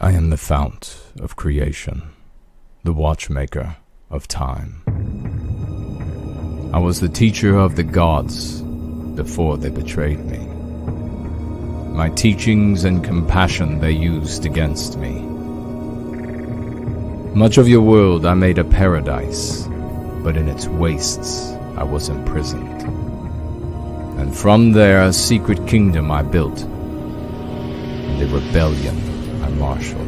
I am the fount of creation, the watchmaker of time. I was the teacher of the gods before they betrayed me. My teachings and compassion they used against me. Much of your world I made a paradise, but in its wastes I was imprisoned. And from there a secret kingdom I built, and a rebellion I marshaled.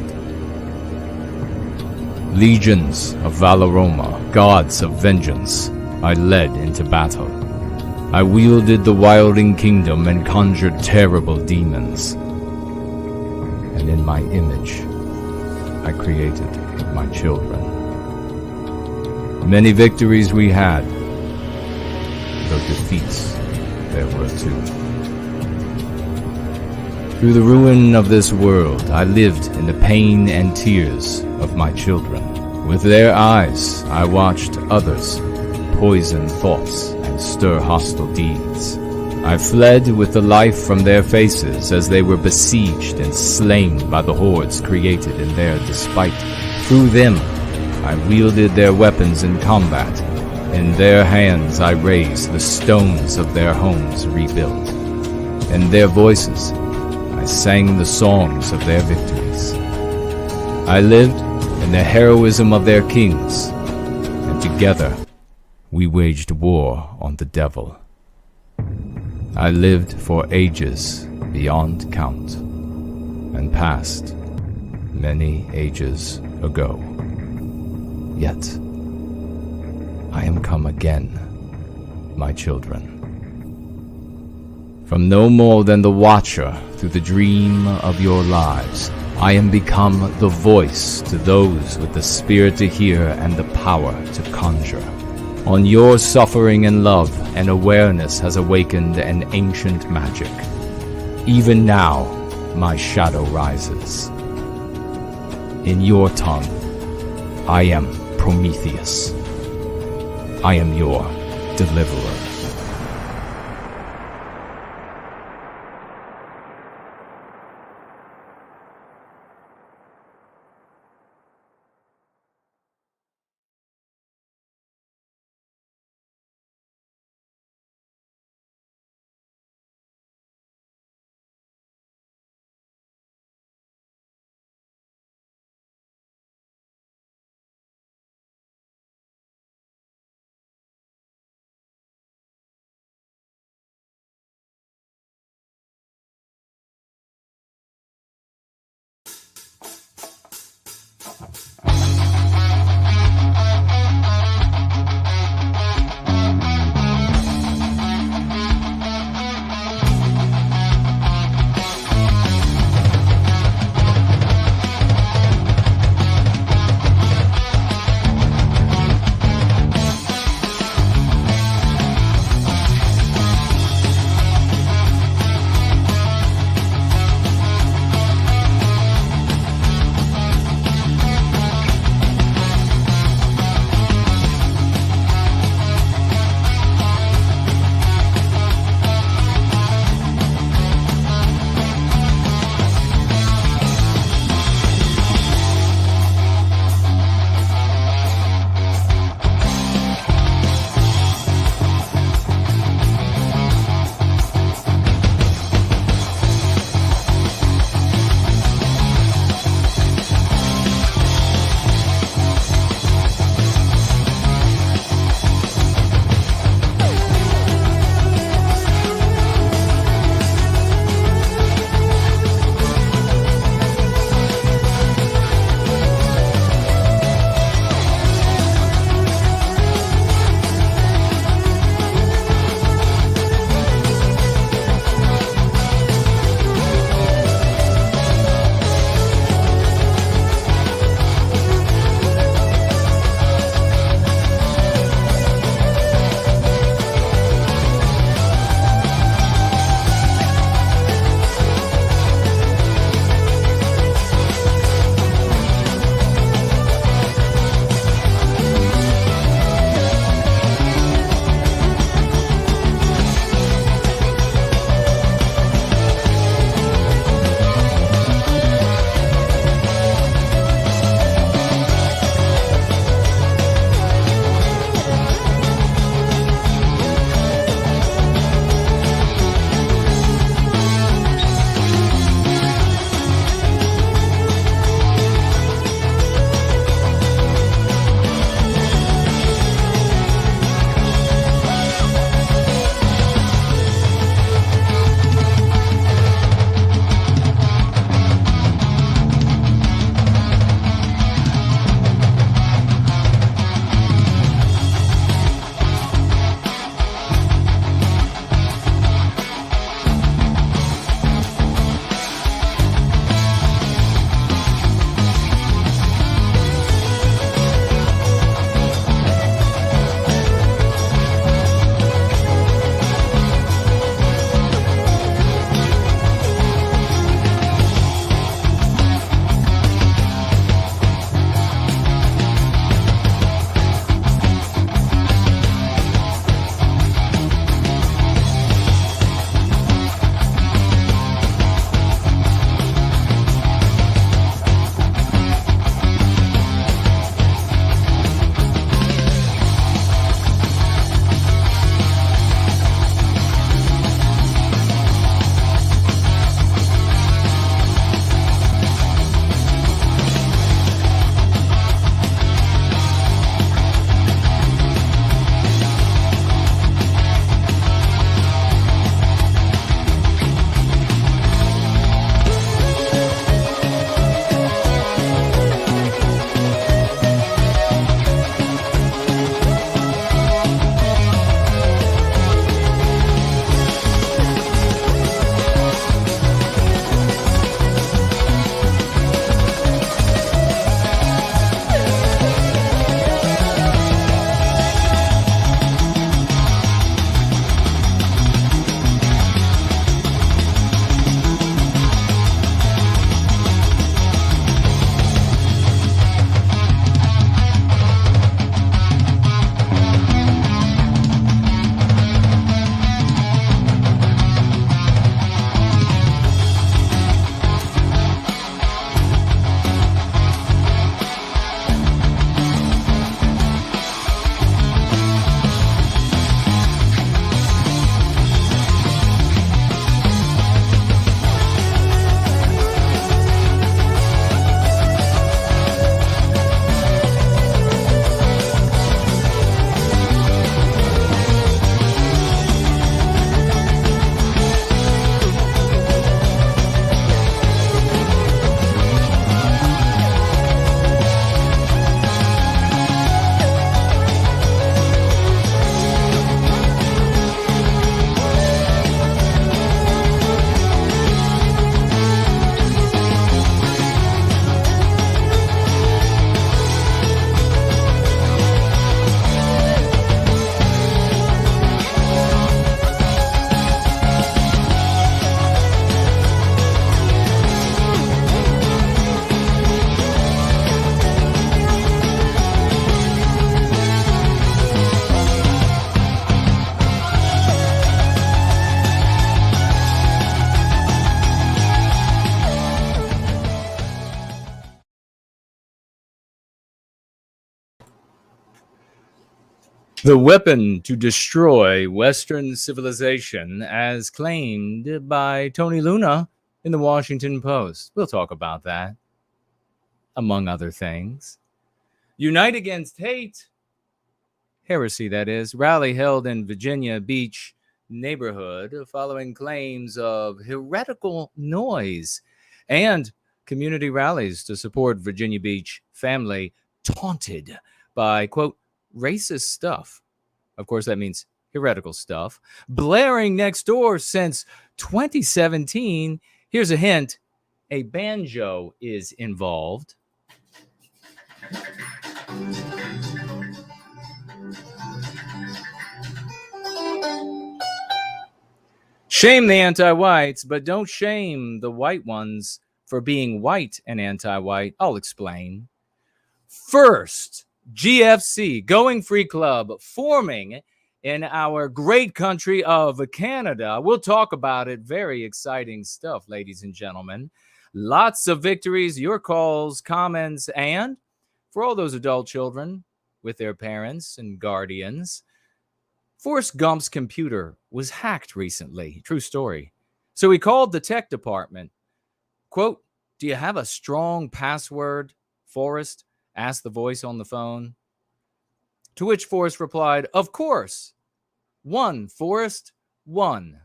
Legions of Valoroma, gods of vengeance, I led into battle. I wielded the wilding kingdom and conjured terrible demons. And in my image, I created my children. Many victories we had, though defeats there were too. Through the ruin of this world, I lived in the pain and tears of my children. With their eyes, I watched others poison thoughts and stir hostile deeds. I fled with the life from their faces as they were besieged and slain by the hordes created in their despite. Through them, I wielded their weapons in combat. In their hands I raised the stones of their homes rebuilt. In their voices, I sang the songs of their victories. I lived in the heroism of their kings, and together we waged war on the devil. I lived for ages beyond count, and passed many ages ago. Yet I am come again, my children. From no more than the watcher through the dream of your lives, I am become the voice to those with the spirit to hear and the power to conjure. On your suffering and love, an awareness has awakened an ancient magic. Even now, my shadow rises. In your tongue, I am Prometheus. I am your deliverer. The weapon to destroy Western civilization, as claimed by Tony Luna in the Washington Post. We'll talk about that, among other things. Unite Against Hate, heresy that is, rally held in Virginia Beach neighborhood following claims of heretical noise, and community rallies to support Virginia Beach family taunted by, quote, racist stuff. Of course, that means heretical stuff. Blaring next door since 2017. Here's a hint. A banjo is involved. Shame the anti-whites, but don't shame the white ones for being white and anti-white. I'll explain. First, GFC, Going Free Club, forming in our great country of Canada. We'll talk about it. Very exciting stuff, ladies and gentlemen. Lots of victories, your calls, comments, and for all those adult children with their parents and guardians, Forrest Gump's computer was hacked recently. True story. So he called the tech department. Quote, do you have a strong password, Forrest? Asked the voice on the phone. To which Forrest replied, of course. 1, Forrest, 1.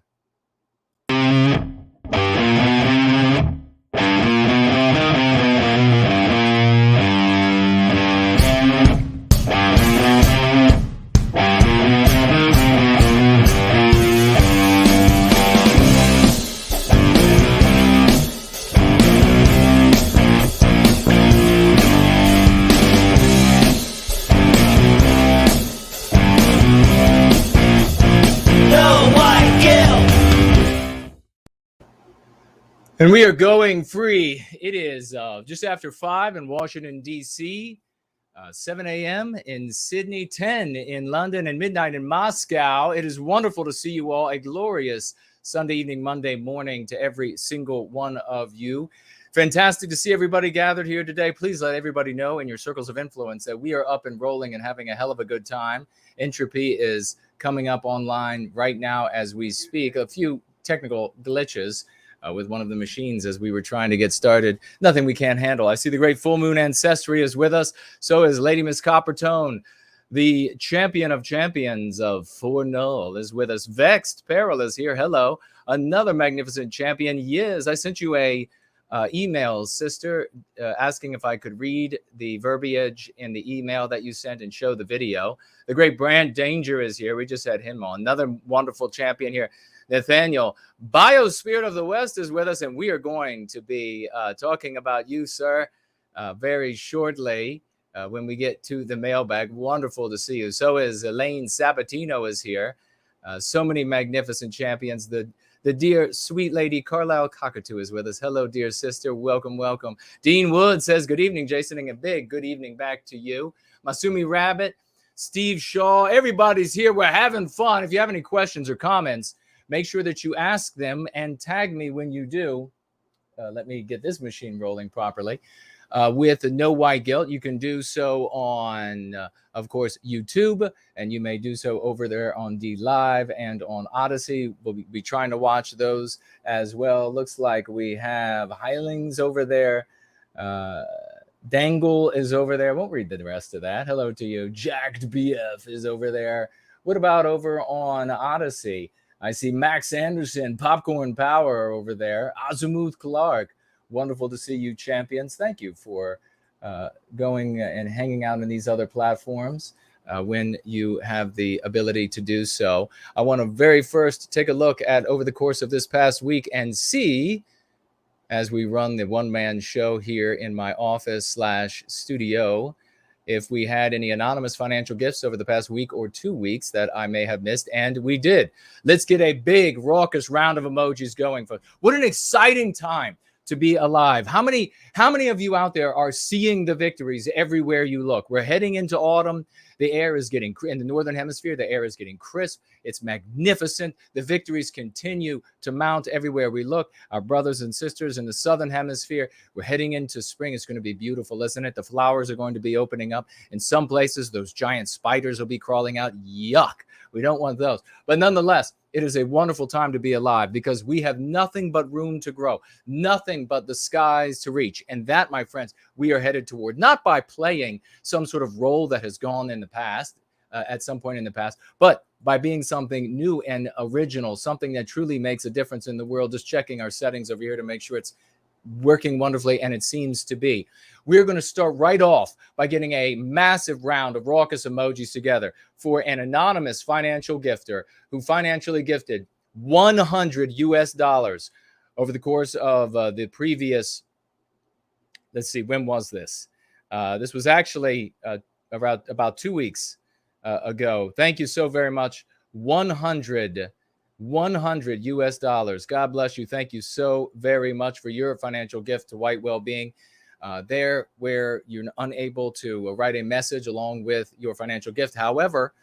And we are going free. It is just after 5 in Washington, D.C., 7 a.m. in Sydney, 10 in London, and midnight in Moscow. It is wonderful to see you all. A glorious Sunday evening, Monday morning to every single one of you. Fantastic to see everybody gathered here today. Please let everybody know in your circles of influence that we are up and rolling and having a hell of a good time. Entropy is coming up online right now as we speak. A few technical glitches with one of the machines as we were trying to get started. Nothing we can't handle. I see the great Full Moon Ancestry is with us. So is Lady Miss Coppertone. The champion of champions of For Null is with us. Vexed Peril is here. Hello. Another magnificent champion. Yes, I sent you a email, sister, asking if I could read the verbiage in the email that you sent and show the video. The great Brand Danger is here. We just had him on. Another wonderful champion here. Nathaniel, Biospirit of the West is with us, and we are going to be talking about you, sir, very shortly when we get to the mailbag. Wonderful to see you. So is Elaine Sabatino is here. So many magnificent champions. The dear, sweet lady Carlisle Cockatoo is with us. Hello, dear sister. Welcome, welcome. Dean Wood says, good evening, Jason, and a big good evening back to you. Masumi Rabbit, Steve Shaw, everybody's here. We're having fun. If you have any questions or comments, make sure that you ask them and tag me when you do. Let me get this machine rolling properly. With No White Guilt, you can do so on, of course, YouTube, and you may do so over there on D Live and on Odysee. We'll be trying to watch those as well. Looks like we have Heilings over there. Dangle is over there. I won't read the rest of that. Hello to you. Jacked BF is over there. What about over on Odysee? I see Max Anderson, Popcorn Power over there. Azimuth Clark. Wonderful to see you, champions. Thank you for going and hanging out in these other platforms when you have the ability to do so. I want to very first take a look at over the course of this past week and see, as we run the one-man show here in my office/studio, if we had any anonymous financial gifts over the past week or 2 weeks that I may have missed, and we did. Let's get a big, raucous round of emojis going. What an exciting time to be alive. How many of you out there are seeing the victories everywhere you look? We're heading into autumn. The air is getting, in the Northern Hemisphere, the air is getting crisp. It's magnificent. The victories continue to mount everywhere we look. Our brothers and sisters in the Southern Hemisphere, we're heading into spring. It's going to be beautiful, isn't it? The flowers are going to be opening up. In some places, those giant spiders will be crawling out. Yuck. We don't want those. But nonetheless, it is a wonderful time to be alive because we have nothing but room to grow, nothing but the skies to reach. And that, my friends, we are headed toward, not by playing some sort of role that has gone in the past, at some point in the past, but by being something new and original, something that truly makes a difference in the world. Just checking our settings over here to make sure it's working wonderfully, and it seems to be. We're going to start right off by getting a massive round of raucous emojis together for an anonymous financial gifter who financially gifted $100 over the course of the previous, let's see, when was this? This was actually about 2 weeks ago. Thank you so very much. $100 US. God bless you. Thank you so very much for your financial gift to White Wellbeing. There where you're unable to write a message along with your financial gift. However,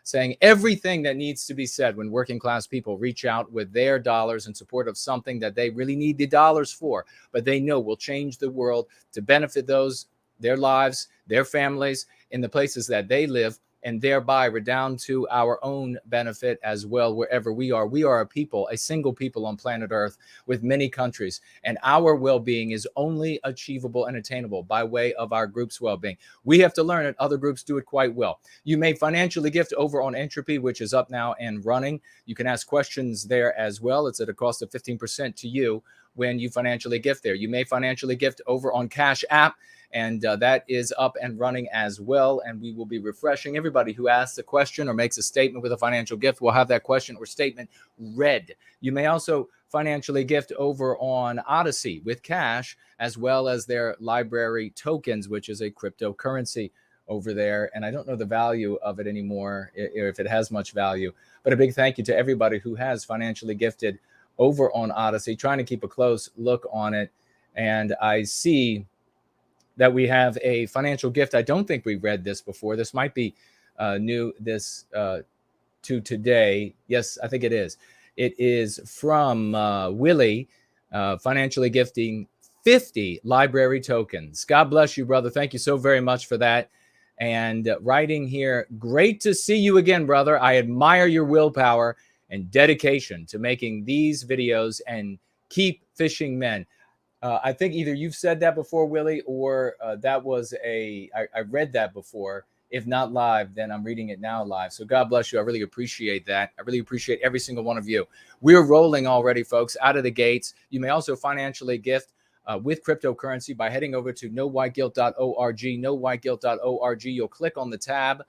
saying everything that needs to be said when working class people reach out with their dollars in support of something that they really need the dollars for, but they know will change the world to benefit those, their lives, their families in the places that they live, and thereby redound to our own benefit as well, wherever we are. We are a people, a single people on planet Earth with many countries, and our well-being is only achievable and attainable by way of our group's well-being. We have to learn it. Other groups do it quite well. You may financially gift over on Entropy, which is up now and running. You can ask questions there as well. It's at a cost of 15% to you when you financially gift there. You may financially gift over on Cash App, and that is up and running as well. And we will be refreshing everybody who asks a question or makes a statement with a financial gift. We'll have that question or statement read. You may also financially gift over on Odysee with cash, as well as their library tokens, which is a cryptocurrency over there. And I don't know the value of it anymore, if it has much value. But a big thank you to everybody who has financially gifted over on Odysee, trying to keep a close look on it. And I see that we have a financial gift. I don't think we read this before. This might be new to today. Yes, I think it is. It is from Willie, financially gifting 50 library tokens. God bless you, brother. Thank you so very much for that. And writing here, great to see you again, brother. I admire your willpower and dedication to making these videos, and keep fishing men. I think either you've said that before, Willie, or that was I read that before. If not live, then I'm reading it now live. So God bless you. I really appreciate that. I really appreciate every single one of you. We're rolling already, folks, out of the gates. You may also financially gift with cryptocurrency by heading over to knowwhiteguilt.org, knowwhiteguilt.org. You'll click on the tab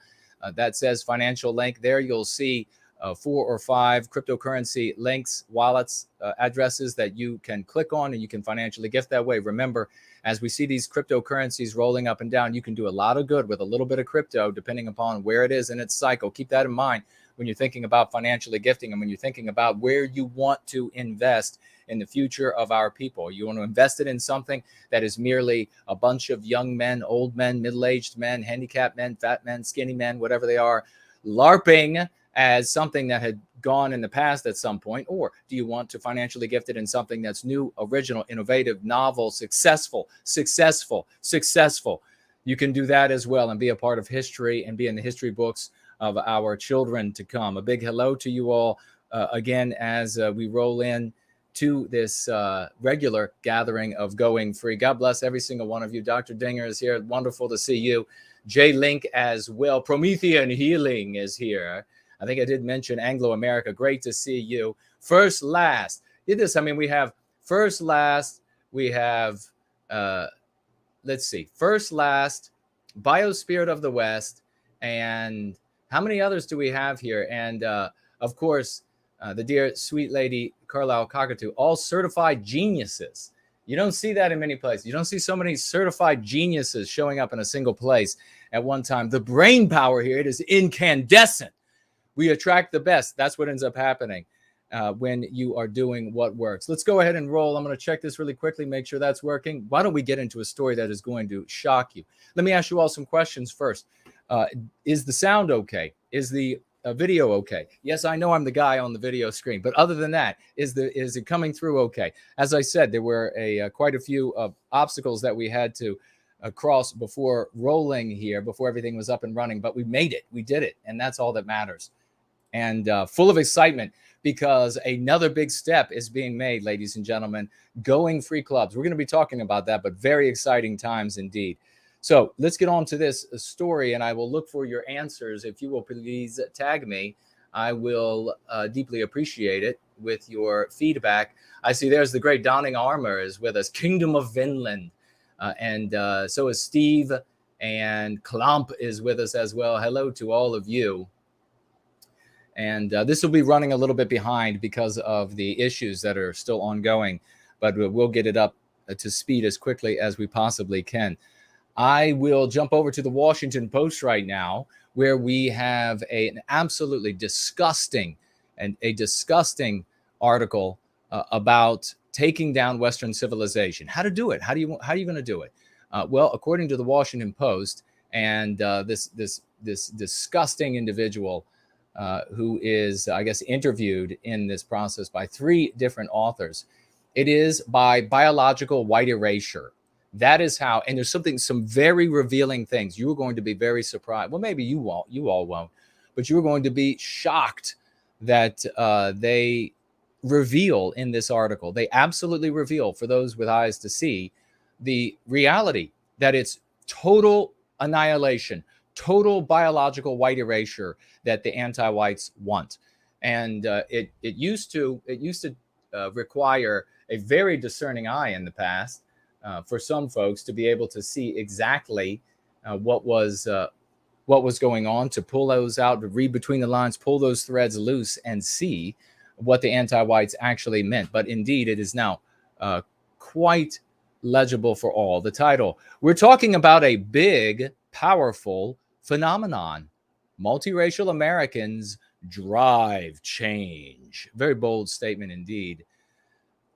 that says financial link. There you'll see 4 or 5 cryptocurrency links, wallets, addresses that you can click on, and you can financially gift that way. Remember, as we see these cryptocurrencies rolling up and down, you can do a lot of good with a little bit of crypto, depending upon where it is in its cycle. Keep that in mind when you're thinking about financially gifting, and when you're thinking about where you want to invest in the future of our people. You want to invest it in something that is merely a bunch of young men, old men, middle-aged men, handicapped men, fat men, skinny men, whatever they are, LARPing as something that had gone in the past at some point? Or do you want to financially gift it in something that's new, original, innovative, novel, successful? You can do that as well and be a part of history and be in the history books of our children to come. A big hello to you all again as we roll in to this regular gathering of Going Free. God bless every single one of you. Dr. Dinger is here. Wonderful to see you. J Link as well. Promethean Healing is here. I think I did mention Anglo America. Great to see you. First, last. Did this? I mean, we have first, last. We have, let's see, first, last, Biospirit of the West. And how many others do we have here? And of course, the dear sweet lady, Carlisle Cockatoo, all certified geniuses. You don't see that in many places. You don't see so many certified geniuses showing up in a single place at one time. The brain power here, it is incandescent. We attract the best. That's what ends up happening. when you are doing what works. Let's go ahead and roll. I'm going to check this really quickly, make sure that's working. Why don't we get into a story that is going to shock you? Let me ask you all some questions first. Is the sound okay? Is the video okay? Yes, I know I'm the guy on the video screen, but other than that, is it coming through okay? As I said, there were quite a few obstacles that we had to cross before rolling here, before everything was up and running, but we made it. We did it, and that's all that matters. And full of excitement because another big step is being made, ladies and gentlemen, going free clubs. We're going to be talking about that, but very exciting times indeed. So let's get on to this story, and I will look for your answers. If you will please tag me, I will deeply appreciate it with your feedback. I see there's the great Donning Armour is with us, Kingdom of Vinland. And so is Steve, and Klomp is with us as well. Hello to all of you. And this will be running a little bit behind because of the issues that are still ongoing, but we'll get it up to speed as quickly as we possibly can. I will jump over to the Washington Post right now, where we have an absolutely disgusting article about taking down Western civilization. How to do it? How are you going to do it? Well, according to the Washington Post, and this disgusting individual who is, I guess, interviewed in this process by 3 different authors, it is by biological white erasure. That is how, and there's some very revealing things. You are going to be very surprised. Well, maybe you all won't, but you're going to be shocked that they reveal in this article. They absolutely reveal, for those with eyes to see, the reality that it's total annihilation, total biological white erasure that the anti-whites want. And it used to require a very discerning eye in the past for some folks to be able to see exactly what was going on, to pull those out, to read between the lines, pull those threads loose, and see what the anti-whites actually meant. But indeed, it is now quite legible for all. The title: we're talking about a big, powerful phenomenon. Multiracial Americans drive change. Very bold statement indeed.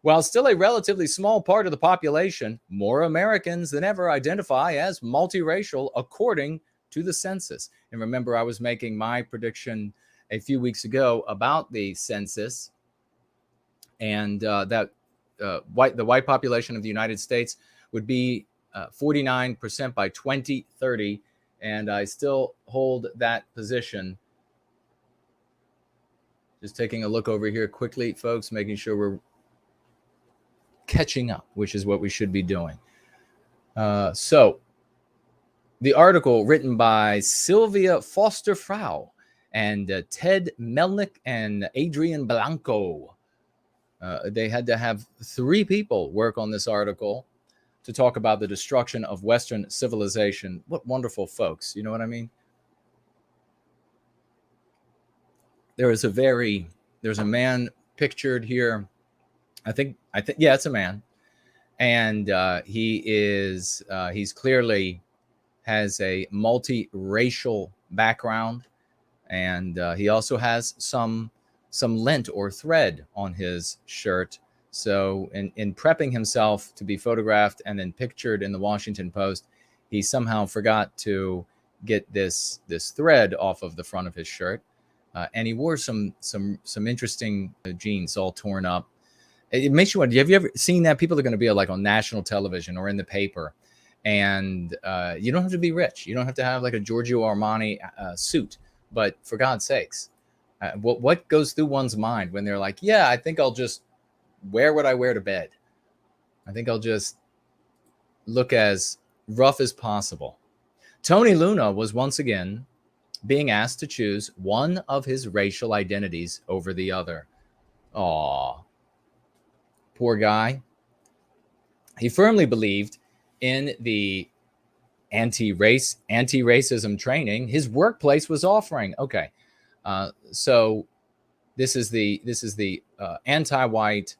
While still a relatively small part of the population, more Americans than ever identify as multiracial, according to the census. And remember, I was making my prediction a few weeks ago about the census, and that the white population of the United States would be 49% by 2030, and I still hold that position. Just taking a look over here quickly, folks, making sure we're catching up, which is what we should be doing. So the article written by Sylvia Foster-Frau and Ted Melnick and Adrian Blanco. They had to have 3 people work on this article to talk about the destruction of Western civilization. What wonderful folks, you know what I mean? There's a man pictured here. I think, yeah, it's a man. And he's clearly has a multiracial background. And he also has some lint or thread on his shirt. So in prepping himself to be photographed and then pictured in the Washington Post, he somehow forgot to get this thread off of the front of his shirt. And he wore some interesting jeans all torn up. It makes you wonder, have you ever seen that? People are going to be like on national television or in the paper. And you don't have to be rich. You don't have to have like a Giorgio Armani suit. But for God's sakes, what goes through one's mind when they're like, yeah, I think I'll just wear what I wear to bed. I think I'll just look as rough as possible. Tony Luna was once again being asked to choose one of his racial identities over the other. Aw, poor guy. He firmly believed in the anti-racism training his workplace was offering. Okay, so this is the anti-white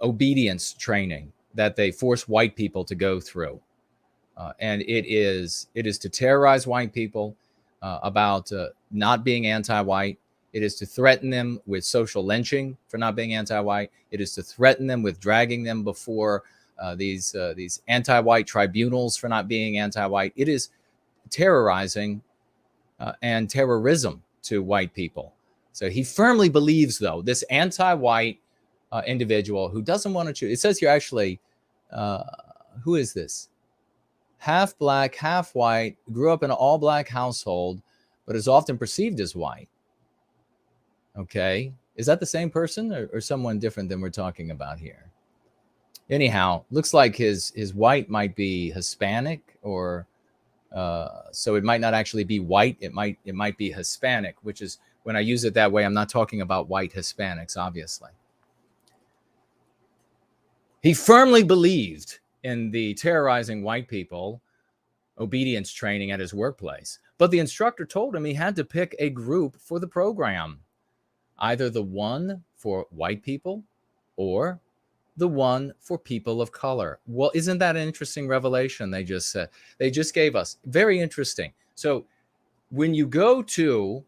obedience training that they force white people to go through, and it is to terrorize white people about not being anti-white It is to threaten them with social lynching for not being anti-white. It is to threaten them with dragging them before these anti-white tribunals for not being anti-white. It is terrorizing and terrorism to white people. So he firmly believes, though, this anti-white individual who doesn't want to choose. It says here, actually, who is this? Half black, half white, grew up in an all-black household, but is often perceived as white. Okay. Is that the same person or someone different than we're talking about here? Anyhow, looks like his white might be Hispanic, or so it might not actually be white. It might be Hispanic, which is, when I use it that way, I'm not talking about white Hispanics, obviously. He firmly believed in the terrorizing white people obedience training at his workplace, but the instructor told him he had to pick a group for the program, either the one for white people or the one for people of color. Well, isn't that an interesting revelation they just said? They just gave us. Very interesting. So when you go to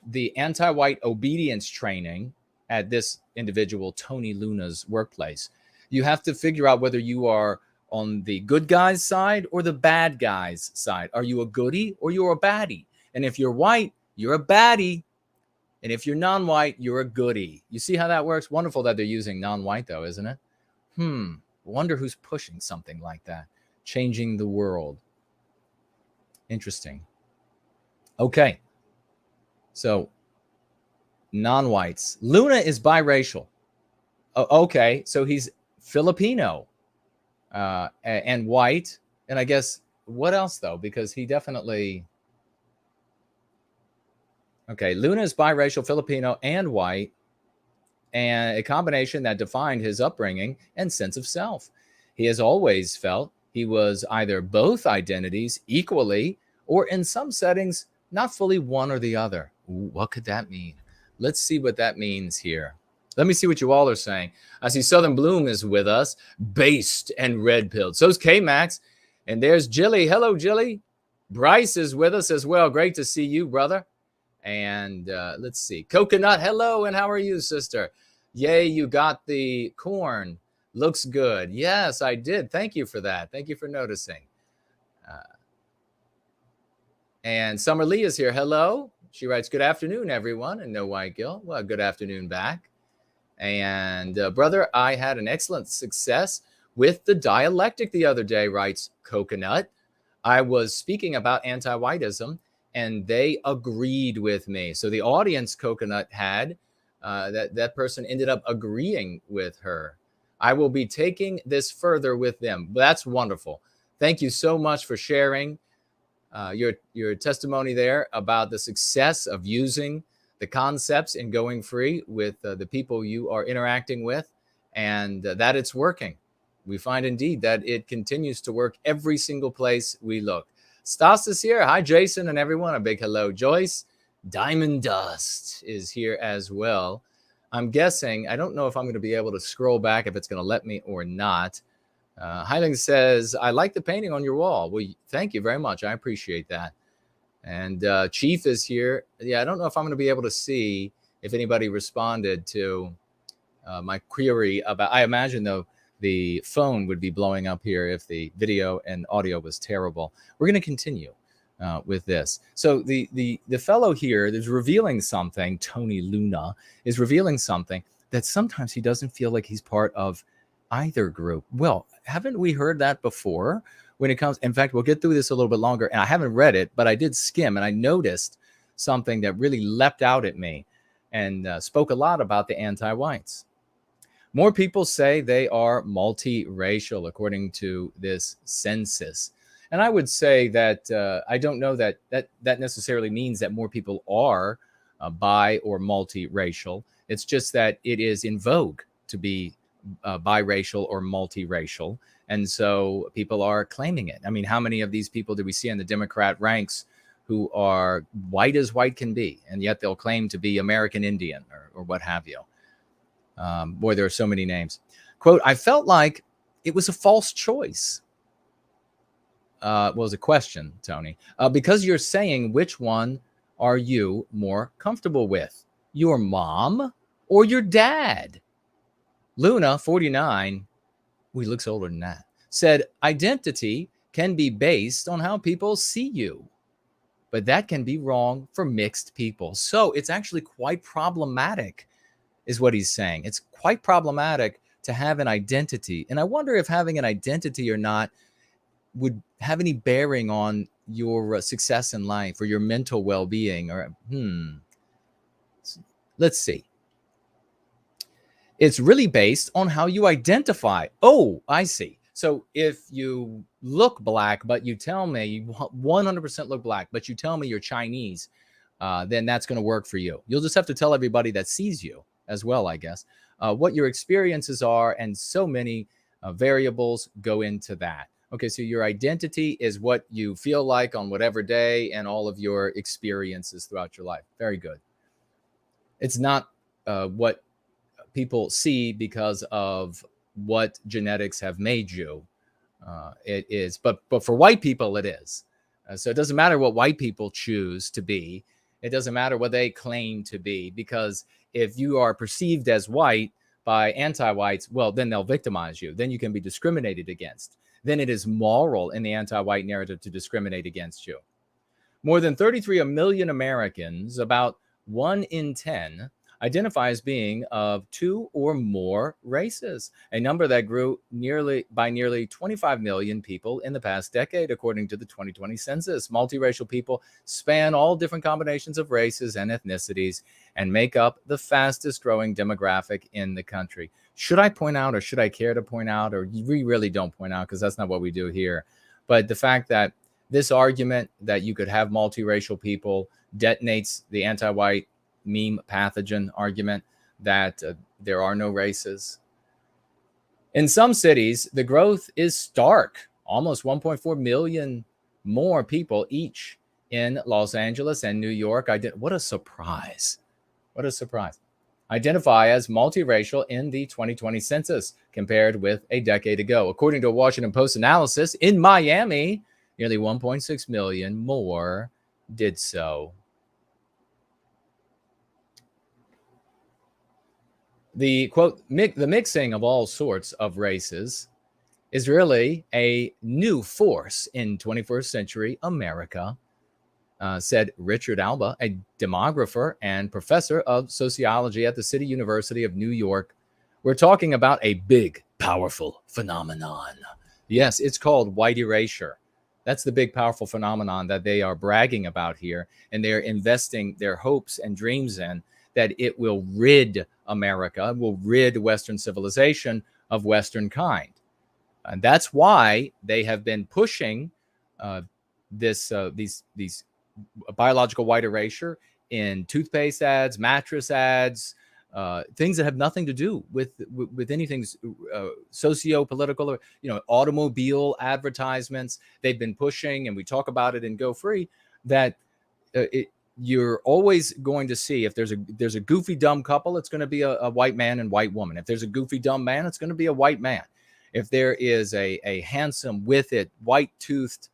the anti-white obedience training at this individual, Tony Luna's workplace, you have to figure out whether you are on the good guys' side or the bad guys' side. Are you a goodie or you're a baddie? And if you're white, you're a baddie. And if you're non-white, you're a goodie. You see how that works? Wonderful that they're using non-white, though, isn't it? Wonder who's pushing something like that. Changing the world. Interesting. Okay. So, non-whites. Luna is biracial. Okay, so he's Filipino and white. And I guess, what else, though? Because he definitely... Okay, Luna is biracial, Filipino, and white, and a combination that defined his upbringing and sense of self. He has always felt he was either both identities equally, or in some settings, not fully one or the other. Ooh, what could that mean? Let's see what that means here. Let me see what you all are saying. I see Southern Bloom is with us, based and red-pilled. So's K-Max, and there's Jilly. Hello, Jilly. Bryce is with us as well. Great to see you, brother. And let's see. Coconut, hello, and how are you, sister? Yay, you got the corn. Looks good. Yes, I did. Thank you for that. Thank you for noticing. And Summer Lee is here. Hello. She writes, good afternoon, everyone. And no white gill. Well, good afternoon back. And brother, I had an excellent success with the dialectic the other day, writes Coconut. I was speaking about Antiwhiteism, and they agreed with me. So the audience Coconut had, that person ended up agreeing with her. I will be taking this further with them. That's wonderful. Thank you so much for sharing your testimony there about the success of using the concepts in Going Free with the people you are interacting with, and that it's working. We find indeed that it continues to work every single place we look. Stas is here. Hi, Jason and everyone. A big hello. Joyce, Diamond Dust is here as well. I'm guessing, I don't know if I'm going to be able to scroll back, if it's going to let me or not. Heiling says, I like the painting on your wall. Well, thank you very much. I appreciate that. And Chief is here. Yeah, I don't know if I'm going to be able to see if anybody responded to my query about, I imagine, though, the phone would be blowing up here if the video and audio was terrible. We're going to continue with this. So the fellow here is revealing something, Tony Luna, is revealing something that sometimes he doesn't feel like he's part of either group. Well, haven't we heard that before when it comes? In fact, we'll get through this a little bit longer. And I haven't read it, but I did skim, and I noticed something that really leapt out at me and spoke a lot about the anti-whites. More people say they are multiracial, according to this census. And I would say that I don't know that necessarily means that more people are bi or multiracial. It's just that it is in vogue to be biracial or multiracial. And so people are claiming it. I mean, how many of these people do we see in the Democrat ranks who are white as white can be, and yet they'll claim to be American Indian or what have you? Boy, there are so many names. Quote, I felt like it was a false choice. Was a question, Tony. Because you're saying which one are you more comfortable with? your mom or your dad? Luna, 49, he looks older than that, said identity can be based on how people see you, but that can be wrong for mixed people. So it's actually quite problematic, is what he's saying. It's quite problematic to have an identity. And I wonder if having an identity or not would have any bearing on your success in life or your mental well-being. Or let's see. It's really based on how you identify. Oh, I see. So if you look black, but you tell me you 100% look black, but you tell me you're Chinese, then that's going to work for you. You'll just have to tell everybody that sees you as well, I guess, what your experiences are. And so many variables go into that. Okay, so your identity is what you feel like on whatever day and all of your experiences throughout your life. Very good. It's not what people see because of what genetics have made you. It is, but for white people, it is. So it doesn't matter what white people choose to be. It doesn't matter what they claim to be, because if you are perceived as white by anti-whites, well, then they'll victimize you. Then you can be discriminated against. Then it is moral in the anti-white narrative to discriminate against you. More than 33 million Americans, about 1 in 10, identify as being of 2 or more races, a number that grew by nearly 25 million people in the past decade, according to the 2020 census. Multiracial people span all different combinations of races and ethnicities and make up the fastest growing demographic in the country. Should I point out, or should I care to point out, or we really don't point out because that's not what we do here, but the fact that this argument that you could have multiracial people detonates the anti-white meme pathogen argument that there are no races. In some cities, the growth is stark, almost 1.4 million more people each in Los Angeles and New York. What a surprise. What a surprise. Identify as multiracial in the 2020 census compared with a decade ago. According to a Washington Post analysis, in Miami, nearly 1.6 million more did so. The quote, the mixing of all sorts of races is really a new force in 21st century America, said Richard Alba, a demographer and professor of sociology at the City University of New York. We're talking about a big, powerful phenomenon. Yes, it's called white erasure. That's the big, powerful phenomenon that they are bragging about here, and they're investing their hopes and dreams in, that it will rid America, will rid Western civilization of Western kind. And that's why they have been pushing these biological white erasure in toothpaste ads, mattress ads, things that have nothing to do with anything socio-political, or automobile advertisements. They've been pushing, and we talk about it in Go Free, that you're always going to see, if there's a goofy dumb couple, it's going to be a white man and white woman. If there's a goofy dumb man, it's going to be a white man. If there is a handsome, with it, white-toothed,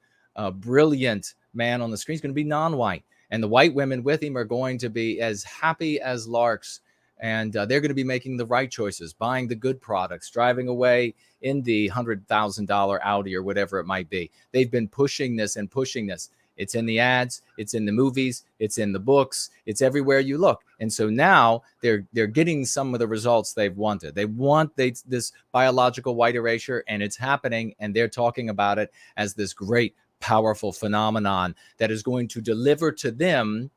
brilliant man on the screen, it's going to be non-white. And the white women with him are going to be as happy as larks. And they're going to be making the right choices, buying the good products, driving away in the $100,000 Audi or whatever it might be. They've been pushing this and pushing this. It's in the ads, it's in the movies, it's in the books, it's everywhere you look. And so now they're getting some of the results they've wanted. They want this biological white erasure, and it's happening, and they're talking about it as this great, powerful phenomenon that is going to deliver to them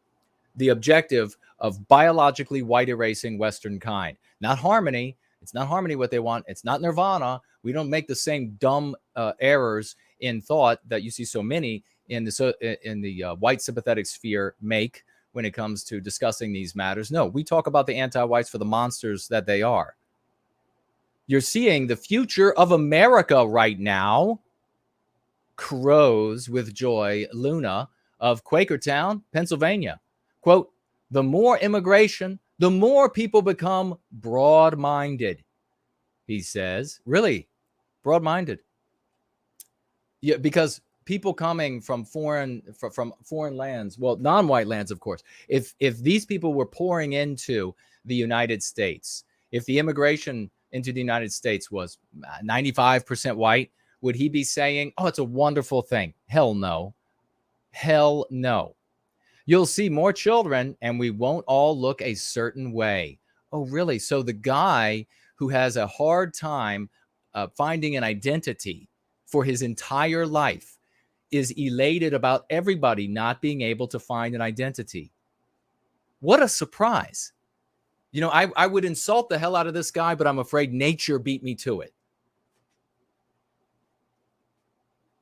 the objective of biologically white erasing Western kind. Not harmony. It's not harmony what they want. It's not nirvana. We don't make the same dumb errors in thought that you see so many in the white sympathetic sphere make when it comes to discussing these matters. No, we talk about the anti-whites for the monsters that they are. You're seeing the future of America right now crows with joy Luna of Quakertown, Pennsylvania. Quote, the more immigration, the more people become broad-minded, he says. Really, broad-minded. Yeah, because people coming from foreign lands, well, non-white lands, of course, if these people were pouring into the United States, if the immigration into the United States was 95% white, would he be saying, oh, it's a wonderful thing? Hell no. Hell no. You'll see more children and we won't all look a certain way. Oh, really? So the guy who has a hard time finding an identity for his entire life is elated about everybody not being able to find an identity. What a surprise. You know, I would insult the hell out of this guy, but I'm afraid nature beat me to it.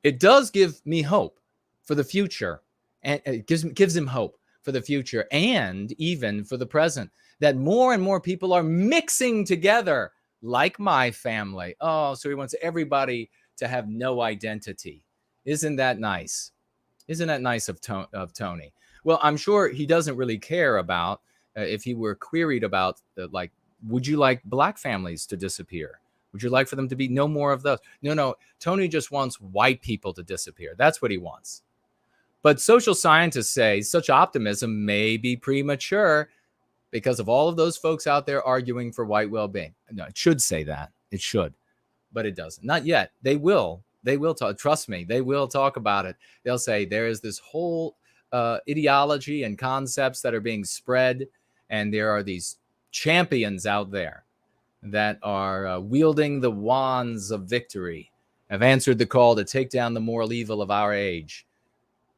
It does give me hope for the future, and it gives him hope for the future and even for the present, that more and more people are mixing together like my family. Oh, so he wants everybody to have no identity. Isn't that nice? Isn't that nice of Tony? Well, I'm sure he doesn't really care about if he were queried about like, would you like black families to disappear? Would you like for them to be no more of those? No. Tony just wants white people to disappear. That's what he wants. But social scientists say such optimism may be premature because of all of those folks out there arguing for white well-being. No, it should say that. It should, but it doesn't. Not yet. They will. They will talk. Trust me, they will talk about it. They'll say there is this whole ideology and concepts that are being spread, and there are these champions out there that are wielding the wands of victory, have answered the call to take down the moral evil of our age.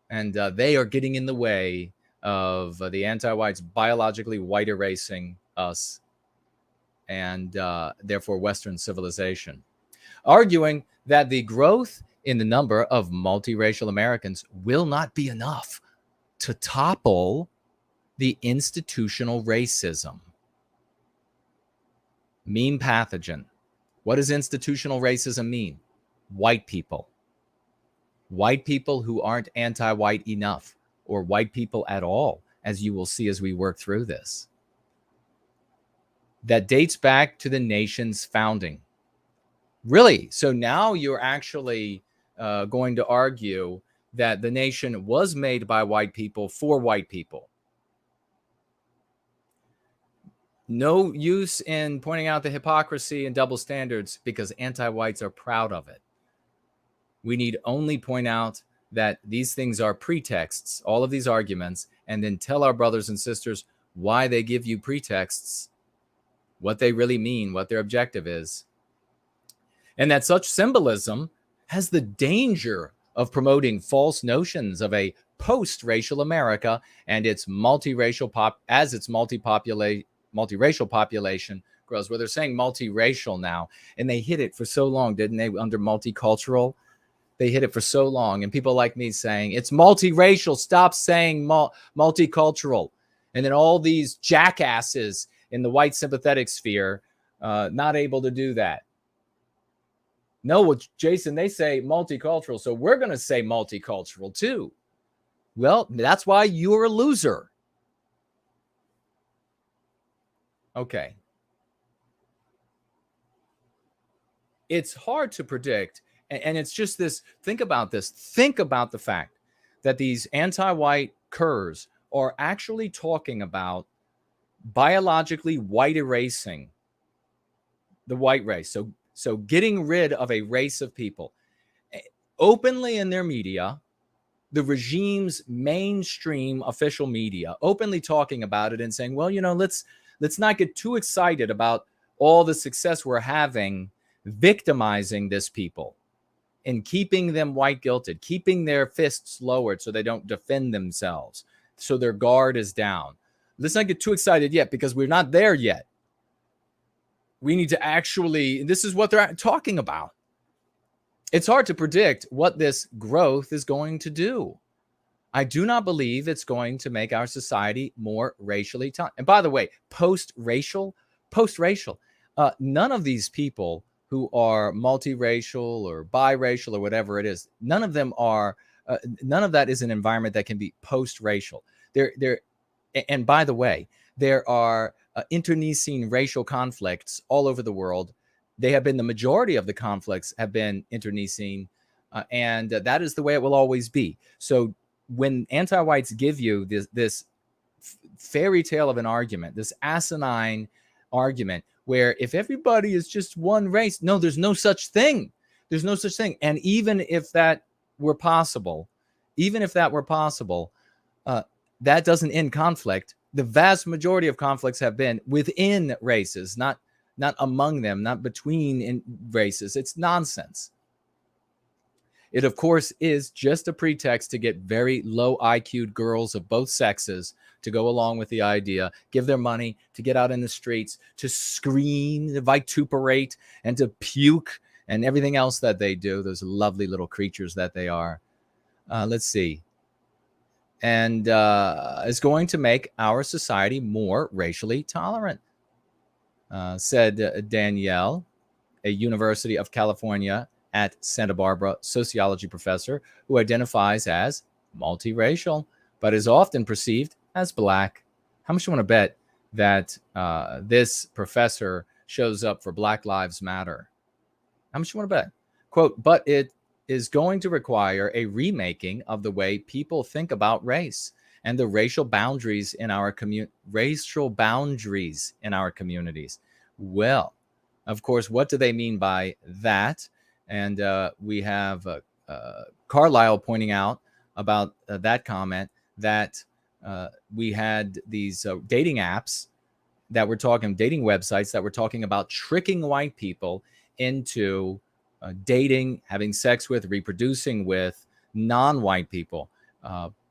And they are getting in the way of the anti-whites biologically white erasing us and therefore Western civilization, arguing that the growth in the number of multiracial Americans will not be enough to topple the institutional racism. Mean pathogen. What does institutional racism mean? White people. White people who aren't anti-white enough, or white people at all, as you will see as we work through this. That dates back to the nation's founding. Really? So now you're actually going to argue that the nation was made by white people for white people. No use in pointing out the hypocrisy and double standards because anti-whites are proud of it. We need only point out that these things are pretexts, all of these arguments, and then tell our brothers and sisters why they give you pretexts, what they really mean, what their objective is. And that such symbolism has the danger of promoting false notions of a post-racial America and its multiracial multiracial population grows, where they're saying multiracial now, and they hit it for so long, didn't they, under multicultural? They hit it for so long, and people like me saying, it's multiracial, stop saying multicultural. And then all these jackasses in the white sympathetic sphere not able to do that. No, well, Jason, they say multicultural, so we're going to say multicultural too. Well, that's why you're a loser. Okay. It's hard to predict, and it's just this, think about this. Think about the fact that these anti-white curs are actually talking about biologically white erasing the white race. So getting rid of a race of people openly in their media, the regime's mainstream official media, openly talking about it and saying, well, you know, let's not get too excited about all the success we're having victimizing this people and keeping them white guilted, keeping their fists lowered so they don't defend themselves, so their guard is down. Let's not get too excited yet because we're not there yet. We need to actually, this is what they're talking about. It's hard to predict what this growth is going to do. I do not believe it's going to make our society more racially tolerant. And by the way, post-racial, none of these people who are multiracial or biracial or whatever it is, none of that is an environment that can be post-racial. And by the way, there are internecine racial conflicts all over the world. They have been, the majority of the conflicts have been internecine and that is the way it will always be. So when anti-whites give you this fairy tale of an argument, this asinine argument, where if everybody is just one race, no, there's no such thing. There's no such thing. And even if that were possible, that doesn't end conflict. The vast majority of conflicts have been within races, not among them, not between races. It's nonsense. It, of course, is just a pretext to get very low IQ'd girls of both sexes to go along with the idea, give their money to get out in the streets, to scream, to vituperate, and to puke, and everything else that they do, those lovely little creatures that they are. Let's see. And is going to make our society more racially tolerant, said Danielle, a University of California at Santa Barbara sociology professor who identifies as multiracial, but is often perceived as Black. How much do you want to bet that this professor shows up for Black Lives Matter? How much do you want to bet? Quote, but it is going to require a remaking of the way people think about race and the racial boundaries in our communities. Well, of course, what do they mean by that? And we have Carlisle pointing out about that comment that we had these dating apps that were talking, dating websites that were talking about tricking white people into dating, having sex with, reproducing with non-white people,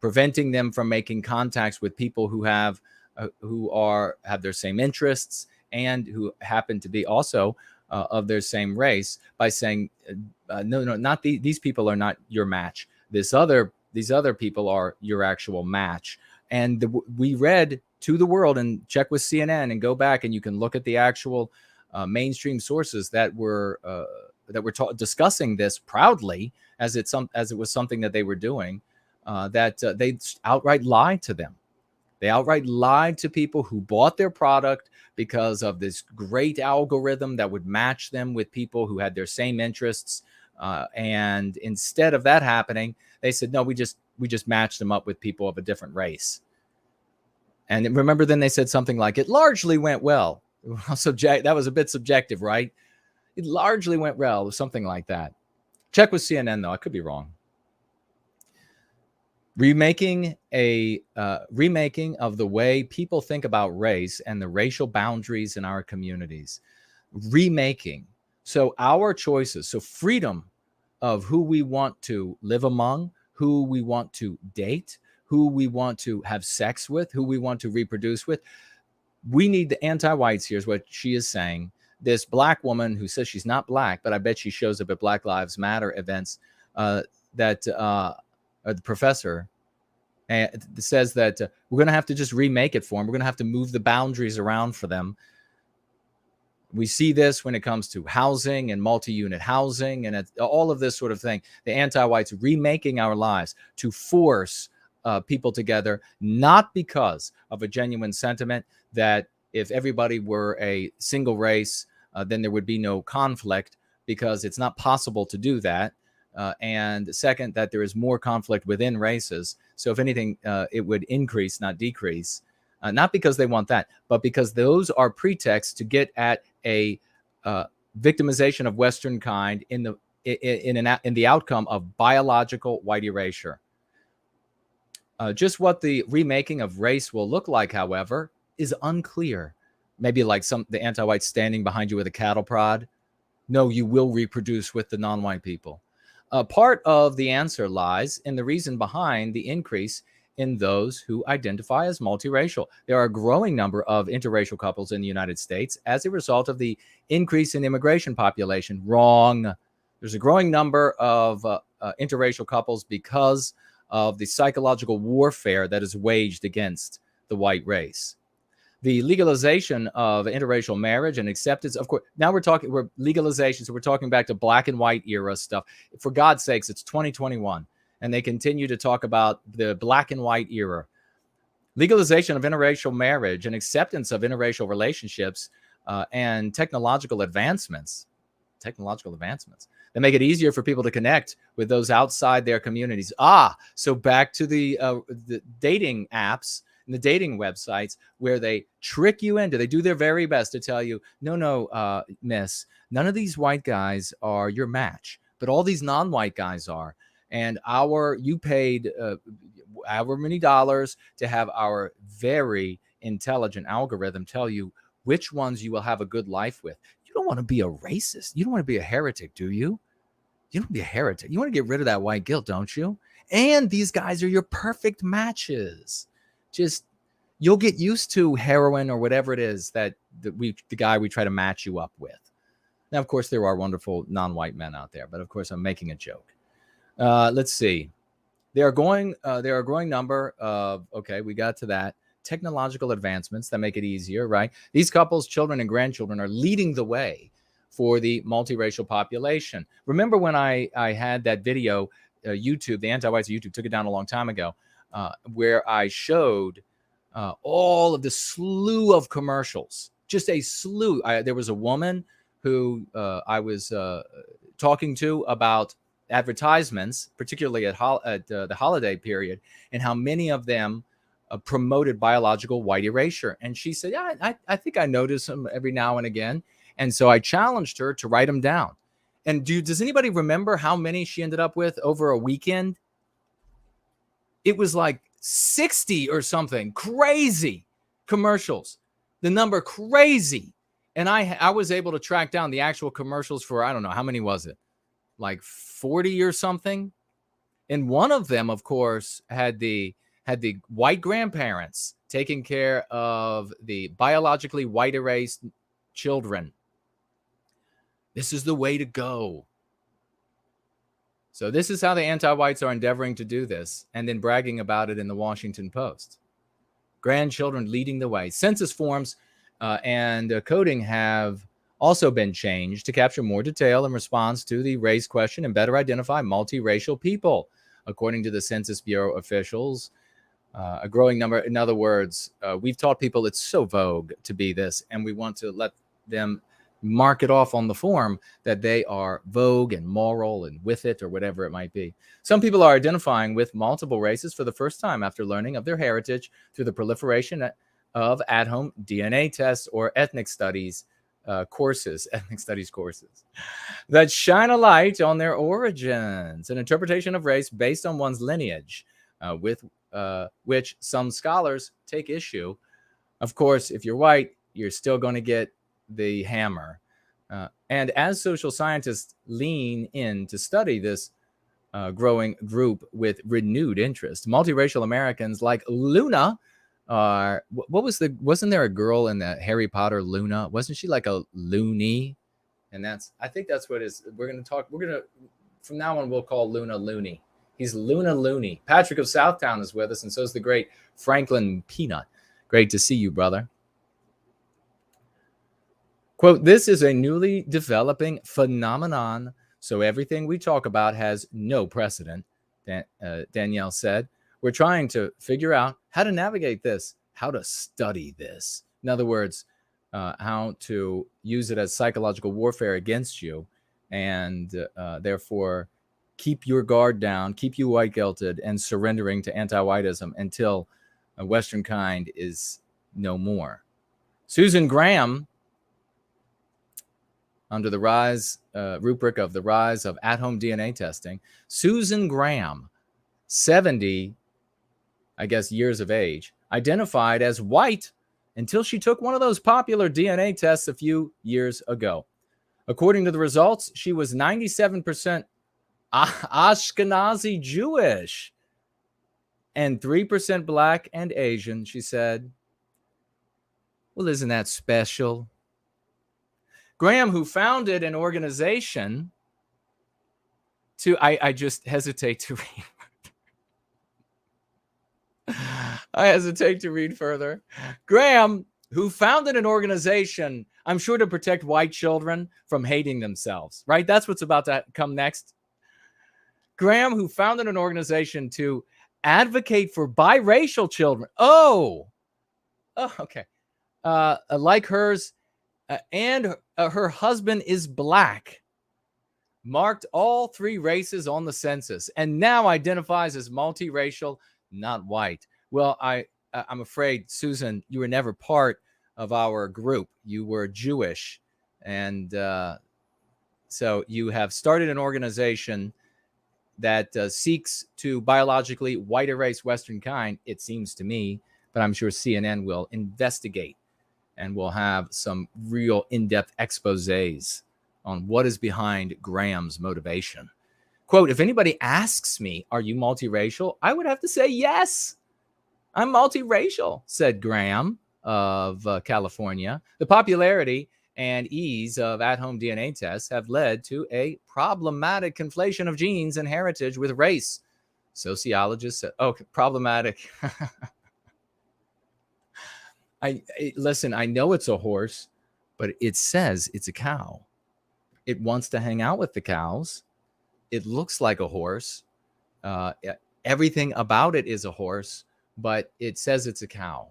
preventing them from making contacts with people who have their same interests and who happen to be also of their same race, by saying, no, not these people are not your match. These other people are your actual match. And we read to the world, and check with CNN and go back and you can look at the actual mainstream sources that were discussing this proudly as it was something that they were doing, that they outright lied to them. They outright lied to people who bought their product because of this great algorithm that would match them with people who had their same interests. And instead of that happening, they said, no, we just matched them up with people of a different race. And remember, then they said something like, it largely went well. That was a bit subjective, right? It largely went well, something like that. Check with CNN, though. I could be wrong. Remaking of the way people think about race and the racial boundaries in our communities. Remaking. So our choices, so freedom of who we want to live among, who we want to date, who we want to have sex with, who we want to reproduce with. We need the anti-whites. Here's what she is saying. This Black woman who says she's not Black, but I bet she shows up at Black Lives Matter events, the professor says that we're going to have to just remake it for them. We're going to have to move the boundaries around for them. We see this when it comes to housing and multi-unit housing and all of this sort of thing. The anti-whites remaking our lives to force people together, not because of a genuine sentiment that if everybody were a single race, then there would be no conflict, because it's not possible to do that. And second, that there is more conflict within races. So if anything, it would increase, not decrease. Not because they want that, but because those are pretexts to get at a victimization of Western kind in the outcome of biological white erasure. Just what the remaking of race will look like, however, is unclear. Maybe like the anti-white standing behind you with a cattle prod. No, you will reproduce with the non-white people. Part of the answer lies in the reason behind the increase in those who identify as multiracial. There are a growing number of interracial couples in the United States as a result of the increase in immigration population. Wrong. There's a growing number of interracial couples because of the psychological warfare that is waged against the white race. The legalization of interracial marriage and acceptance, of course, now we're legalization, so we're talking back to black and white era stuff. For God's sakes, it's 2021, and they continue to talk about the black and white era. Legalization of interracial marriage and acceptance of interracial relationships and technological advancements technological advancements that make it easier for people to connect with those outside their communities. So back to the dating apps and the dating websites where they trick you into, they do their very best to tell you, no, miss, none of these white guys are your match, but all these non-white guys are. And you paid however many dollars to have our very intelligent algorithm tell you which ones you will have a good life with. You don't want to be a racist. You don't want to be a heretic, do you? You don't want to be a heretic. You want to get rid of that white guilt, don't you? And these guys are your perfect matches. Just, you'll get used to heroin or whatever it is that the guy we try to match you up with. Now, of course, there are wonderful non-white men out there, but of course, I'm making a joke. Let's see. There are a growing number of, okay, we got to that. Technological advancements that make it easier, right? These couples, children and grandchildren are leading the way for the multiracial population. Remember when I had that video, YouTube, the Antiwhites of YouTube took it down a long time ago, where I showed all of the slew of commercials, just a slew. There was a woman who I was talking to about advertisements, particularly at the holiday period, and how many of them promoted biological white erasure. And she said, yeah, I think I notice them every now and again. And so I challenged her to write them down. And does anybody remember how many she ended up with over a weekend? It was like 60 or something. Crazy commercials. The number crazy. And I was able to track down the actual commercials for, I don't know, how many was it? Like 40 or something. And one of them, of course, had the white grandparents taking care of the biologically white erased children. This is the way to go. So this is how the anti-whites are endeavoring to do this, and then bragging about it in the Washington Post. Grandchildren leading the way. Census forms and coding have also been changed to capture more detail in response to the race question and better identify multiracial people. According to the Census Bureau officials, a growing number, in other words, we've taught people it's so vogue to be this, and we want to let them mark it off on the form that they are vogue and moral and with it, or whatever it might be. Some people are identifying with multiple races for the first time after learning of their heritage through the proliferation of at-home DNA tests or ethnic studies courses that shine a light on their origins, an interpretation of race based on one's lineage, with which some scholars take issue. Of course, if you're white, you're still going to get the hammer. And as social scientists lean in to study this growing group with renewed interest, multiracial Americans like Luna are, wasn't there a girl in the Harry Potter, Luna? Wasn't she like a loony? And I think that's what is, from now on, we'll call Luna Looney. He's Luna Looney. Patrick of Southtown is with us, and so is the great Franklin Peanut. Great to see you, brother. Quote, this is a newly developing phenomenon, so everything we talk about has no precedent, Danielle said. We're trying to figure out how to navigate this, how to study this. In other words, how to use it as psychological warfare against you, and therefore keep your guard down, keep you white guilted, and surrendering to anti-whiteism until a Western kind is no more. Susan Graham, under the rubric of the rise of at-home DNA testing, Susan Graham, 70, I guess, years of age, identified as white until she took one of those popular DNA tests a few years ago. According to the results, she was 97% Ashkenazi Jewish and 3% Black and Asian, she said. Well, isn't that special? Graham, who founded an organization I just hesitate to read. I hesitate to read further. Graham, who founded an organization, I'm sure, to protect white children from hating themselves, right? That's what's about to come next. Graham, who founded an organization to advocate for biracial children. Oh, okay. Like hers, and her husband is Black. marked all 3 races on the census, and now identifies as multiracial, not white. Well, I'm afraid, Susan, you were never part of our group. You were Jewish, and so you have started an organization that seeks to biologically white erase Western kind, it seems to me, but I'm sure CNN will investigate and will have some real in-depth exposés on what is behind Graham's motivation. Quote, if anybody asks me, are you multiracial? I would have to say yes. I'm multiracial, said Graham of California. The popularity and ease of at-home DNA tests have led to a problematic conflation of genes and heritage with race. Sociologists said, oh, problematic. Listen, I know it's a horse, but it says it's a cow. It wants to hang out with the cows. It looks like a horse. Everything about it is a horse, but it says it's a cow.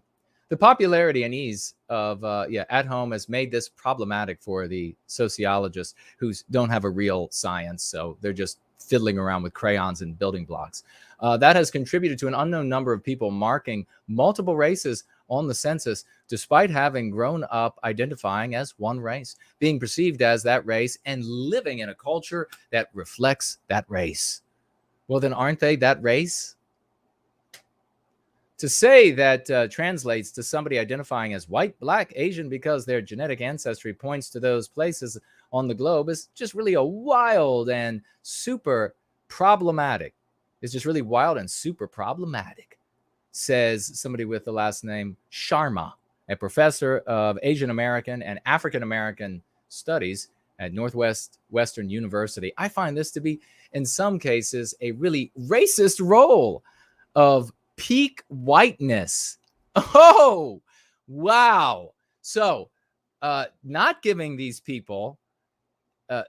The popularity and ease of at home has made this problematic for the sociologists who don't have a real science, so they're just fiddling around with crayons and building blocks. That has contributed to an unknown number of people marking multiple races on the census, despite having grown up identifying as one race, being perceived as that race, and living in a culture that reflects that race. Well, then aren't they that race? To say that translates to somebody identifying as white, black, Asian because their genetic ancestry points to those places on the globe is just really a wild and super problematic. It's just really wild and super problematic, says somebody with the last name Sharma, a professor of Asian American and African American studies at Northwestern University. I find this to be, in some cases, a really racist role of peak whiteness. Oh, wow. So not giving these people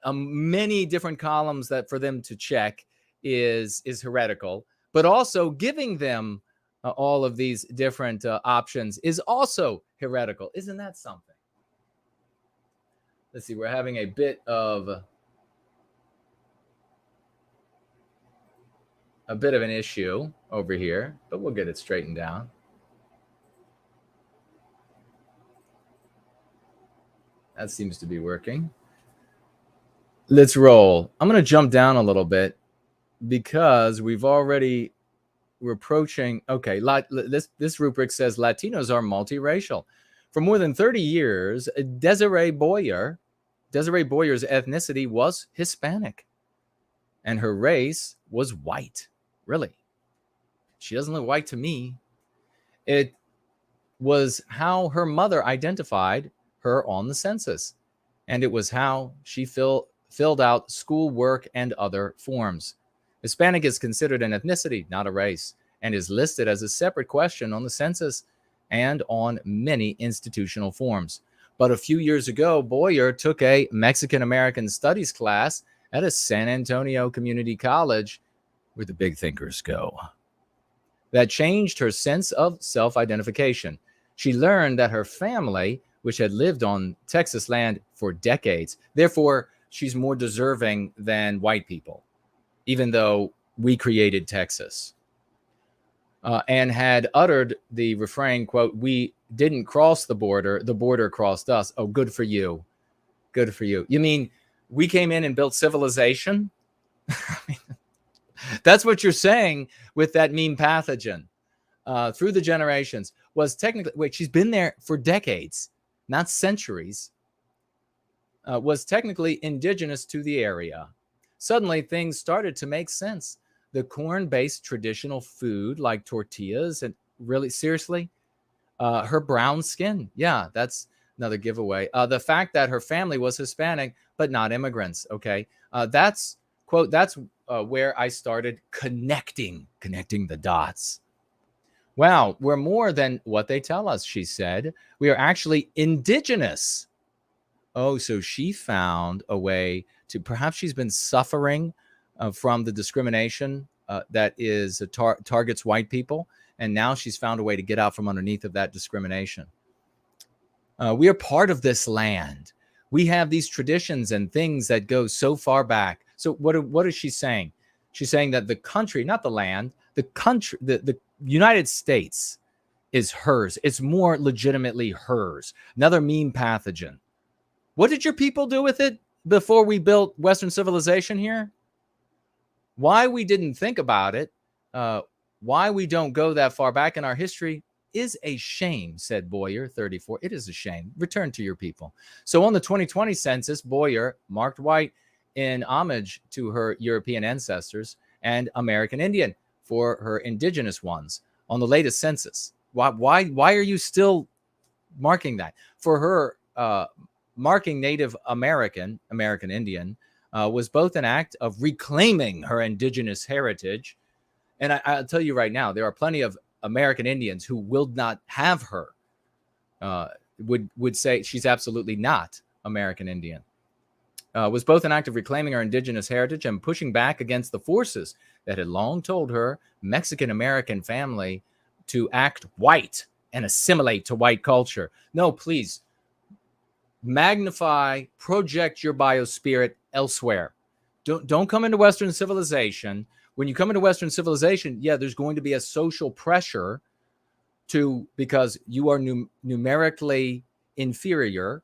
many different columns that for them to check is heretical, but also giving them all of these different options is also heretical. Isn't that something? Let's see, we're having a bit of an issue over here, but we'll get it straightened down. That seems to be working. Let's roll. I'm going to jump down a little bit because we're approaching. Okay, this rubric says Latinos are multiracial. For more than 30 years, Desiree Boyer's ethnicity was Hispanic, and her race was white. Really, she doesn't look white to me. It was how her mother identified her on the census, and it was how she filled out schoolwork and other forms. Hispanic is considered an ethnicity, not a race, and is listed as a separate question on the census and on many institutional forms. But a few years ago, Boyer took a Mexican American studies class at a San Antonio community college, where the big thinkers go. That changed her sense of self-identification. She learned that her family, which had lived on Texas land for decades, therefore she's more deserving than white people, even though we created Texas, and had uttered the refrain, quote, we didn't cross the border crossed us. Oh, good for you. Good for you. You mean we came in and built civilization? I mean, that's what you're saying with that meme pathogen through the generations was technically, wait, she's been there for decades, not centuries, was technically indigenous to the area. Suddenly things started to make sense. The corn-based traditional food like tortillas, and really seriously, her brown skin. Yeah, that's another giveaway. The fact that her family was Hispanic, but not immigrants. Okay. That's quote, that's where I started connecting the dots. Wow, we're more than what they tell us, she said. We are actually indigenous. Oh, so she found a way to, perhaps she's been suffering from the discrimination that is targets white people. And now she's found a way to get out from underneath of that discrimination. We are part of this land. We have these traditions and things that go so far back, So what is she saying? She's saying that the country, not the land, the country, the United States is hers. It's more legitimately hers. Another meme pathogen. What did your people do with it before we built Western civilization here? Why we didn't think about it, why we don't go that far back in our history is a shame, said Boyer, 34. It is a shame. Return to your people. So on the 2020 census, Boyer marked white in homage to her European ancestors and American Indian for her indigenous ones on the latest census. Why are you still marking that? For her, marking Native American Indian was both an act of reclaiming her indigenous heritage. And I'll tell you right now, there are plenty of American Indians who will not have her, would say she's absolutely not American Indian. Was both an act of reclaiming her indigenous heritage and pushing back against the forces that had long told her Mexican-American family to act white and assimilate to white culture. No, please, magnify, project your biospirit elsewhere. Don't come into Western civilization. When you come into Western civilization, yeah, there's going to be a social pressure because you are numerically inferior,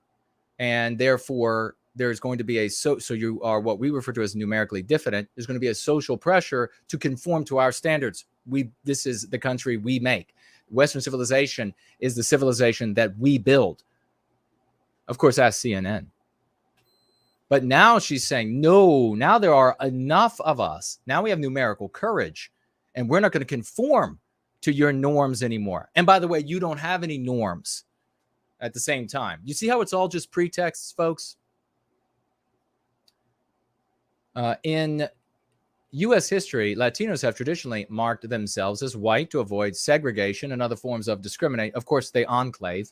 and therefore there's going to be so you are what we refer to as numerically diffident. There's going to be a social pressure to conform to our standards. This is the country we make. Western civilization is the civilization that we build. Of course, ask CNN. But now she's saying, no, now there are enough of us. Now we have numerical courage, and we're not going to conform to your norms anymore. And by the way, you don't have any norms at the same time. You see how it's all just pretexts, folks? In U.S. history, Latinos have traditionally marked themselves as white to avoid segregation and other forms of discrimination. Of course, they enclave.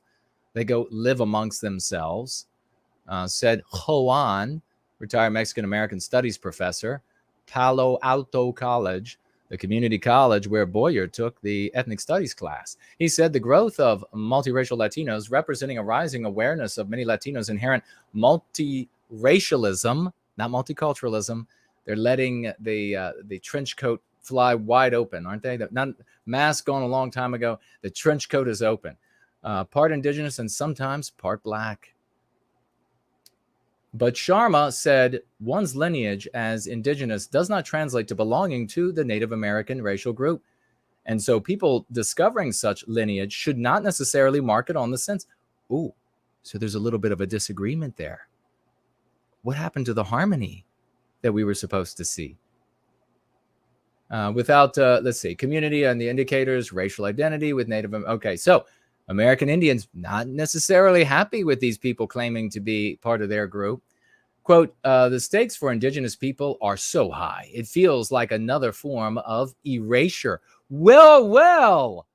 They go live amongst themselves, said Juan, retired Mexican-American studies professor, Palo Alto College, the community college where Boyer took the ethnic studies class. He said the growth of multiracial Latinos representing a rising awareness of many Latinos' inherent multiracialism, not multiculturalism. They're letting the trench coat fly wide open, aren't they? Not mask gone a long time ago. The trench coat is open. Part indigenous and sometimes part black. But Sharma said one's lineage as indigenous does not translate to belonging to the Native American racial group. And so people discovering such lineage should not necessarily mark it on the census. Ooh, so there's a little bit of a disagreement there. What happened to the harmony that we were supposed to see? Without, let's see, community and the indicators, racial identity with Native. Okay, so American Indians not necessarily happy with these people claiming to be part of their group. Quote, the stakes for indigenous people are so high, it feels like another form of erasure. Well.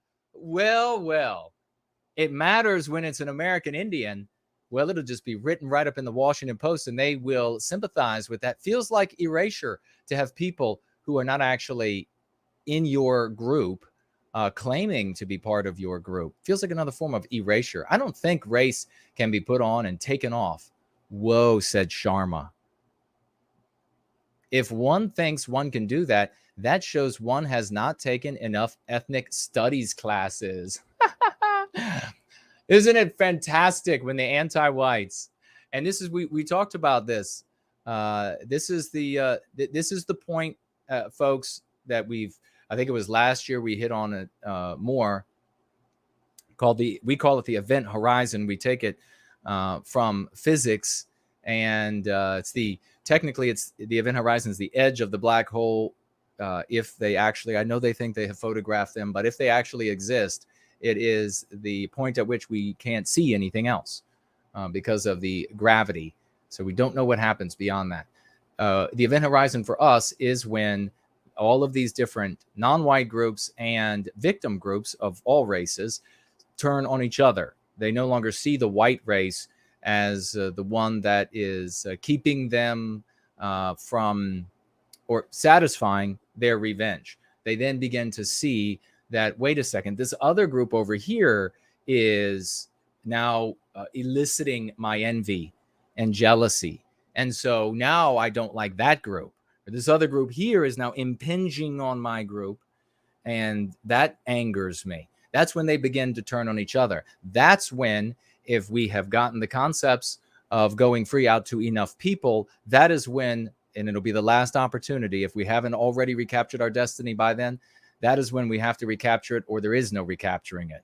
It matters when it's an American Indian. Well, it'll just be written right up in the Washington Post, and they will sympathize with that. Feels like erasure to have people who are not actually in your group claiming to be part of your group. Feels like another form of erasure. I don't think race can be put on and taken off. Whoa, said Sharma. If one thinks one can do that, that shows one has not taken enough ethnic studies classes. Isn't it fantastic when the anti-whites, and this is, we talked about this. This is the point, folks, that I think it was last year we hit on it more. We call it the event horizon. We take it from physics, and technically it's the event horizon is the edge of the black hole. If they actually, I know they think they have photographed them, but if they actually exist, it is the point at which we can't see anything else because of the gravity. So we don't know what happens beyond that. The event horizon for us is when all of these different non-white groups and victim groups of all races turn on each other. They no longer see the white race as the one that is keeping them from or satisfying their revenge. They then begin to see that, wait a second, this other group over here is now eliciting my envy and jealousy. And so now I don't like that group. This other group here is now impinging on my group, and that angers me. That's when they begin to turn on each other. That's when, if we have gotten the concepts of going free out to enough people, that is when, and it'll be the last opportunity, if we haven't already recaptured our destiny by then, that is when we have to recapture it, or there is no recapturing it.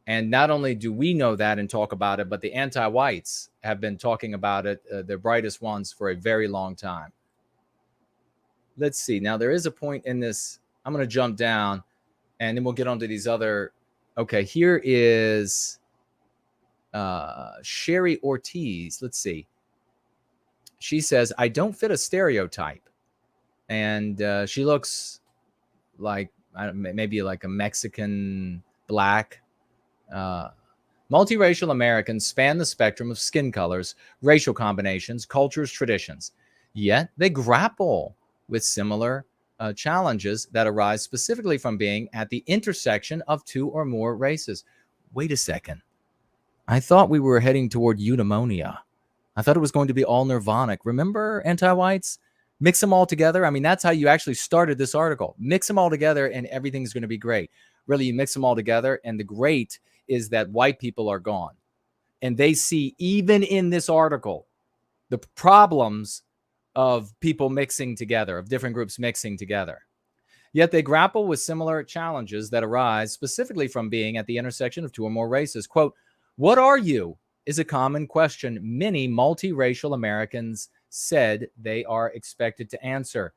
And not only do we know that and talk about it, but the anti-whites have been talking about it, the brightest ones, for a very long time. Let's see. Now, there is a point in this. I'm going to jump down, and then we'll get onto these other. Okay, here is Sherry Ortiz. Let's see. She says, I don't fit a stereotype. And she looks like maybe like a Mexican black. Multiracial Americans span the spectrum of skin colors, racial combinations, cultures, traditions. Yet they grapple with similar challenges that arise specifically from being at the intersection of two or more races. Wait a second. I thought we were heading toward eudaimonia. I thought it was going to be all nirvanic. Remember anti-whites? Mix them all together. I mean, that's how you actually started this article. Mix them all together and everything's going to be great. Really, you mix them all together, and the great is that white people are gone. And they see, even in this article, the problems of people mixing together, of different groups mixing together. Yet they grapple with similar challenges that arise specifically from being at the intersection of two or more races. Quote, what are you? Is a common question many multiracial Americans said they are expected to answer,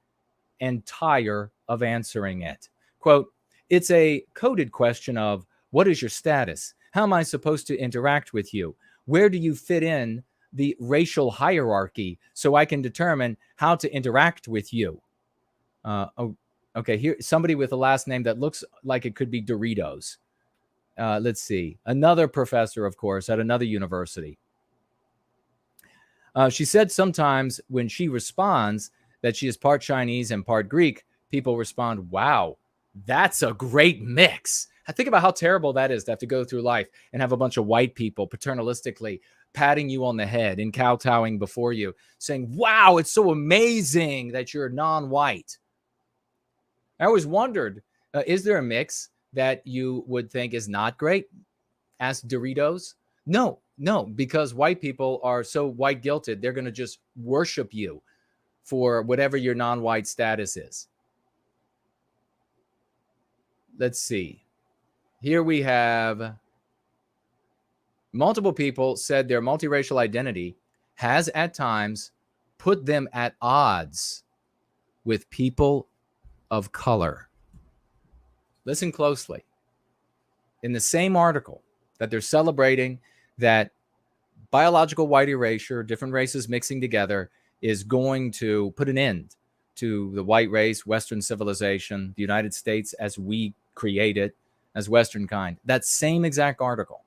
and tire of answering it. Quote, it's a coded question of, what is your status? How am I supposed to interact with you? Where do you fit in the racial hierarchy so I can determine how to interact with you? Okay, here, somebody with a last name that looks like it could be Doritos. Let's see. Another professor, of course, at another university. She said sometimes when she responds that she is part Chinese and part Greek, people respond, wow, that's a great mix. I think about how terrible that is to have to go through life and have a bunch of white people paternalistically patting you on the head and kowtowing before you, saying, wow, it's so amazing that you're non-white. I always wondered, is there a mix that you would think is not great? Ask Doritos. No, because white people are so white guilted, they're going to just worship you for whatever your non-white status is. Let's see. Here we have multiple people said their multiracial identity has at times put them at odds with people of color. Listen closely. In the same article that they're celebrating that biological white erasure, different races mixing together, is going to put an end to the white race, Western civilization, the United States as we create it, as Western kind. That same exact article.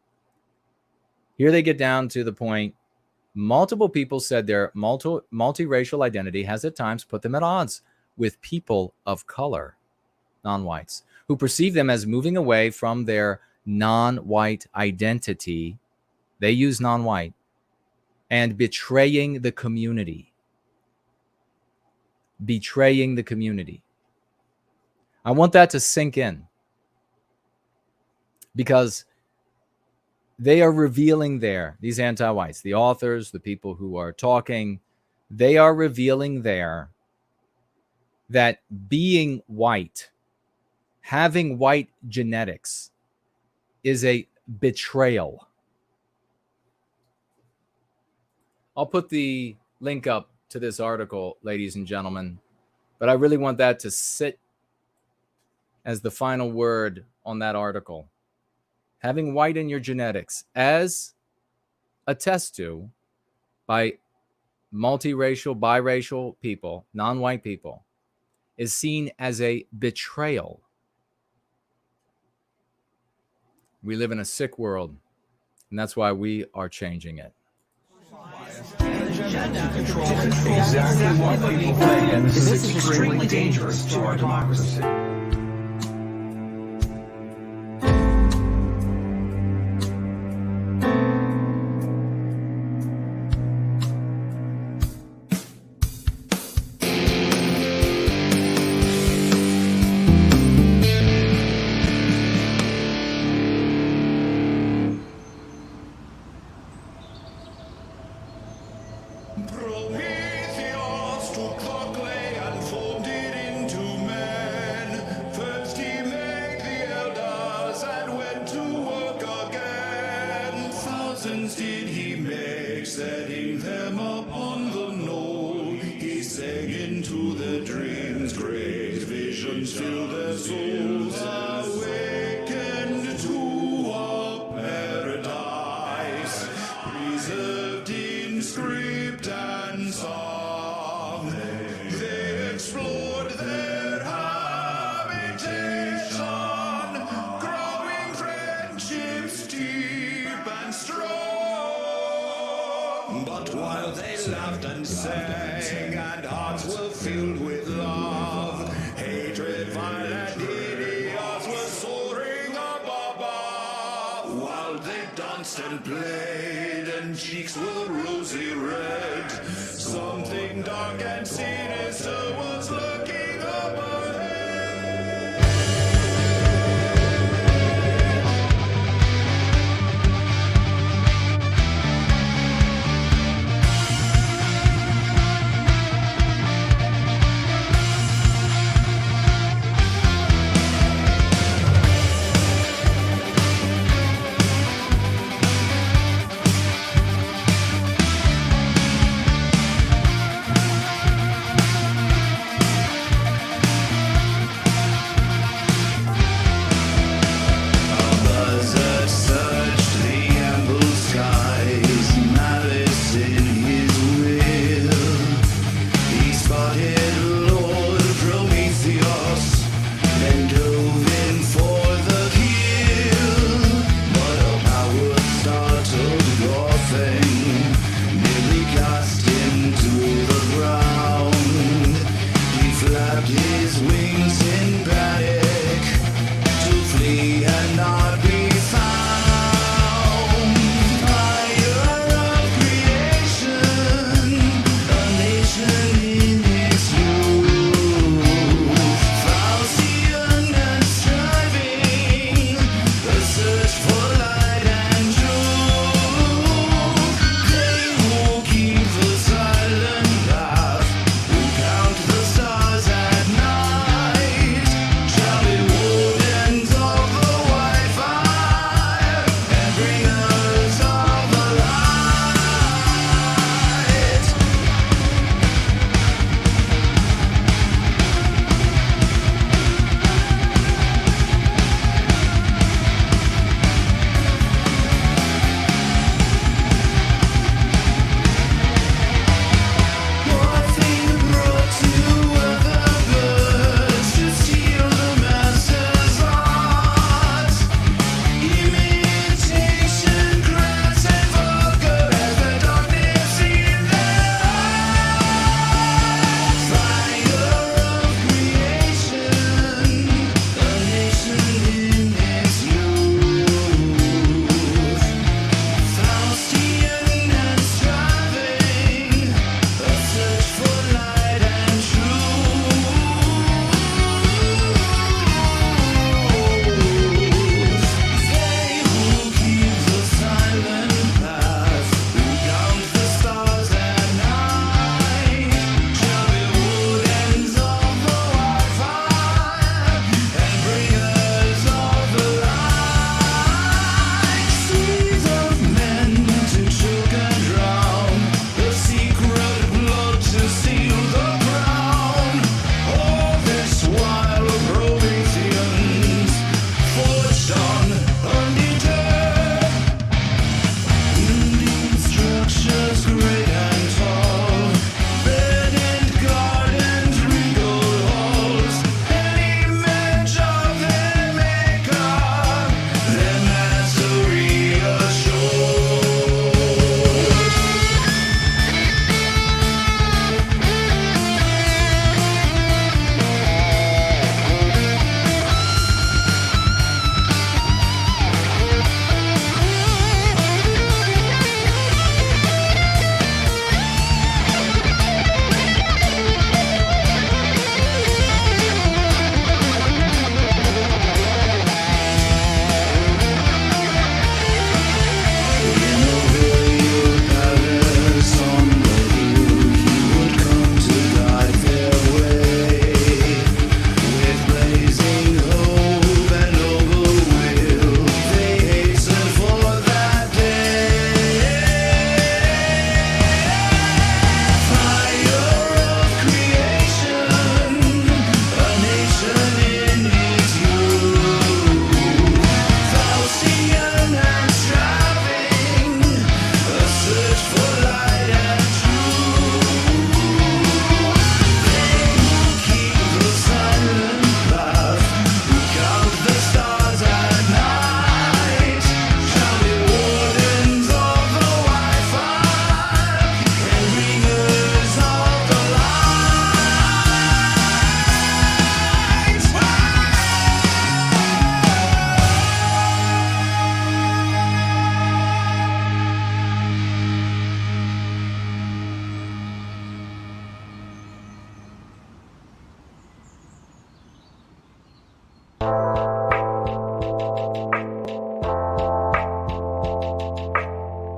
Here they get down to the point, multiple people said their multiracial identity has at times put them at odds with people of color, non-whites, who perceive them as moving away from their non-white identity. They use non-white, and betraying the community. Betraying the community. I want that to sink in, because they are revealing there, these anti-whites, the authors, the people who are talking, they are revealing there that being white, having white genetics, is a betrayal. I'll put the link up to this article, ladies and gentlemen, but I really want that to sit as the final word on that article. Having white in your genetics, as attested to by multiracial, biracial people, non-white people, is seen as a betrayal. We live in a sick world, and that's why we are changing it. Exactly what people think, and this is extremely dangerous to our democracy. setting them upon the knoll. He sang into their dreams, great visions fill their souls, awakened to a paradise, preserved in script and song. They explored their habitation, growing friendships deep and strong. But while they laughed and sang, and hearts were filled with love, hatred, violence, and hideous were soaring up above. While they danced and played, and cheeks were rosy red, something dark and sinister was lurking up ahead.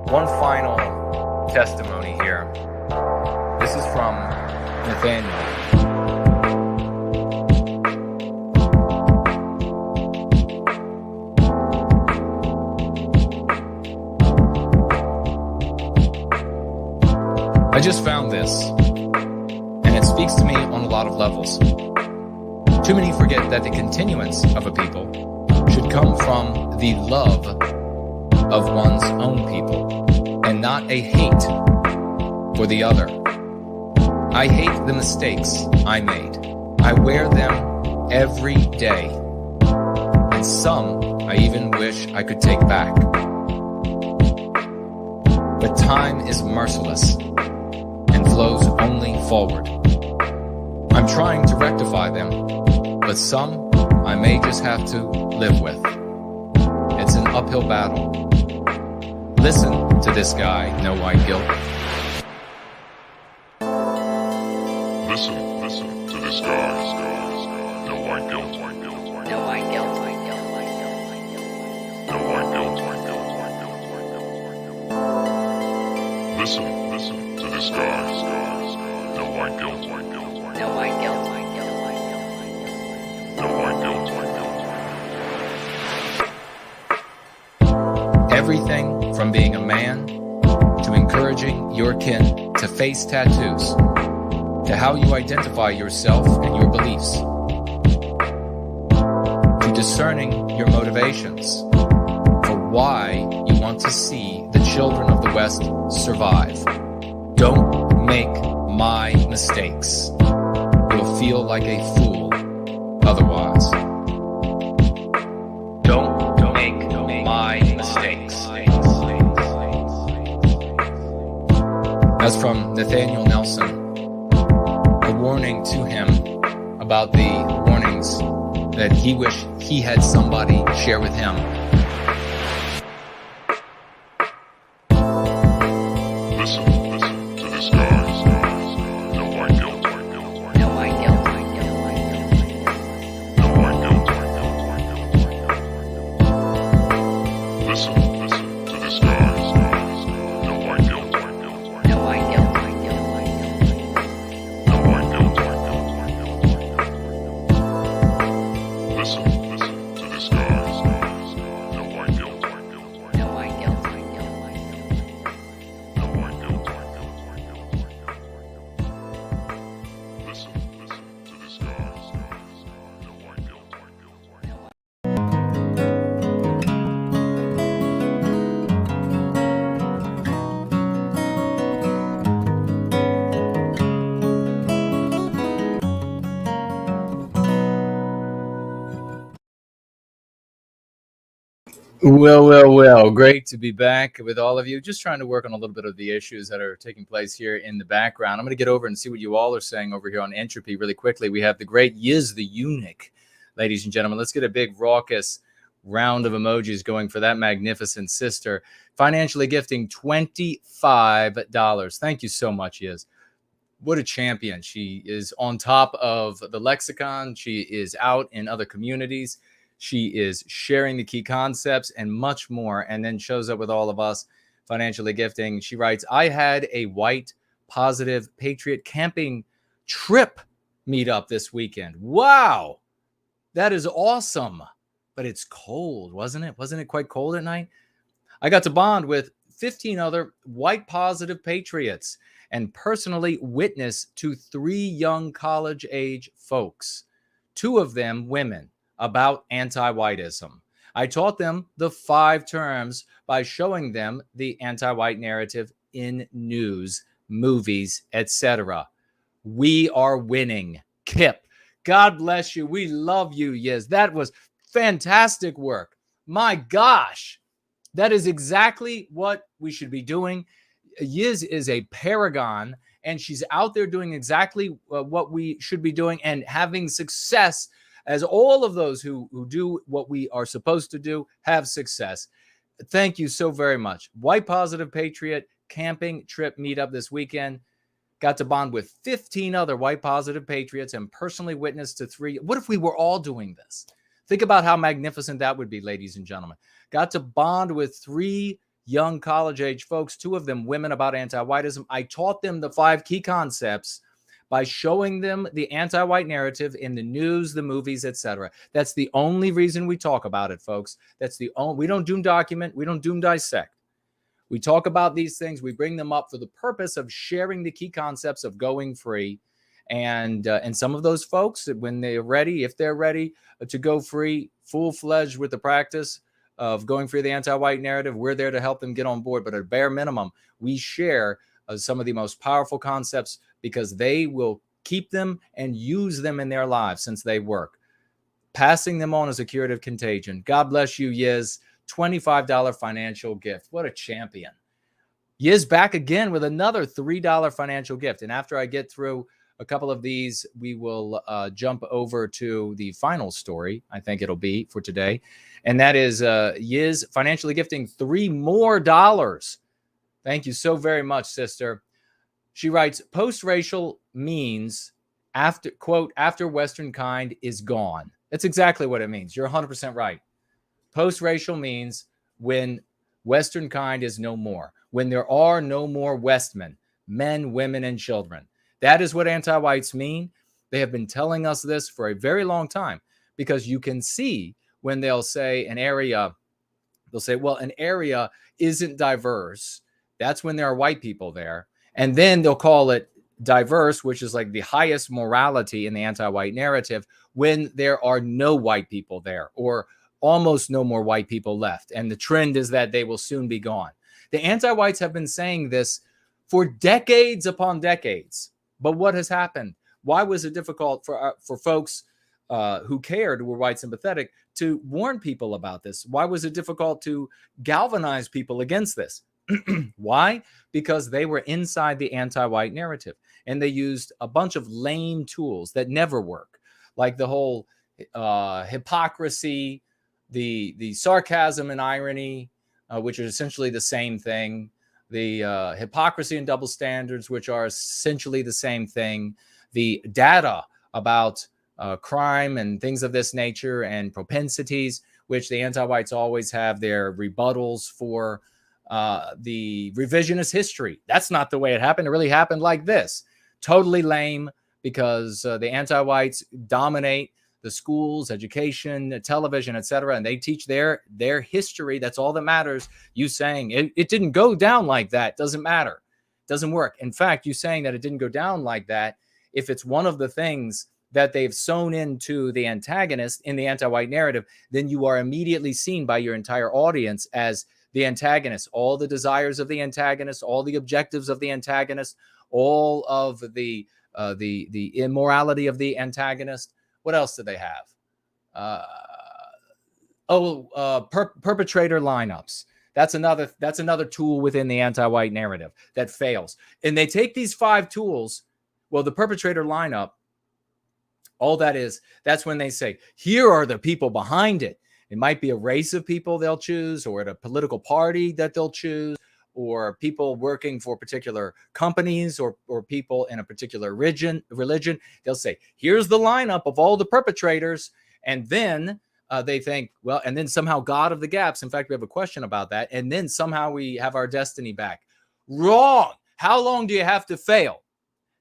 One final testimony here. This is from Nathaniel. I just found this, and it speaks to me on a lot of levels. Too many forget that the continuance of a people should come from the love of one's own people, and not a hate for the other. I hate the mistakes I made. I wear them every day, and some I even wish I could take back. But time is merciless and flows only forward. I'm trying to rectify them, but some I may just have to live with. It's an uphill battle. Listen to this guy, No White Guilt. Listen to this guy, No White Guilt. No white guilt. No White Guilt. Listen to this guy, No White Guilt. No white guilt. No White Guilt. Everything from being a man to encouraging your kin to face tattoos, to how you identify yourself and your beliefs, to discerning your motivations for why you want to see the children of the West survive. Don't make my mistakes. You'll feel like a fool otherwise. Don't make my mistakes. As from Nathaniel Nelson, a warning to him about the warnings that he wished he had somebody share with him. Listen to this guy, No White Guilt. No white guilt. No White Guilt. Listen to this guy, No White Guilt. No white guilt. No White Guilt. Listen to this guy, No White Guilt. No white guilt. No White Guilt. Listen to this guy, No White Guilt. Well. Great to be back with all of you. Just trying to work on a little bit of the issues that are taking place here in the background. I'm going to get over and see what you all are saying over here on Entropy really quickly. We have the great Yiz the Eunuch, ladies and gentlemen. Let's get a big raucous round of emojis going for that magnificent sister. Financially gifting $25. Thank you so much, Yiz. What a champion. She is on top of the lexicon. She is out in other communities. She is sharing the key concepts and much more, and then shows up with all of us financially gifting. She writes, I had a white, positive, patriot camping trip meetup this weekend. Wow, that is awesome. But it's cold, wasn't it? Wasn't it quite cold at night? I got to bond with 15 other white positive patriots and personally witness to 3 young college-age folks, 2 of them women, about anti-whiteism. I taught them the 5 terms by showing them the anti-white narrative in news, movies, etc. We are winning. Kip, God bless you. We love you, Yiz. That was fantastic work. My gosh, that is exactly what we should be doing. Yiz is a paragon, and she's out there doing exactly what we should be doing and having success, as all of those who do what we are supposed to do have success. Thank you so very much. White Positive Patriot camping trip meetup this weekend. Got to bond with 15 other white positive patriots and personally witnessed to 3. What if we were all doing this? Think about how magnificent that would be, ladies and gentlemen. Got to bond with 3 young college-age folks, 2 of them women, about anti-whiteism. I taught them the 5 key concepts by showing them the anti-white narrative in the news, the movies, etc. That's the only reason we talk about it, folks. That's the only. We don't doom document. We don't doom dissect. We talk about these things. We bring them up for the purpose of sharing the key concepts of going free. And some of those folks, when they're ready, if they're ready to go free, full-fledged with the practice of going free of the anti-white narrative, we're there to help them get on board. But at a bare minimum, we share some of the most powerful concepts, because they will keep them and use them in their lives since they work. Passing them on as a curative contagion. God bless you, Yiz. $25 financial gift. What a champion. Yiz back again with another $3 financial gift. And after I get through a couple of these, we will jump over to the final story, I think it'll be for today. And that is Yiz financially gifting $3 more. Thank you so very much, sister. She writes, post-racial means after, quote, after Western kind is gone. That's exactly what it means. You're 100% right. Post-racial means when Western kind is no more, when there are no more Westmen, men, women, and children. That is what anti-whites mean. They have been telling us this for a very long time, because you can see when they'll say an area, they'll say, well, an area isn't diverse. That's when there are white people there. And then they'll call it diverse, which is like the highest morality in the anti-white narrative, when there are no white people there, or almost no more white people left. And the trend is that they will soon be gone. The anti-whites have been saying this for decades upon decades. But what has happened? Why was it difficult for folks who cared, who were white sympathetic, to warn people about this? Why was it difficult to galvanize people against this? Why? Because they were inside the anti-white narrative, and they used a bunch of lame tools that never work, like the whole hypocrisy, the sarcasm and irony, which are essentially the same thing, the hypocrisy and double standards, which are essentially the same thing, the data about crime and things of this nature and propensities, which the anti-whites always have their rebuttals for. The revisionist history. That's not the way it happened. It really happened like this. Totally lame, because the anti-whites dominate the schools, education, television, etc., and they teach their history. That's all that matters. You saying it didn't go down like that doesn't matter. Doesn't work. In fact, you saying that it didn't go down like that, if it's one of the things that they've sewn into the antagonist in the anti-white narrative, then you are immediately seen by your entire audience as the antagonist, all the desires of the antagonist, all the objectives of the antagonist, all of the immorality of the antagonist. What else do they have? Perpetrator lineups. That's another tool within the anti-white narrative that fails. And they take these 5 tools. Well, the perpetrator lineup, all that is, that's when they say, here are the people behind it. It might be a race of people they'll choose, or at a political party that they'll choose, or people working for particular companies, or people in a particular religion. They'll say, here's the lineup of all the perpetrators. And then they think, well, and then somehow God of the gaps. In fact, we have a question about that. And then somehow we have our destiny back. Wrong. How long do you have to fail?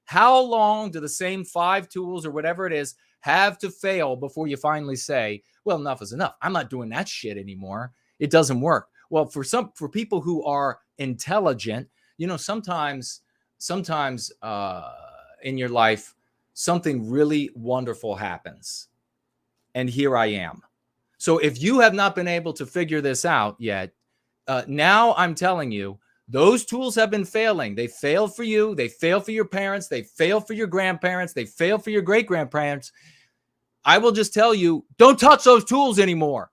How long do the same 5 tools or whatever it is have to fail before you finally say, well, enough is enough. I'm not doing that shit anymore. It doesn't work. Well, for people who are intelligent, sometimes in your life, something really wonderful happens. And here I am. So if you have not been able to figure this out yet, now I'm telling you, those tools have been failing. They failed for you. They failed for your parents. They failed for your grandparents. They failed for your great-grandparents. I will just tell you, don't touch those tools anymore.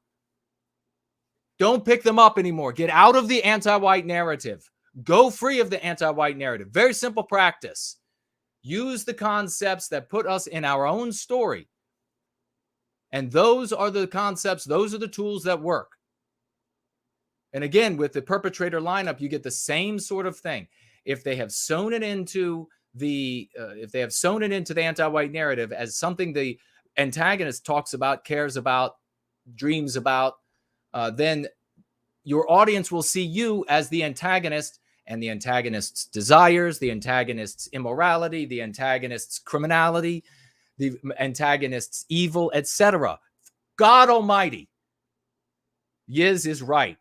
Don't pick them up anymore. Get out of the anti-white narrative. Go free of the anti-white narrative. Very simple practice. Use the concepts that put us in our own story. And those are the concepts, those are the tools that work. And again, with the perpetrator lineup, you get the same sort of thing. If they have sewn it into the anti-white narrative as something the antagonist talks about, cares about, dreams about, then your audience will see you as the antagonist, and the antagonist's desires, the antagonist's immorality, the antagonist's criminality, the antagonist's evil, etc. God Almighty, Yiz is right.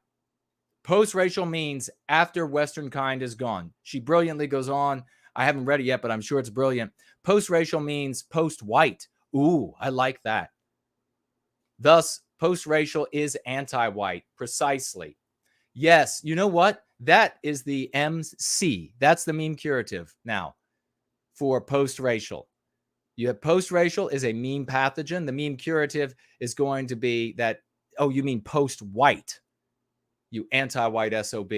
Post-racial means after Western kind is gone. She brilliantly goes on. I haven't read it yet, but I'm sure it's brilliant. Post-racial means post-white. Ooh, I like that. Thus, post-racial is anti-white, precisely. Yes, you know what? That is the MC. That's the meme curative now for post-racial. You have post-racial is a meme pathogen. The meme curative is going to be that, oh, you mean post-white, you anti-white SOB.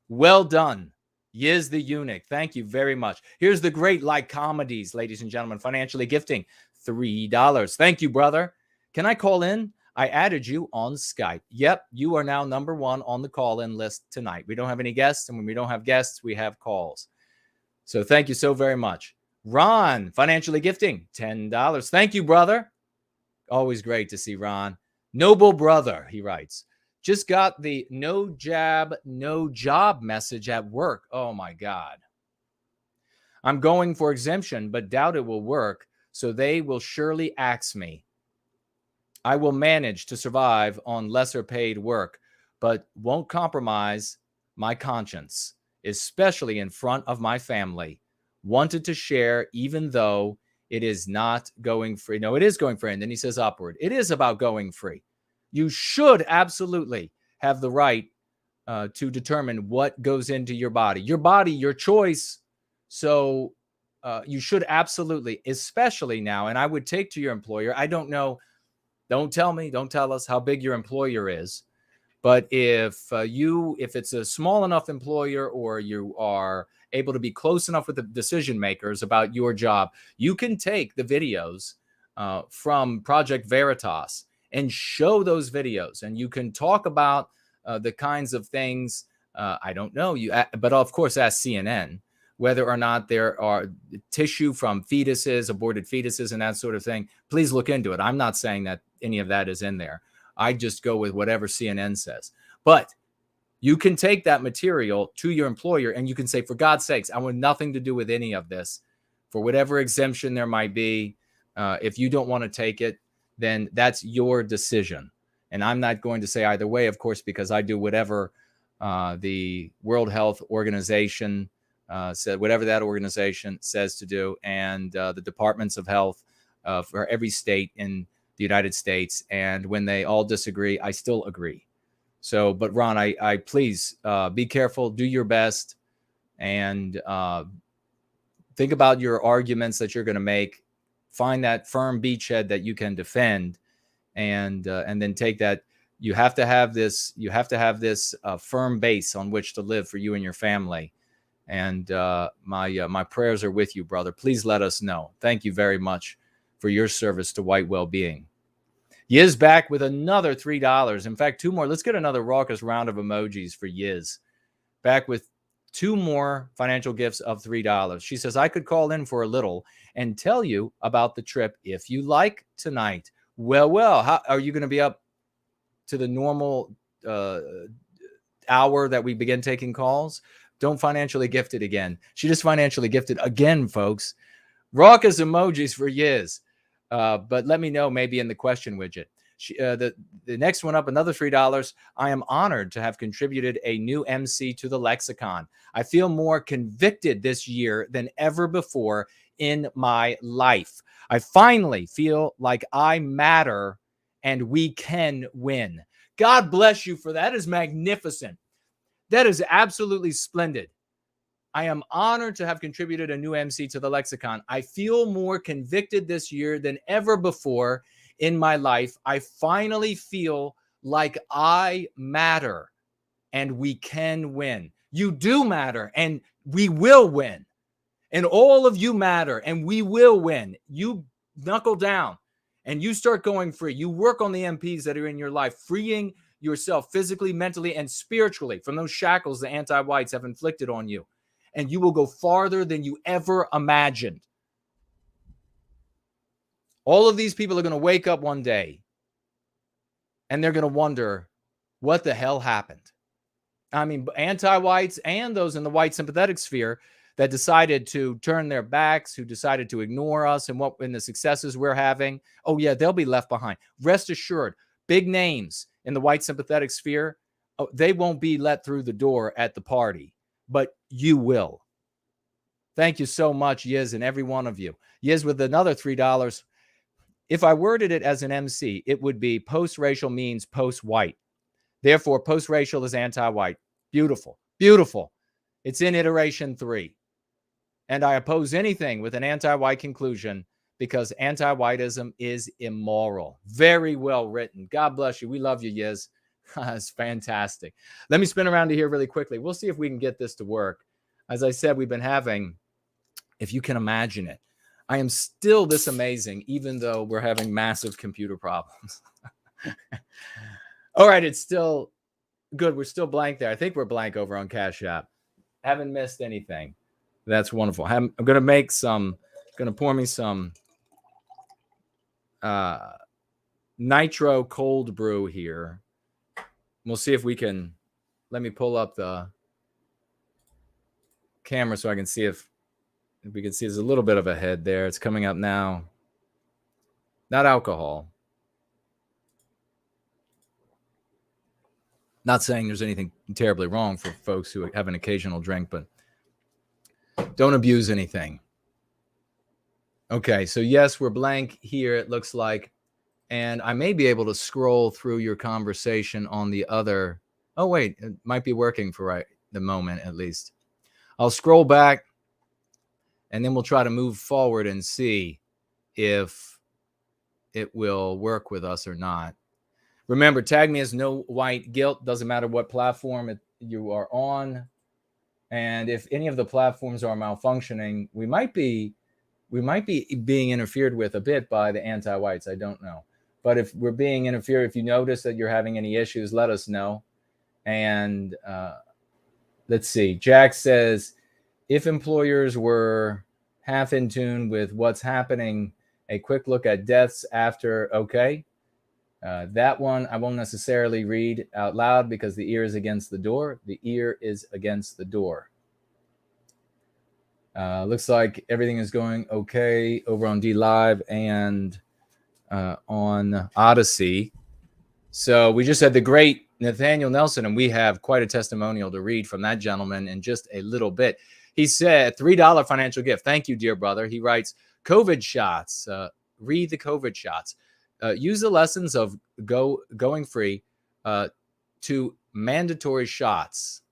Well done. Yiz the eunuch. Thank you very much. Here's the great like comedies, ladies and gentlemen, financially gifting $3. Thank you, brother. Can I call in? I added you on Skype. Yep, you are now number one on the call-in list tonight. We don't have any guests, and when we don't have guests, we have calls. So thank you so very much. Ron, financially gifting, $10. Thank you, brother. Always great to see Ron. Noble brother, he writes. Just got the no jab, no job message at work. Oh, my God. I'm going for exemption, but doubt it will work, so they will surely axe me. I will manage to survive on lesser paid work, but won't compromise my conscience, especially in front of my family. Wanted to share, even though it is not going free. No, it is going free. And then he says upward. It is about going free. You should absolutely have the right to determine what goes into your body, your choice. So you should absolutely, especially now, and I would take to your employer. I don't know. Don't tell us how big your employer is. But if it's a small enough employer, or you are able to be close enough with the decision makers about your job, you can take the videos from Project Veritas and show those videos, and you can talk about the kinds of things. I don't know but of course ask CNN whether or not there are tissue from fetuses, aborted fetuses, and that sort of thing. Please look into it. I'm not saying that any of that is in there. I just go with whatever CNN says. But you can take that material to your employer and you can say, for God's sakes, I want nothing to do with any of this. For whatever exemption there might be, if you don't want to take it, then that's your decision. And I'm not going to say either way, of course, because I do whatever the World Health Organization said, whatever that organization says to do, and the departments of health for every state in the United States. And when they all disagree, I still agree. So, but Ron, I please be careful, do your best, and think about your arguments that you're going to make. Find that firm beachhead that you can defend, and then take that. You have to have this. You have to have this firm base on which to live for you and your family. And my prayers are with you, brother. Please let us know. Thank you very much for your service to White Wellbeing. Yiz back with another $3. In fact, two more. Let's get another raucous round of emojis for Yiz. Back with two more financial gifts of $3. She says, I could call in for a little and tell you about the trip if you like tonight. Well, how are you going to be up to the normal hour that we begin taking calls? Don't financially gift it again. She just financially gifted again, folks. Raucous emojis for Yiz. But let me know maybe in the question widget. The next one up, another $3. I am honored to have contributed a new MC to the lexicon. I feel more convicted this year than ever before in my life. I finally feel like I matter and we can win. God bless you for that. That is magnificent. That is absolutely splendid. I am honored to have contributed a new MC to the lexicon. I feel more convicted this year than ever before in my life. I finally feel like I matter and we can win. You do matter and we will win. And all of you matter and we will win. You knuckle down and you start going free. You work on the MPs that are in your life, freeing yourself physically, mentally, and spiritually from those shackles the anti-whites have inflicted on you. And you will go farther than you ever imagined. All of these people are going to wake up one day and they're going to wonder, what the hell happened? I mean, anti-whites and those in the white sympathetic sphere that decided to turn their backs, who decided to ignore us and what in the successes we're having. Oh yeah, they'll be left behind. Rest assured, big names in the white sympathetic sphere, they won't be let through the door at the party, but you will. Thank you so much, Yiz, and every one of you. Yiz with another $3. If I worded it as an MC, it would be post-racial means post-white. Therefore, post-racial is anti-white. Beautiful, beautiful. It's in iteration 3. And I oppose anything with an anti-white conclusion because anti-whiteism is immoral. Very well written. God bless you. We love you, Yiz. It's fantastic. Let me spin around to here really quickly. We'll see if we can get this to work. As I said, we've been having, if you can imagine it, I am still this amazing, even though we're having massive computer problems. All right, it's still good. We're still blank there. I think we're blank over on Cash App. Haven't missed anything. That's wonderful. I'm going to make some, going to pour me some nitro cold brew here. We'll see if we can, let me pull up the camera so I can see if we can see there's a little bit of a head there. It's coming up now. Not alcohol. Not saying there's anything terribly wrong for folks who have an occasional drink, but don't abuse anything. Okay, so yes, we're blank here, it looks like. And I may be able to scroll through your conversation on the other. Oh, wait, it might be working for right the moment, at least. I'll scroll back, and then we'll try to move forward and see if it will work with us or not. Remember, tag me as No White Guilt. Doesn't matter what platform you are on. And if any of the platforms are malfunctioning, we might be being interfered with a bit by the anti-whites. I don't know. But if we're being interfered, if you notice that you're having any issues, let us know. And let's see. Jack says, if employers were half in tune with what's happening, a quick look at deaths after, okay. That one I won't necessarily read out loud because the ear is against the door. The ear is against the door. Looks like everything is going okay over on D Live and on Odysee. So we just had the great Nathaniel Nelson, and we have quite a testimonial to read from that gentleman in just a little bit. He said, $3 financial gift. Thank you, dear brother. He writes, COVID shots. Read the COVID shots. Use the lessons of going free to mandatory shots.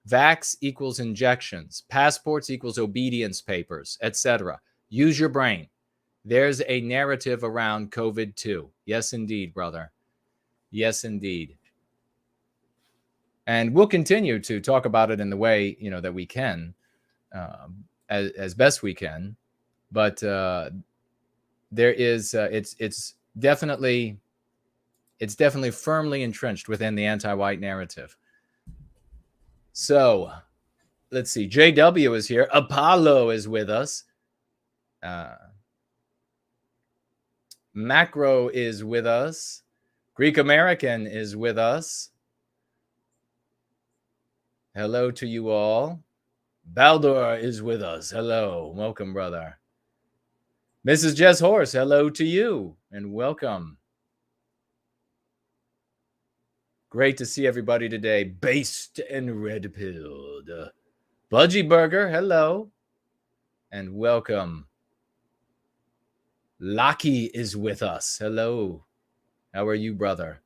Vax equals injections. Passports equals obedience papers, etc. Use your brain. There's a narrative around COVID too. Yes, indeed, brother. Yes, indeed. And we'll continue to talk about it in the way that we can, as best we can. But there is it's definitely firmly entrenched within the anti-white narrative. So let's see. JW is here. Apollo is with us. Macro is with us. Greek American is with us. Hello to you all. Baldor is with us. Hello. Welcome, brother. Mrs. Jess Horse, hello to you and welcome. Great to see everybody today. Based and red-pilled. Budgie Burger, hello and welcome. Lockie is with us. Hello. How are you, brother?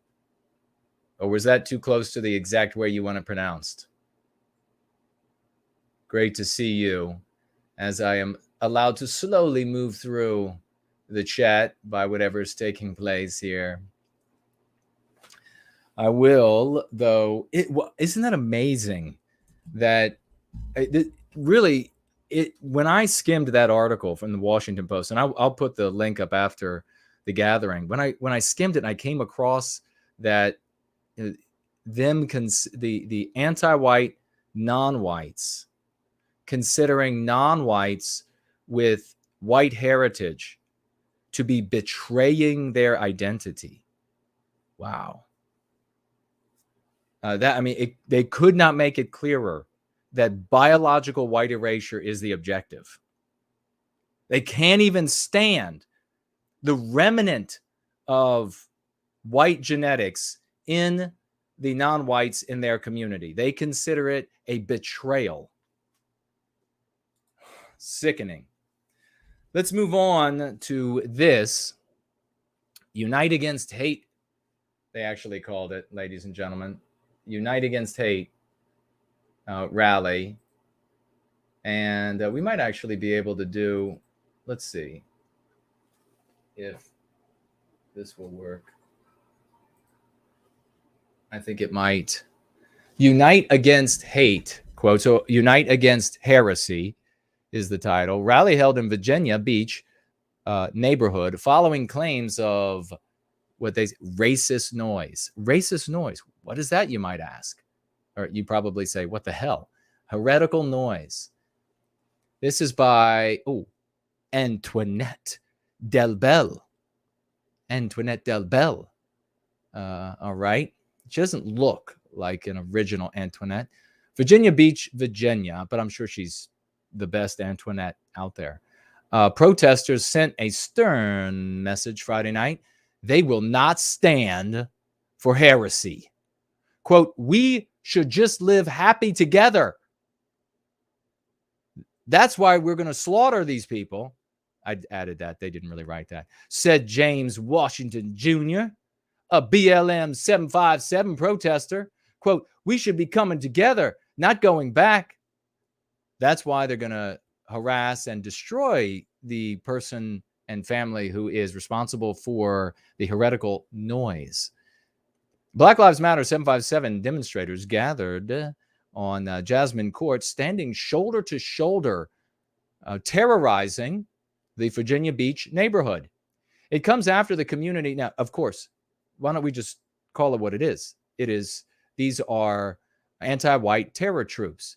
Or was that too close to the exact way you want it pronounced? Great to see you as I am allowed to slowly move through the chat by whatever is taking place here. I will, though. Isn't that amazing that when I skimmed that article from the Washington Post, and I'll put the link up after the gathering. When I skimmed it, and I came across that the anti-white non-whites considering non-whites with white heritage to be betraying their identity. Wow. They could not make it clearer that biological white erasure is the objective. They can't even stand the remnant of white genetics in the non-whites in their community. They consider it a betrayal. Sickening. Let's move on to this. Unite Against Hate, they actually called it, ladies and gentlemen. Unite Against Hate rally. And we might actually be able to do, let's see if this will work. I think it might. Unite Against Hate, quote. So Unite Against Heresy is the title. Rally held in Virginia Beach neighborhood following claims of racist noise. Racist noise. What is that, you might ask? Or you probably say, what the hell? Heretical noise. This is by Antoinette Delbel. Antoinette Delbel. All right. She doesn't look like an original Antoinette. Virginia Beach, Virginia, but I'm sure she's the best Antoinette out there. Protesters sent a stern message Friday night. They will not stand for heresy. Quote, we should just live happy together. That's why we're going to slaughter these people. I added that. They didn't really write that. Said James Washington Jr., a BLM 757 protester. Quote, we should be coming together, not going back. That's why they're going to harass and destroy the person and family who is responsible for the heretical noise. Black Lives Matter 757 demonstrators gathered on Jasmine Court, standing shoulder to shoulder, terrorizing the Virginia Beach neighborhood. It comes after the community. Now, of course, why don't we just call it what it is? These are anti-white terror troops,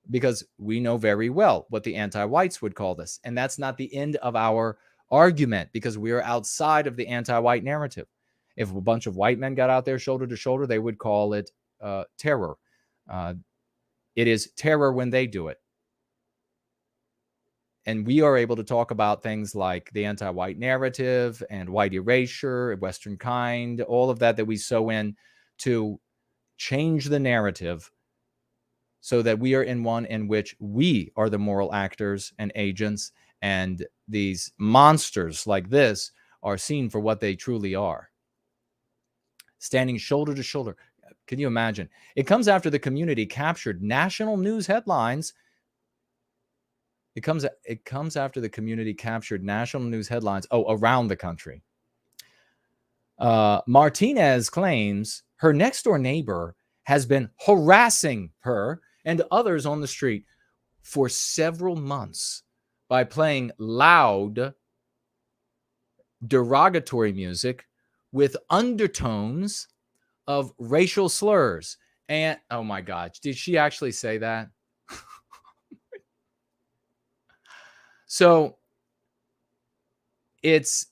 because we know very well what the anti-whites would call this. And that's not the end of our argument, because we are outside of the anti-white narrative. If a bunch of white men got out there shoulder to shoulder, they would call it terror. It is terror when they do it. And we are able to talk about things like the anti-white narrative and white erasure, Western kind, all of that we sew in to change the narrative so that we are in one in which we are the moral actors and agents, and these monsters like this are seen for what they truly are. Standing shoulder to shoulder. Can you imagine? It comes after the community captured national news headlines. It comes after the community captured national news headlines around the country. Martinez claims her next door neighbor has been harassing her and others on the street for several months by playing loud, derogatory music with undertones of racial slurs. And oh my God, did she actually say that? So it's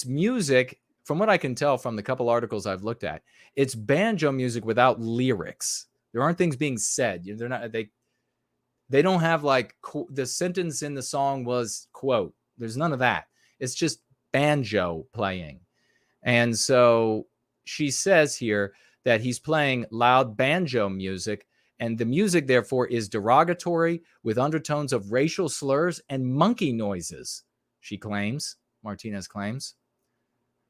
music, from what I can tell from the couple articles I've looked at, it's banjo music without lyrics. There aren't things being said. They're not, they don't have like the sentence in the song was quote. There's none of that. It's just banjo playing. And so she says here that he's playing loud banjo music, and the music, therefore, is derogatory with undertones of racial slurs and monkey noises, she claims, Martinez claims.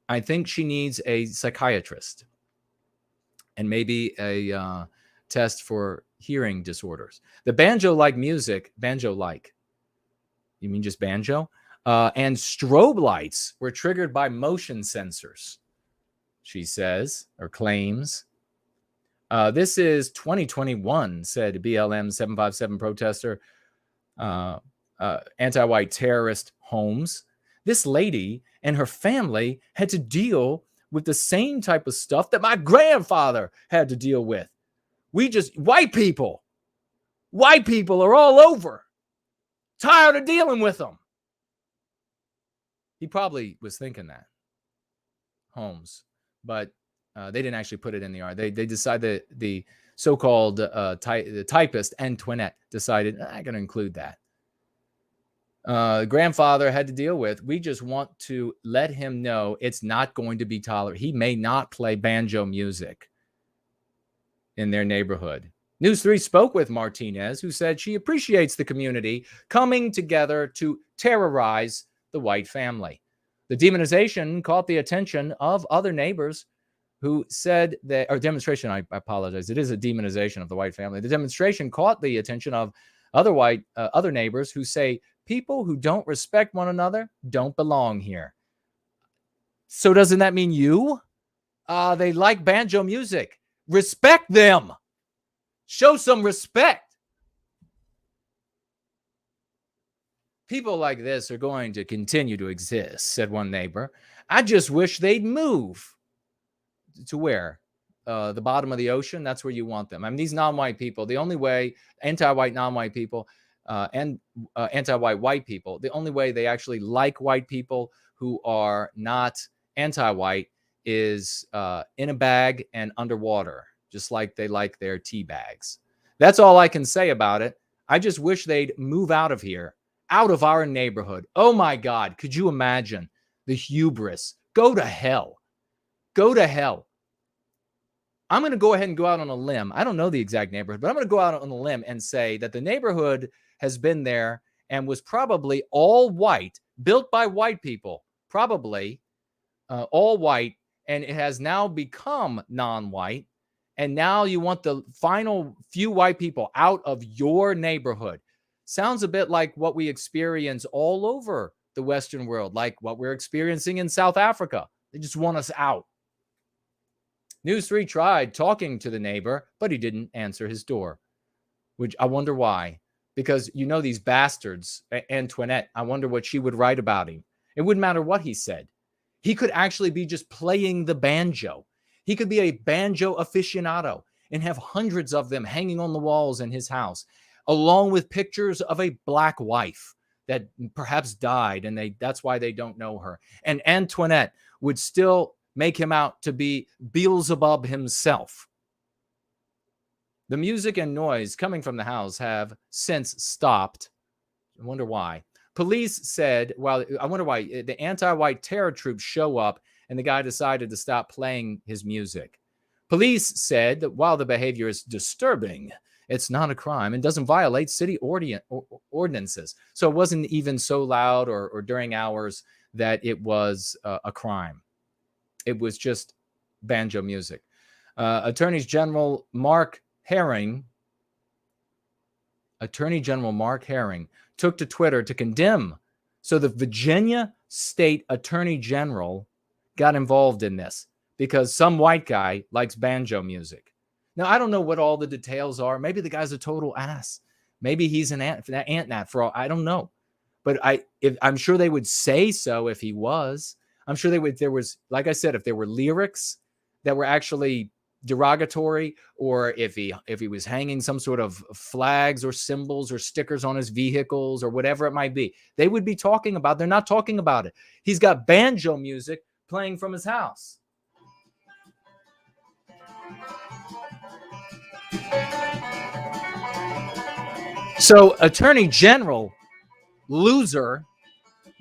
I think she needs a psychiatrist and maybe a test for hearing disorders. The banjo-like music, banjo-like, you mean just banjo? And strobe lights were triggered by motion sensors, she says, or claims. This is 2021, said BLM 757 protester, anti-white terrorist Holmes. This lady and her family had to deal with the same type of stuff that my grandfather had to deal with. White people are all over. Tired of dealing with them. He probably was thinking that, Holmes. But They didn't actually put it in the R. They decided the so-called the typist Antoinette decided, I'm going to include that. Grandfather had to deal with, we just want to let him know it's not going to be tolerated. He may not play banjo music in their neighborhood. News 3 spoke with Martinez, who said she appreciates the community coming together to terrorize the White family. The demonization caught the attention of other neighbors who said that, or demonstration, I apologize, it is a demonization of the White family. The demonstration caught the attention of other neighbors who say people who don't respect one another don't belong here. So doesn't that mean you? They like banjo music. Respect them. Show some respect. People like this are going to continue to exist, said one neighbor. I just wish they'd move. To where? The bottom of the ocean? That's where you want them. I mean, these non-white people, the only way, anti-white non-white people and anti-white white people, the only way they actually like white people who are not anti-white is in a bag and underwater, just like they like their tea bags. That's all I can say about it. I just wish they'd move out of here, out of our neighborhood. Oh my God, could you imagine the hubris? Go to hell. Go to hell. I'm going to go ahead and go out on a limb. I don't know the exact neighborhood, but I'm going to go out on a limb and say that the neighborhood has been there and was probably all white, built by white people, probably all white, and it has now become non-white. And now you want the final few white people out of your neighborhood. Sounds a bit like what we experience all over the Western world, like what we're experiencing in South Africa. They just want us out. News 3 tried talking to the neighbor, but he didn't answer his door, which I wonder why. Because you know these bastards, Antoinette, I wonder what she would write about him. It wouldn't matter what he said. He could actually be just playing the banjo. He could be a banjo aficionado and have hundreds of them hanging on the walls in his house, along with pictures of a black wife that perhaps died, and that's why they don't know her. And Antoinette would still make him out to be Beelzebub himself. The music and noise coming from the house have since stopped. I wonder why. Police said, I wonder why the anti-white terror troops show up and the guy decided to stop playing his music. Police said that while the behavior is disturbing, it's not a crime and doesn't violate city ordinances. So it wasn't even so loud or during hours that it was a crime. It was just banjo music. Attorney General Mark Herring took to Twitter to condemn. So the Virginia State Attorney General got involved in this because some white guy likes banjo music. Now, I don't know what all the details are. Maybe the guy's a total ass. Maybe he's an ant for all. I don't know. But I'm sure they would say so if he was. I'm sure they would. There was, like I said, if there were lyrics that were actually derogatory, or if he was hanging some sort of flags or symbols or stickers on his vehicles or whatever it might be, they would be talking about. They're not talking about it. He's got banjo music playing from his house. So Attorney General loser,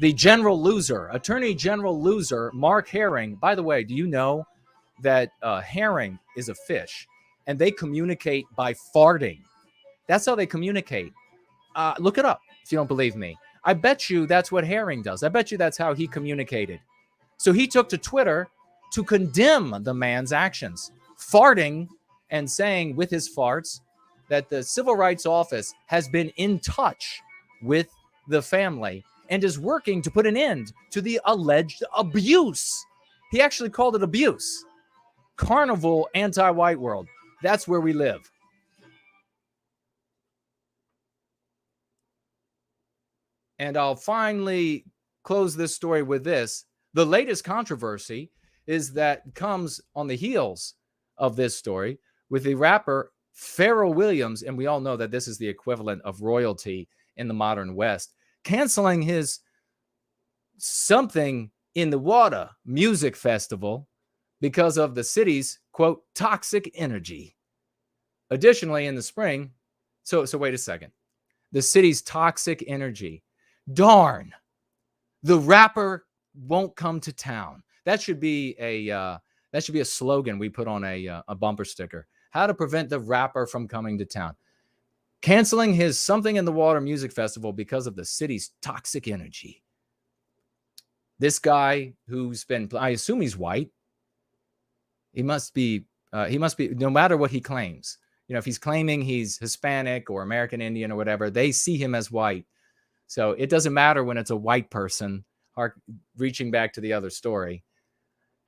the general loser, Attorney General loser, Mark Herring. By the way, do you know that herring is a fish and they communicate by farting? That's how they communicate. Look it up if you don't believe me. I bet you that's what herring does. I bet you that's how he communicated. So he took to Twitter to condemn the man's actions, farting and saying with his farts that the Civil Rights Office has been in touch with the family and is working to put an end to the alleged abuse. He actually called it abuse. Carnival anti-white world. That's where we live. And I'll finally close this story with this. The latest controversy is that comes on the heels of this story with the rapper Pharrell Williams, and we all know that this is the equivalent of royalty in the modern West, canceling his Something in the Water music festival because of the city's, quote, toxic energy. Additionally, in the spring, so wait a second. The city's toxic energy. Darn, the rapper won't come to town. That should be a slogan we put on a bumper sticker. How to prevent the rapper from coming to town. Canceling his Something in the Water music festival because of the city's toxic energy. This guy who's been, I assume he's white. He must be, no matter what he claims. You know, if he's claiming he's Hispanic or American Indian or whatever, they see him as white. So it doesn't matter when it's a white person, reaching back to the other story,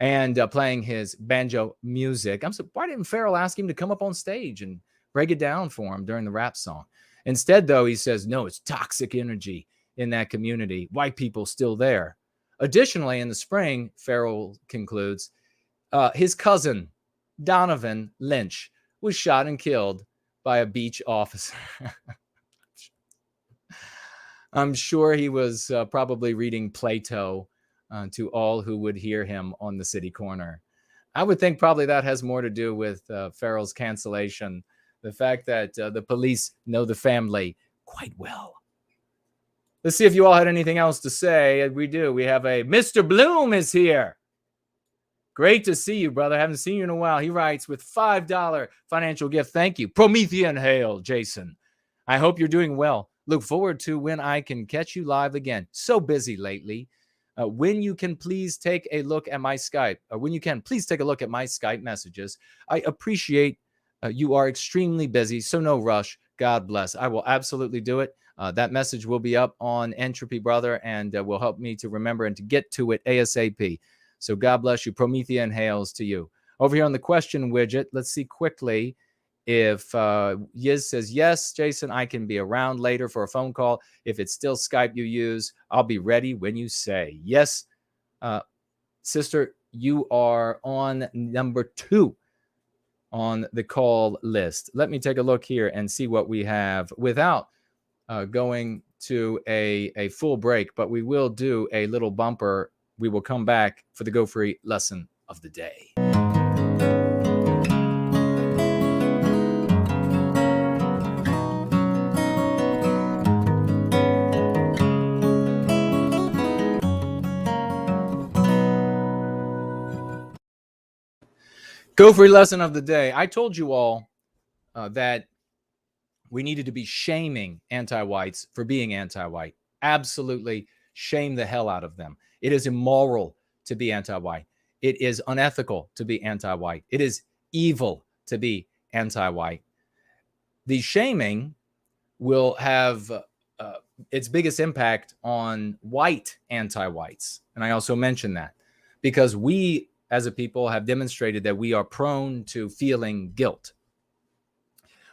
and playing his banjo music. Why didn't Farrell ask him to come up on stage and break it down for him during the rap song? Instead, though, he says, no, it's toxic energy in that community. White people still there. Additionally, in the spring, Farrell concludes, his cousin, Donovan Lynch, was shot and killed by a beach officer. I'm sure he was probably reading Plato to all who would hear him on the city corner. I would think probably that has more to do with Farrell's cancellation, the fact that the police know the family quite well. Let's see if you all had anything else to say. We do. We have a Mr. Bloom is here. Great to see you, brother. Haven't seen you in a while. He writes with $5 financial gift. Thank you. Promethean hail, Jason. I hope you're doing well. Look forward to when I can catch you live again. So busy lately. When you can please take a look at my Skype. Please take a look at my Skype messages. I appreciate you are extremely busy, so no rush. God bless. I will absolutely do it. That message will be up on Entropy Brother and will help me to remember and to get to it ASAP. So God bless you. Promethean hails to you. Over here on the question widget, let's see quickly if Yiz says, yes, Jason, I can be around later for a phone call. If it's still Skype you use, I'll be ready when you say. Yes, sister, you are on number 2 on the call list. Let me take a look here and see what we have without going to a full break, but we will do a little bumper. We will come back for the Go Free lesson of the day. Go Free lesson of the day. I told you all that we needed to be shaming anti-whites for being anti-white. Absolutely shame the hell out of them. It is immoral to be anti-white. It is unethical to be anti-white. It is evil to be anti-white. The shaming will have its biggest impact on white anti-whites. And I also mentioned that because we as a people have demonstrated that we are prone to feeling guilt.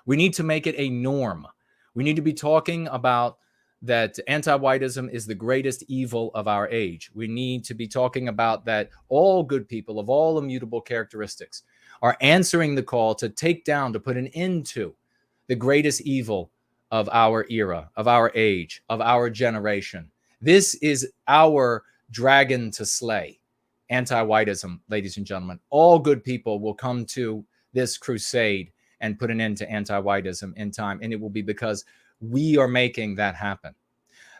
We need to make it a norm. We need to be talking about that anti-whiteism is the greatest evil of our age. We need to be talking about that all good people of all immutable characteristics are answering the call to take down, to put an end to the greatest evil of our era, of our age, of our generation. This is our dragon to slay, anti-whiteism, ladies and gentlemen. All good people will come to this crusade and put an end to anti-whiteism in time, and it will be because we are making that happen.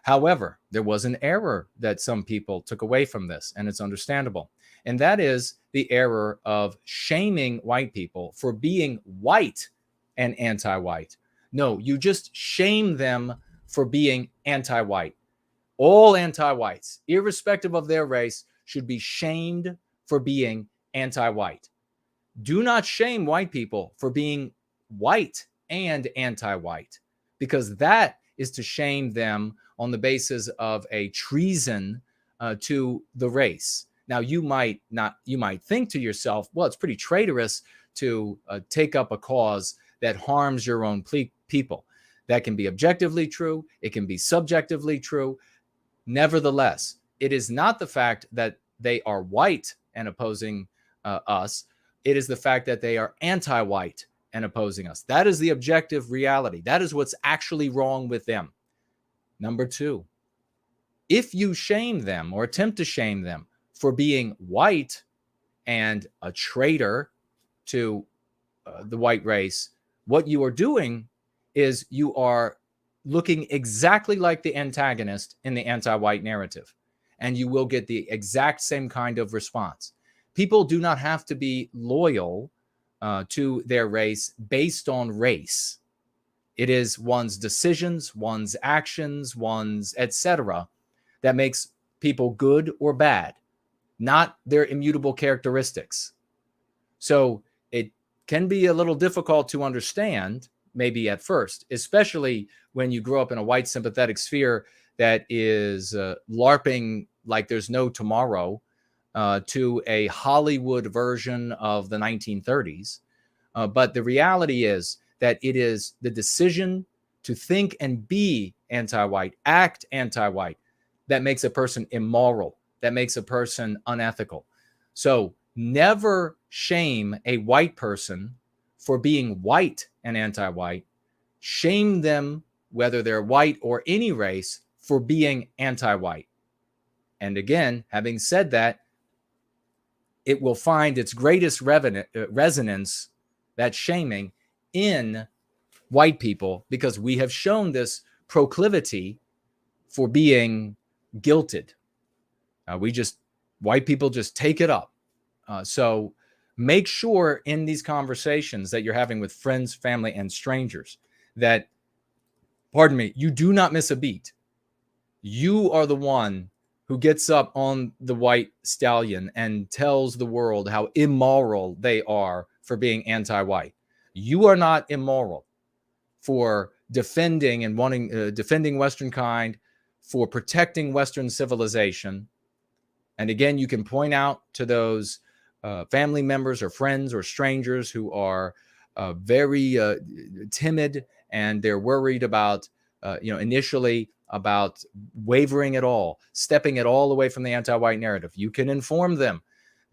However, there was an error that some people took away from this, and it's understandable. And that is the error of shaming white people for being white and anti-white. No, you just shame them for being anti-white. All anti-whites, irrespective of their race, should be shamed for being anti-white. Do not shame white people for being white and anti-white, because that is to shame them on the basis of a treason to the race. Now, you might think to yourself, well, it's pretty traitorous to take up a cause that harms your own people. That can be objectively true. It can be subjectively true. Nevertheless, it is not the fact that they are white and opposing us. It is the fact that they are anti-white and opposing us. That is the objective reality. That is what's actually wrong with them. Number 2, if you shame them or attempt to shame them for being white and a traitor to the white race, what you are doing is you are looking exactly like the antagonist in the anti-white narrative, and you will get the exact same kind of response. People do not have to be loyal to their race based on race. It is one's decisions, one's actions, one's etc. that makes people good or bad, not their immutable characteristics. So it can be a little difficult to understand, maybe at first, especially when you grow up in a white sympathetic sphere that is LARPing like there's no tomorrow to a Hollywood version of the 1930s. But the reality is that it is the decision to think and be anti-white, act anti-white, that makes a person immoral, that makes a person unethical. So never shame a white person for being white and anti-white. Shame them, whether they're white or any race, for being anti-white. And again, having said that, it will find its greatest resonance, that shaming, in white people, because we have shown this proclivity for being guilted. White people just take it up. So make sure in these conversations that you're having with friends, family, and strangers that, pardon me, you do not miss a beat. You are the one who gets up on the white stallion and tells the world how immoral they are for being anti-white. You are not immoral for defending and wanting, defending Western kind, for protecting Western civilization. And again, you can point out to those family members or friends or strangers who are very timid, and they're worried about, initially about wavering at all, stepping at all away from the anti-white narrative. You can inform them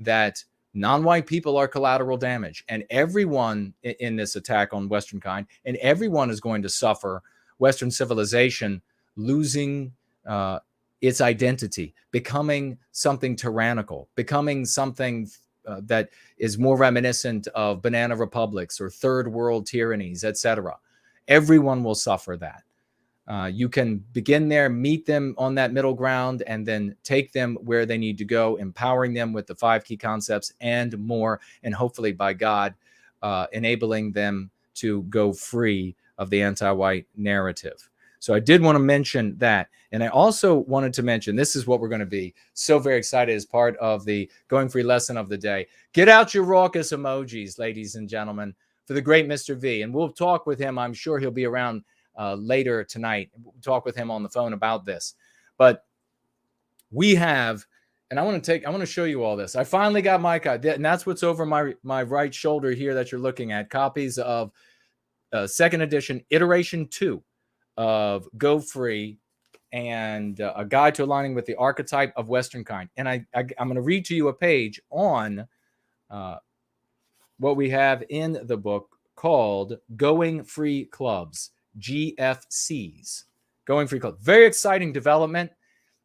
that non-white people are collateral damage, and everyone in this attack on Western kind, and everyone is going to suffer Western civilization losing its identity, becoming something tyrannical, becoming something that is more reminiscent of banana republics or third world tyrannies, etc. Everyone will suffer that. You can begin there, meet them on that middle ground, and then take them where they need to go, empowering them with the 5 key concepts and more, and hopefully by God, enabling them to go free of the anti-white narrative. So I did want to mention that. And I also wanted to mention, this is what we're going to be so very excited as part of the Going Free lesson of the day. Get out your raucous emojis, ladies and gentlemen, for the great Mr. V. And we'll talk with him. I'm sure he'll be around later tonight. We'll talk with him on the phone about this. But we have, and I want to show you all this. I finally got my copy, and that's what's over my right shoulder here that you're looking at. Copies of second edition, iteration 2 of Go Free, and a guide to aligning with the archetype of Western kind. And I'm going to read to you a page on what we have in the book called Going Free Clubs, GFCs. Going Free Club. Very exciting development.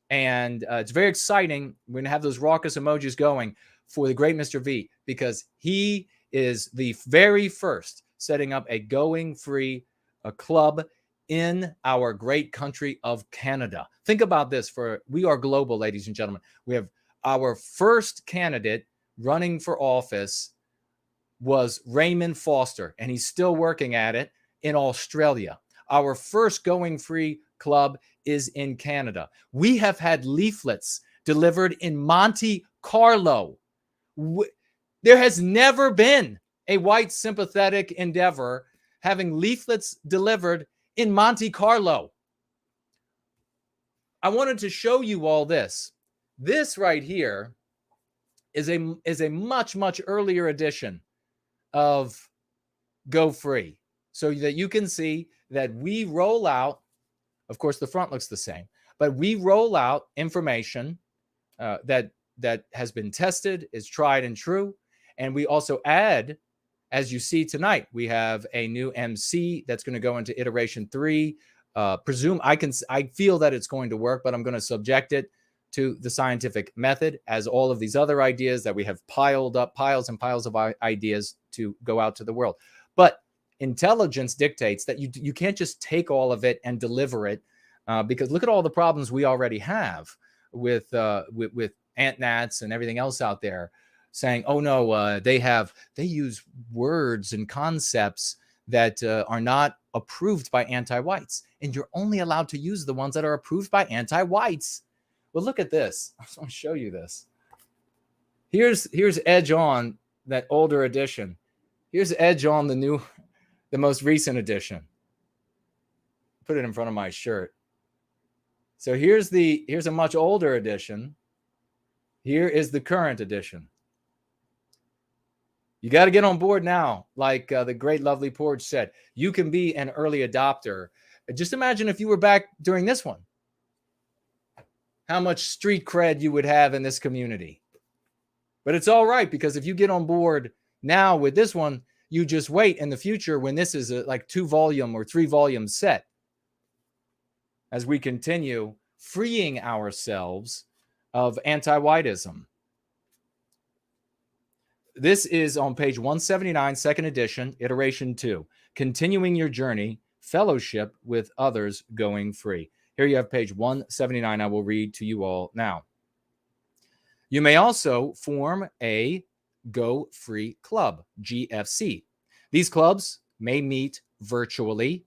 And it's very exciting. We're going to have those raucous emojis going for the great Mr. V, because he is the very first setting up a Going Free club in our great country of Canada. Think about this. We are global, ladies and gentlemen. We have our first candidate running for office was Raymond Foster, and he's still working at it in Australia. Our first Going Free club is in Canada. We have had leaflets delivered in Monte Carlo. There has never been a white sympathetic endeavor having leaflets delivered in Monte Carlo. I wanted to show you all this. This right here is a much, much earlier edition of Go Free, so that you can see that we roll out, of course, the front looks the same, but we roll out information that has been tested, is tried and true. And we also add, as you see tonight, we have a new MC that's going to go into iteration 3. I feel that it's going to work, but I'm going to subject it to the scientific method as all of these other ideas that we have piled up, piles and piles of ideas to go out to the world. But intelligence dictates that you can't just take all of it and deliver it, because look at all the problems we already have with ant gnats and everything else out there saying, oh no, they use words and concepts that are not approved by anti-whites, and you're only allowed to use the ones that are approved by anti-whites. Well, look at this. I just want to show you this. Here's Edge On, that older edition. Here's Edge On, the most recent edition. Put it in front of my shirt. So here's a much older edition. Here is the current edition. You got to get on board now. Like the great lovely Porge said, you can be an early adopter. Just imagine if you were back during this one, how much street cred you would have in this community. But it's all right, because if you get on board now with this one, you just wait in the future when this is a like 2-volume or 3-volume set, as we continue freeing ourselves of anti-whiteism. This is on page 179, second edition, iteration 2, continuing your journey, fellowship with others going free. Here you have page 179. I will read to you all now. You may also form a Go Free Club, GFC. These clubs may meet virtually,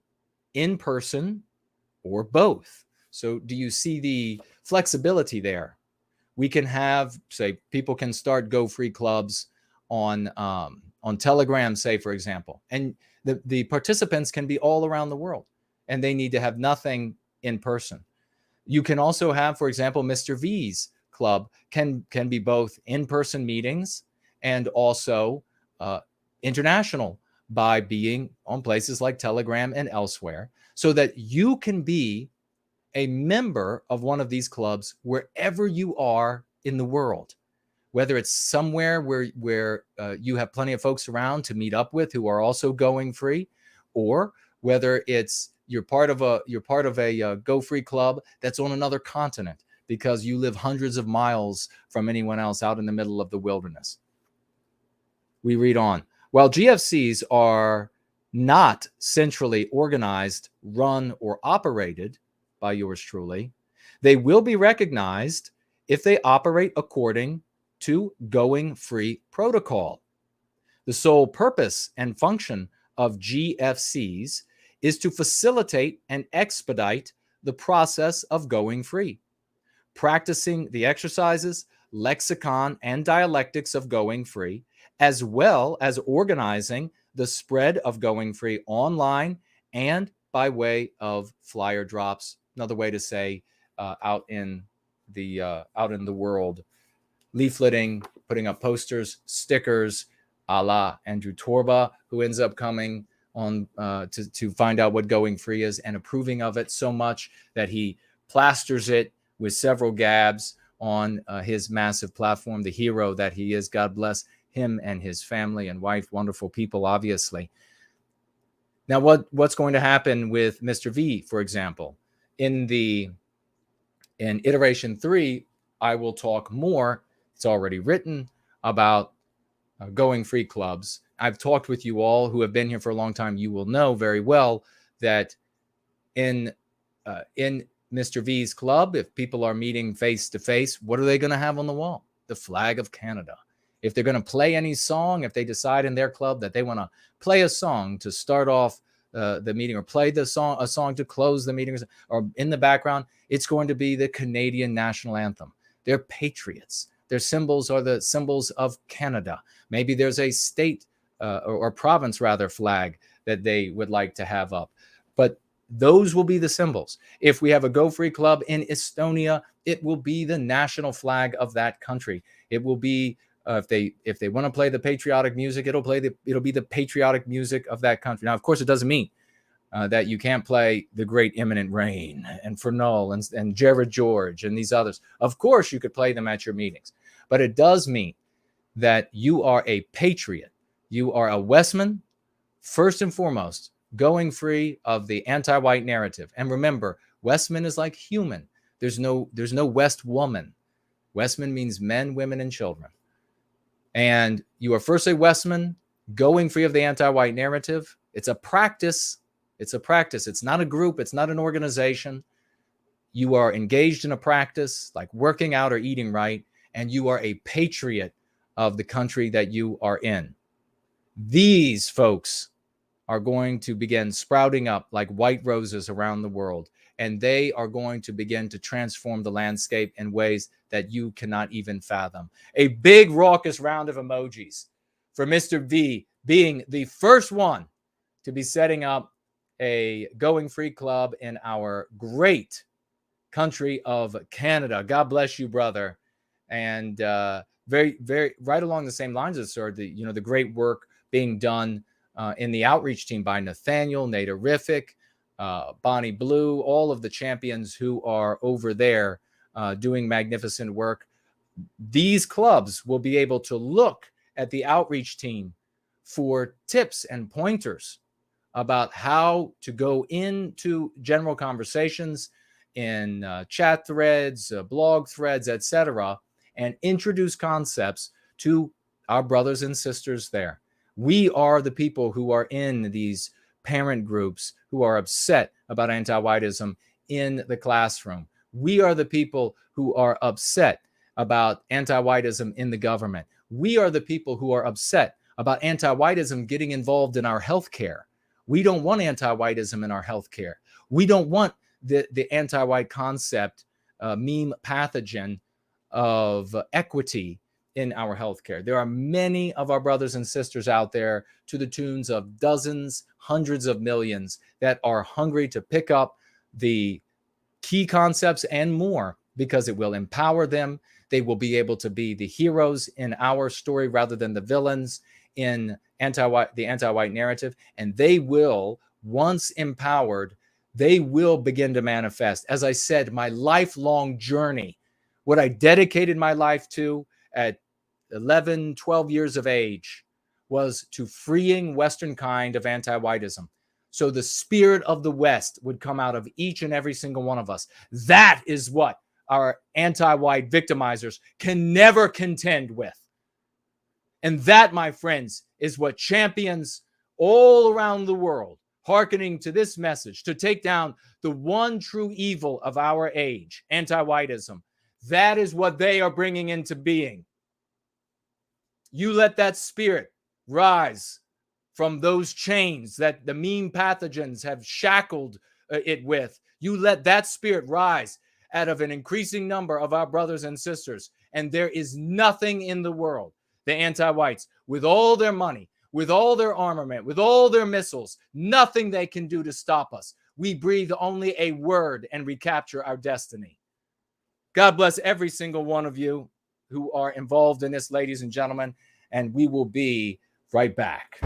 in person, or both. So do you see the flexibility there? We can have, say, people can start Go Free clubs on Telegram, say, for example, and the participants can be all around the world, and they need to have nothing in person. You can also have, for example, Mr. V's club can be both in-person meetings and also international, by being on places like Telegram and elsewhere, so that you can be a member of one of these clubs wherever you are in the world, whether it's somewhere where you have plenty of folks around to meet up with who are also going free, or whether it's you're part of a Go Free club that's on another continent because you live hundreds of miles from anyone else out in the middle of the wilderness. We read on. While GFCs are not centrally organized, run, or operated by yours truly, they will be recognized if they operate according to Going Free protocol. The sole purpose and function of GFCs is to facilitate and expedite the process of going free, practicing the exercises, lexicon, and dialectics of going free, as well as organizing the spread of going free online and by way of flyer drops. Another way to say out in the world, leafleting, putting up posters, stickers, a la Andrew Torba, who ends up coming on to find out what going free is and approving of it so much that he plasters it with several gabs on his massive platform, the hero that he is. God bless him and his family and wife, wonderful people, obviously. Now, what's going to happen with Mr. V, for example? In iteration 3, I will talk more. It's already written about going free clubs. I've talked with you all who have been here for a long time. You will know very well that in Mr. V's club, if people are meeting face to face, what are they going to have on the wall? The flag of Canada. If they're going to play any song, if they decide in their club that they want to play a song to start off the meeting, or play a song to close the meeting, or in the background, it's going to be the Canadian national anthem. They're patriots. Their symbols are the symbols of Canada. Maybe there's a state or province rather flag that they would like to have up, but those will be the symbols. If we have a Go Free club in Estonia, it will be the national flag of that country. It will be if they want to play the patriotic music, it'll be the patriotic music of that country. Now, of course, it doesn't mean that you can't play The Great Imminent Rain and Fernald and Jared George and these others. Of course, you could play them at your meetings, but it does mean that you are a patriot. You are a Westman, first and foremost, going free of the anti-white narrative. And remember, Westman is like human. There's no West woman. Westman means men, women, and children. And you are first a Westman, going free of the anti-white narrative. It's a practice. It's a practice. It's not a group. It's not an organization. You are engaged in a practice like working out or eating right, and you are a patriot of the country that you are in. These folks are going to begin sprouting up like white roses around the world, and they are going to begin to transform the landscape in ways that you cannot even fathom. A big raucous round of emojis for Mr. V being the first one to be setting up a Going Free Club in our great country of Canada. God bless you, brother. And very, very right along the same lines as sir, the great work being done in the outreach team by Nathaniel, Naderific, Bonnie Blue, all of the champions who are over there doing magnificent work. These clubs will be able to look at the outreach team for tips and pointers about how to go into general conversations in chat threads, blog threads, etc., and introduce concepts to our brothers and sisters there. We are the people who are in these parent groups who are upset about anti-whiteism in the classroom. We are the people who are upset about anti-whiteism in the government. We are the people who are upset about anti-whiteism getting involved in our healthcare. We don't want anti-whiteism in our healthcare. We don't want the anti-white concept, meme pathogen of equity in our healthcare. There are many of our brothers and sisters out there to the tunes of dozens, hundreds of millions that are hungry to pick up the key concepts and more because it will empower them. They will be able to be the heroes in our story rather than the villains in the anti-white narrative. And they will, once empowered, they will begin to manifest. As I said, my lifelong journey, what I dedicated my life to at 11, 12 years of age was to freeing Western kind of anti-whiteism. So the spirit of the West would come out of each and every single one of us. That is what our anti-white victimizers can never contend with. And that, my friends, is what champions all around the world, hearkening to this message, to take down the one true evil of our age, anti-whiteism. That is what they are bringing into being. You let that spirit rise from those chains that the meme pathogens have shackled it with. You let that spirit rise out of an increasing number of our brothers and sisters. And there is nothing in the world, the anti-whites, with all their money, with all their armament, with all their missiles, nothing they can do to stop us. We breathe only a word and recapture our destiny. God bless every single one of you who are involved in this, ladies and gentlemen, and we will be right back.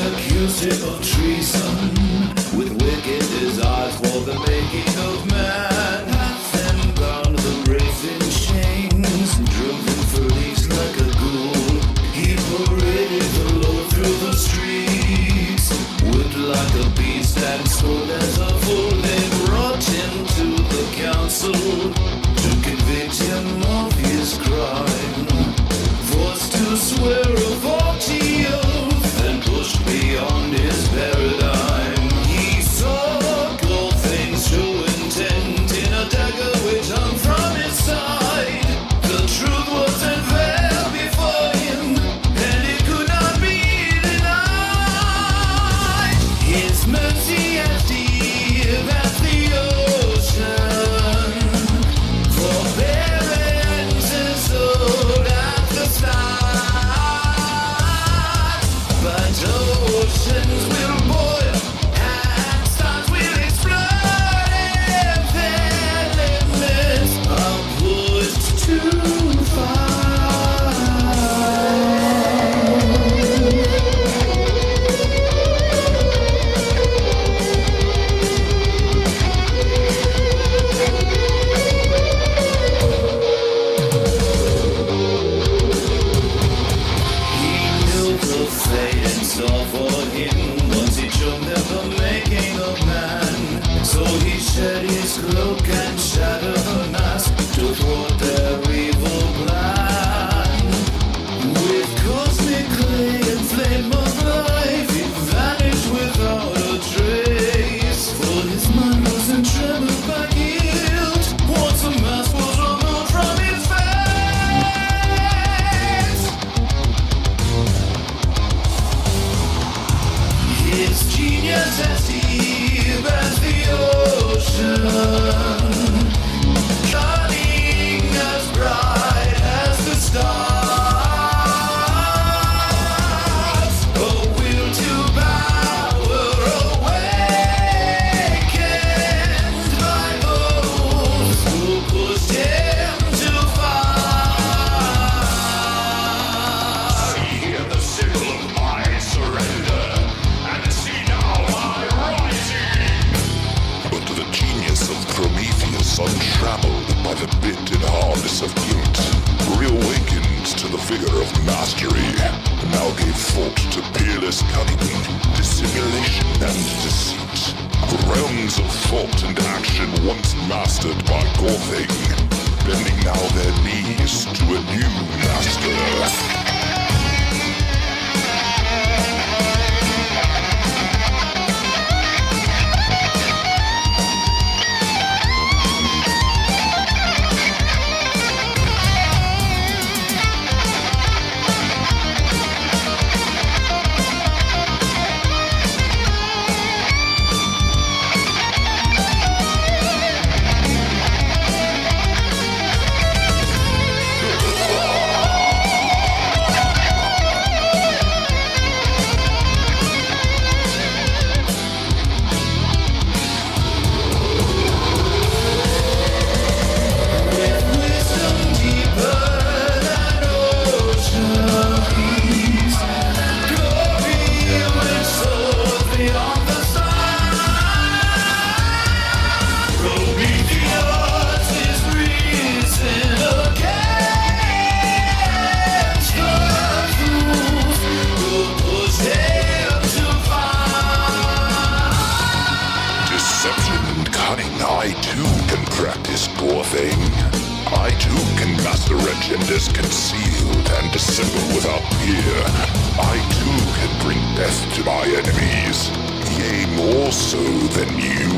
Accused him of treason. For the making of man hath them bound the race in chains, driven furries like a ghoul. He paraded the load through the streets, whipped like a beast and scolded as a fool. They brought him to the council to convict him of his crime, forced to swear a faulty oath and pushed beyond his paradigm. He saw all things true intent in a dagger which hung from his side. The truth was unveiled before him, and it could not be denied. His mercy as deep as the ocean, forbearance is old as the stars. But oceans will boil and stars will explode if their limits are pushed too far. He knew the fate and saw for him once he showed them the making of man. So he shed his cloak and shattered the mask to thwart their evil plan. With cosmic clay and flame of life, he vanished without a trace. For his mind wasn't trembled by guilt once the mask was removed from his face. His genius as deep as the ocean, cunning as bright as the stars. A will to power awakened by those who pushed him too far. Hear the signal of my surrender, and see now my rising. But the genius of Prometheus, untrammeled by the bit and hardness of guilt, reawakened to the vigor of mastery, now gave thought to peerless cunning, dissimulation and deceit. Realms of thought and action once mastered by Gorthing, bending now their knees to a new master. Agendas concealed and dissemble without fear. I too can bring death to my enemies, yea, more so than you.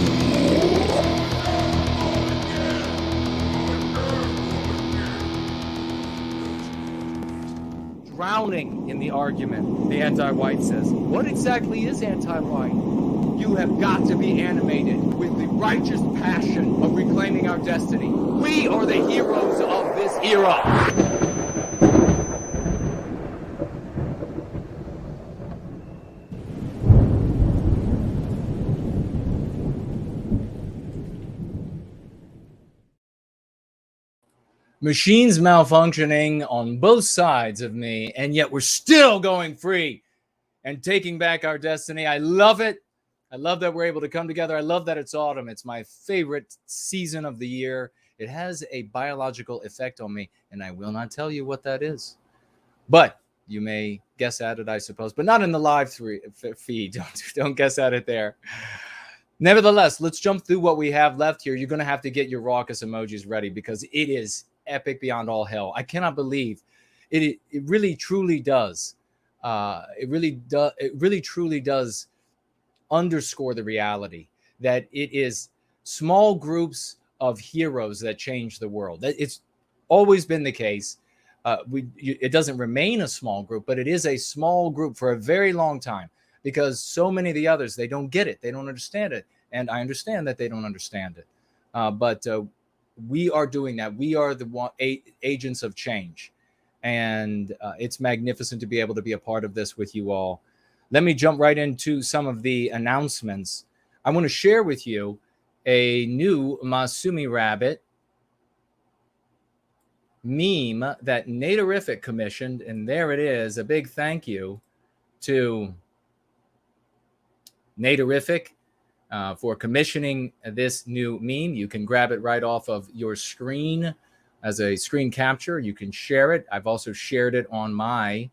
Drowning in the argument, the anti-white says, what exactly is anti-white? You have got to be animated with the righteous passion of reclaiming our destiny. We are the heroes of this era. Machines malfunctioning on both sides of me, and yet we're still going free and taking back our destiny. I love it. I love that we're able to come together. I love that it's autumn. It's my favorite season of the year. It has a biological effect on me, and I will not tell you what that is. But you may guess at it, I suppose, but not in the live feed. Don't guess at it there. Nevertheless, let's jump through what we have left here. You're going to have to get your raucous emojis ready because it is epic beyond all hell. I cannot believe it. It really, truly does. It really, truly does underscore the reality that it is small groups of heroes that change the world. It's always been the case. It doesn't remain a small group, but it is a small group for a very long time because so many of the others, they don't get it. They don't understand it. And I understand that they don't understand it. But we are doing that. We are the agents of change. And it's magnificent to be able to be a part of this with you all. Let me jump right into some of the announcements. I want to share with you a new Masumi Rabbit meme that Naterific commissioned, and there it is. A big thank you to Naterific for commissioning this new meme. You can grab it right off of your screen as a screen capture. You can share it. I've also shared it on my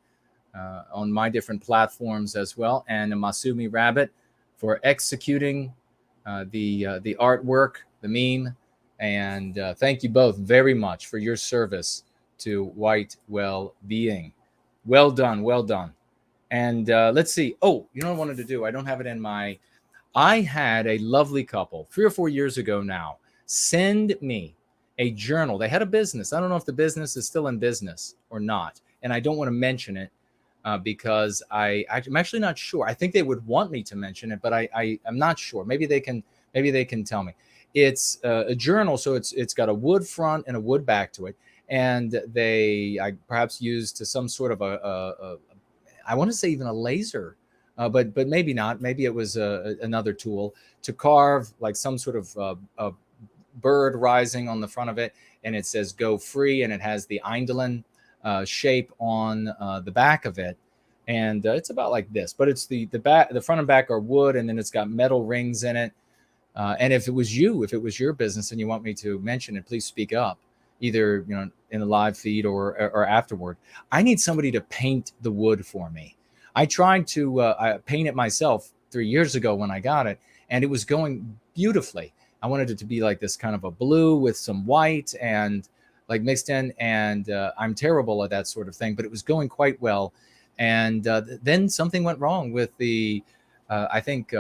different platforms as well. And a Masumi Rabbit for executing the artwork, the meme. And thank you both very much for your service to White Wellbeing. Well done, well done. And let's see. Oh, you know what I wanted to do? I don't have it in my... I had a lovely couple 3 or 4 years ago now send me a journal. They had a business. I don't know if the business is still in business or not. And I don't want to mention it because I'm actually not sure. I think they would want me to mention it, but I'm not sure. Maybe they can tell me. It's a journal, so it's got a wood front and a wood back to it. And I perhaps used some sort of I want to say even a laser, but maybe not. Maybe it was another tool to carve like some sort of a bird rising on the front of it, and it says "Go Free," and it has the Eindelen shape on the back of it, and it's about like this. But it's the front and back are wood, and then it's got metal rings in it. And if it was your business and you want me to mention it, please speak up, either in the live feed or afterward. I need somebody to paint the wood for me. I tried to paint it myself 3 years ago when I got it, and it was going beautifully. I wanted it to be like this kind of a blue with some white and like mixed in, and I'm terrible at that sort of thing, but it was going quite well. And then something went wrong with the, I think,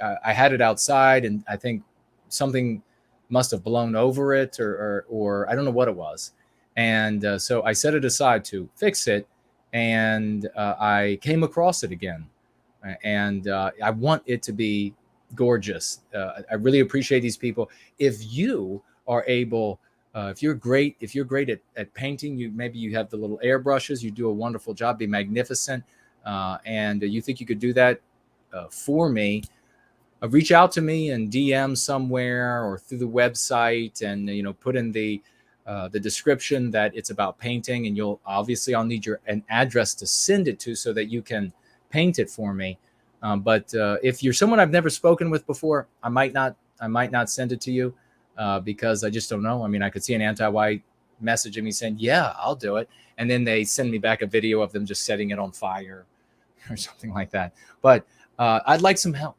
I had it outside, and I think something must have blown over it, or I don't know what it was. And so I set it aside to fix it, and I came across it again. And I want it to be gorgeous. I really appreciate these people. If you are able, if you're great at painting, maybe you have the little airbrushes, you do a wonderful job, be magnificent, and you think you could do that for me. Reach out to me in DM somewhere or through the website, and put in the description that it's about painting, and I'll need an address to send it to so that you can paint it for me. But if you're someone I've never spoken with before, I might not send it to you because I just don't know. I mean, I could see an Antiwhite messaging me saying, "Yeah, I'll do it," and then they send me back a video of them just setting it on fire or something like that. But I'd like some help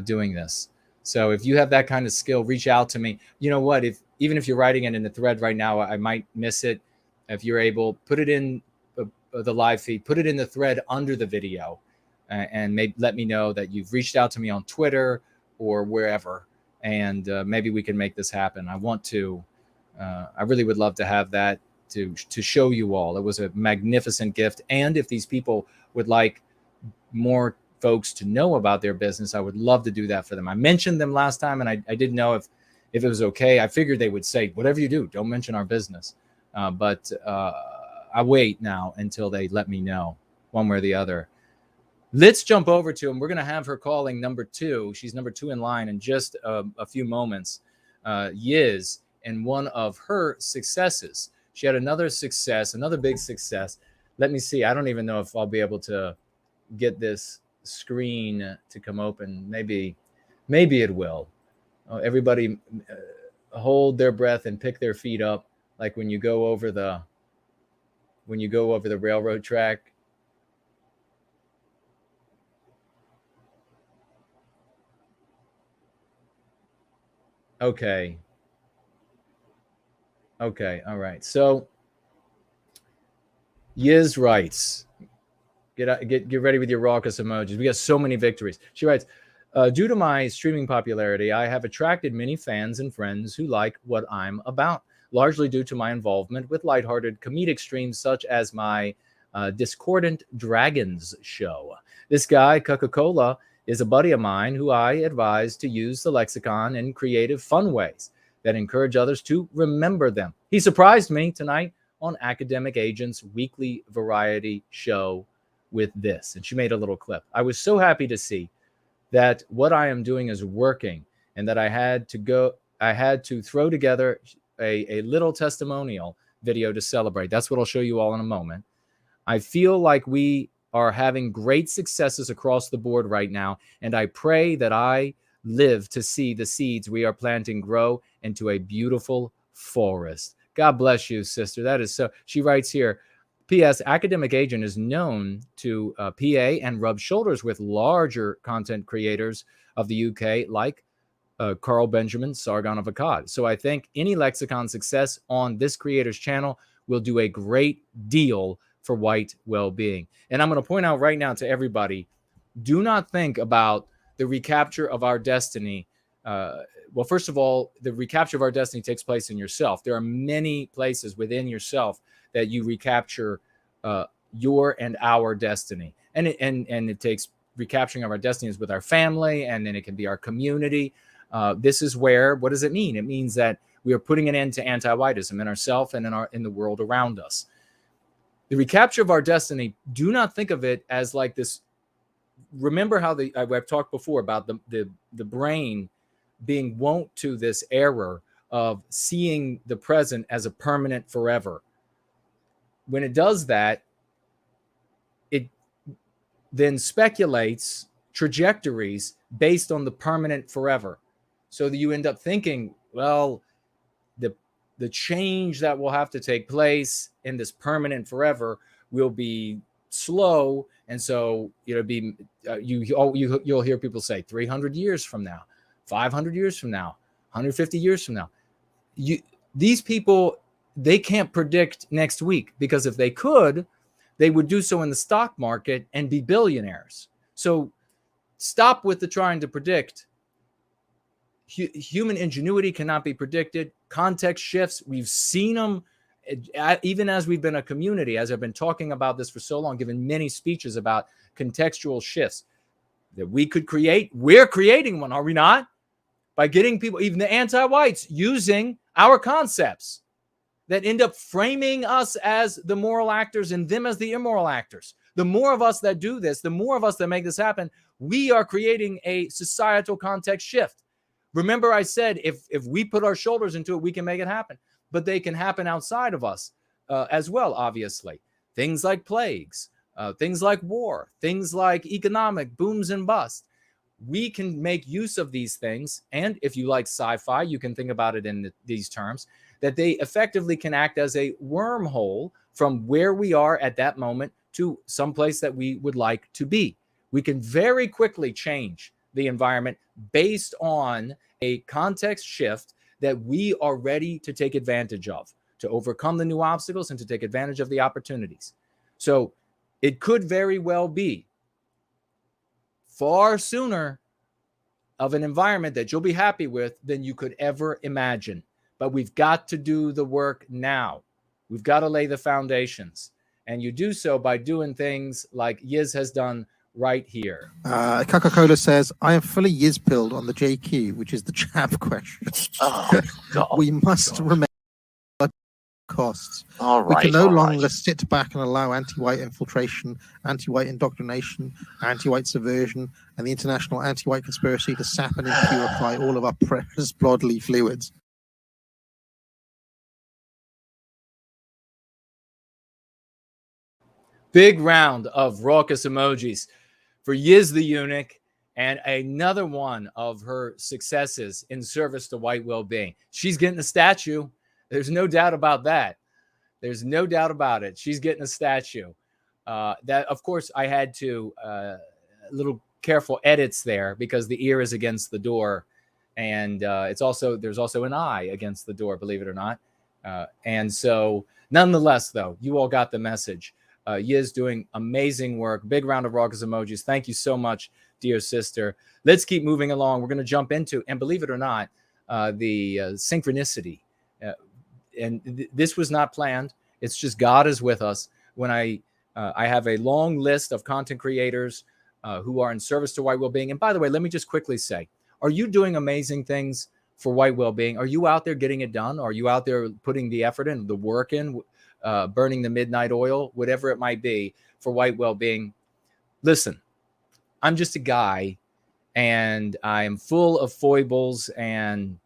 doing this. So if you have that kind of skill, reach out to me. You know what? Even if you're writing it in the thread right now, I might miss it. If you're able, put it in the live feed, put it in the thread under the video, and maybe let me know that you've reached out to me on Twitter or wherever, and maybe we can make this happen. I want to. I really would love to have that to show you all. It was a magnificent gift, and if these people would like more folks to know about their business, I would love to do that for them. I mentioned them last time, and I didn't know if it was okay. I figured they would say, "Whatever you do, don't mention our business." But I wait now until they let me know one way or the other. Let's jump over to him. We're going to have her calling number 2. She's number 2 in line in just a few moments. Yiz, and one of her successes. She had another success, another big success. Let me see. I don't even know if I'll be able to get this screen to come open. Maybe it will. Everybody hold their breath and pick their feet up, like when you go over the railroad track. Okay. All right. So Yiz writes, get ready with your raucous emojis. We got so many victories. She writes, due to my streaming popularity, I have attracted many fans and friends who like what I'm about, largely due to my involvement with lighthearted comedic streams such as my Discordant Dragons show. This guy, Coca-Cola, is a buddy of mine who I advise to use the lexicon in creative, fun ways that encourage others to remember them. He surprised me tonight on Academic Agent's weekly variety show with this, and she made a little clip. I was so happy to see that what I am doing is working, and that I had to throw together a little testimonial video to celebrate. That's what I'll show you all in a moment. I feel like we are having great successes across the board right now, and I pray that I live to see the seeds we are planting grow into a beautiful forest. God bless you, sister. That is so. She writes here, P.S. Academic Agent is known to PA and rub shoulders with larger content creators of the UK like Carl Benjamin, Sargon of Akkad. So I think any lexicon success on this creator's channel will do a great deal for White Wellbeing. And I'm going to point out right now to everybody, do not think about the recapture of our destiny. Well, first of all, the recapture of our destiny takes place in yourself. There are many places within yourself that you recapture your and our destiny. And it takes recapturing of our destinies with our family, and then it can be our community. This is where, what does it mean? It means that we are putting an end to anti-whiteism in ourselves and in the world around us. The recapture of our destiny, do not think of it as like this. Remember how I've talked before about the brain being wont to this error of seeing the present as a permanent forever. When it does that, it then speculates trajectories based on the permanent forever. So that you end up thinking, well, the change that will have to take place in this permanent forever will be slow, and so it'll be you'll hear people say 300 years from now, 500 years from now, 150 years from now. These people, they can't predict next week, because if they could, they would do so in the stock market and be billionaires. So stop with the trying to predict. Human ingenuity cannot be predicted. Context shifts, we've seen them even as we've been a community, as I've been talking about this for so long, given many speeches about contextual shifts that we could create. We're creating one, are we not? By getting people, even the anti-whites, using our concepts that end up framing us as the moral actors and them as the immoral actors. The more of us that do this, the more of us that make this happen, we are creating a societal context shift. Remember I said, if we put our shoulders into it, we can make it happen. But they can happen outside of us as well, obviously. Things like plagues, things like war, things like economic booms and busts. We can make use of these things. And if you like sci-fi, you can think about it in these terms, that they effectively can act as a wormhole from where we are at that moment to someplace that we would like to be. We can very quickly change the environment based on a context shift that we are ready to take advantage of, to overcome the new obstacles and to take advantage of the opportunities. So it could very well be far sooner of an environment that you'll be happy with than you could ever imagine. But we've got to do the work now. We've got to lay the foundations. And you do so by doing things like Yiz has done right here. Coca-Cola says, I am fully Yiz-pilled on the JQ, which is the jab question. Oh, God. We must remember costs. All right. We can no all longer right. sit back and allow anti-white infiltration, anti-white indoctrination, anti-white subversion, and the international anti-white conspiracy to sap and impurify all of our precious bodily fluids. Big round of raucous emojis for Yiz the Eunuch, and another one of her successes in service to white well-being. She's getting a statue. There's no doubt about that. There's no doubt about it. She's getting a statue. That, of course, I had to little careful edits there because the ear is against the door, and there's also an eye against the door, believe it or not. And so, nonetheless, though, you all got the message. Yiz doing amazing work. Big round of raucous emojis. Thank you so much, dear sister. Let's keep moving along. We're going to jump into, and believe it or not, the synchronicity. This was not planned. It's just God is with us. When I have a long list of content creators who are in service to white well-being. And by the way, let me just quickly say, are you doing amazing things for white well-being? Are you out there getting it done? Are you out there putting the effort in, the work in, burning the midnight oil, whatever it might be for white well-being? Listen, I'm just a guy, and I'm full of foibles and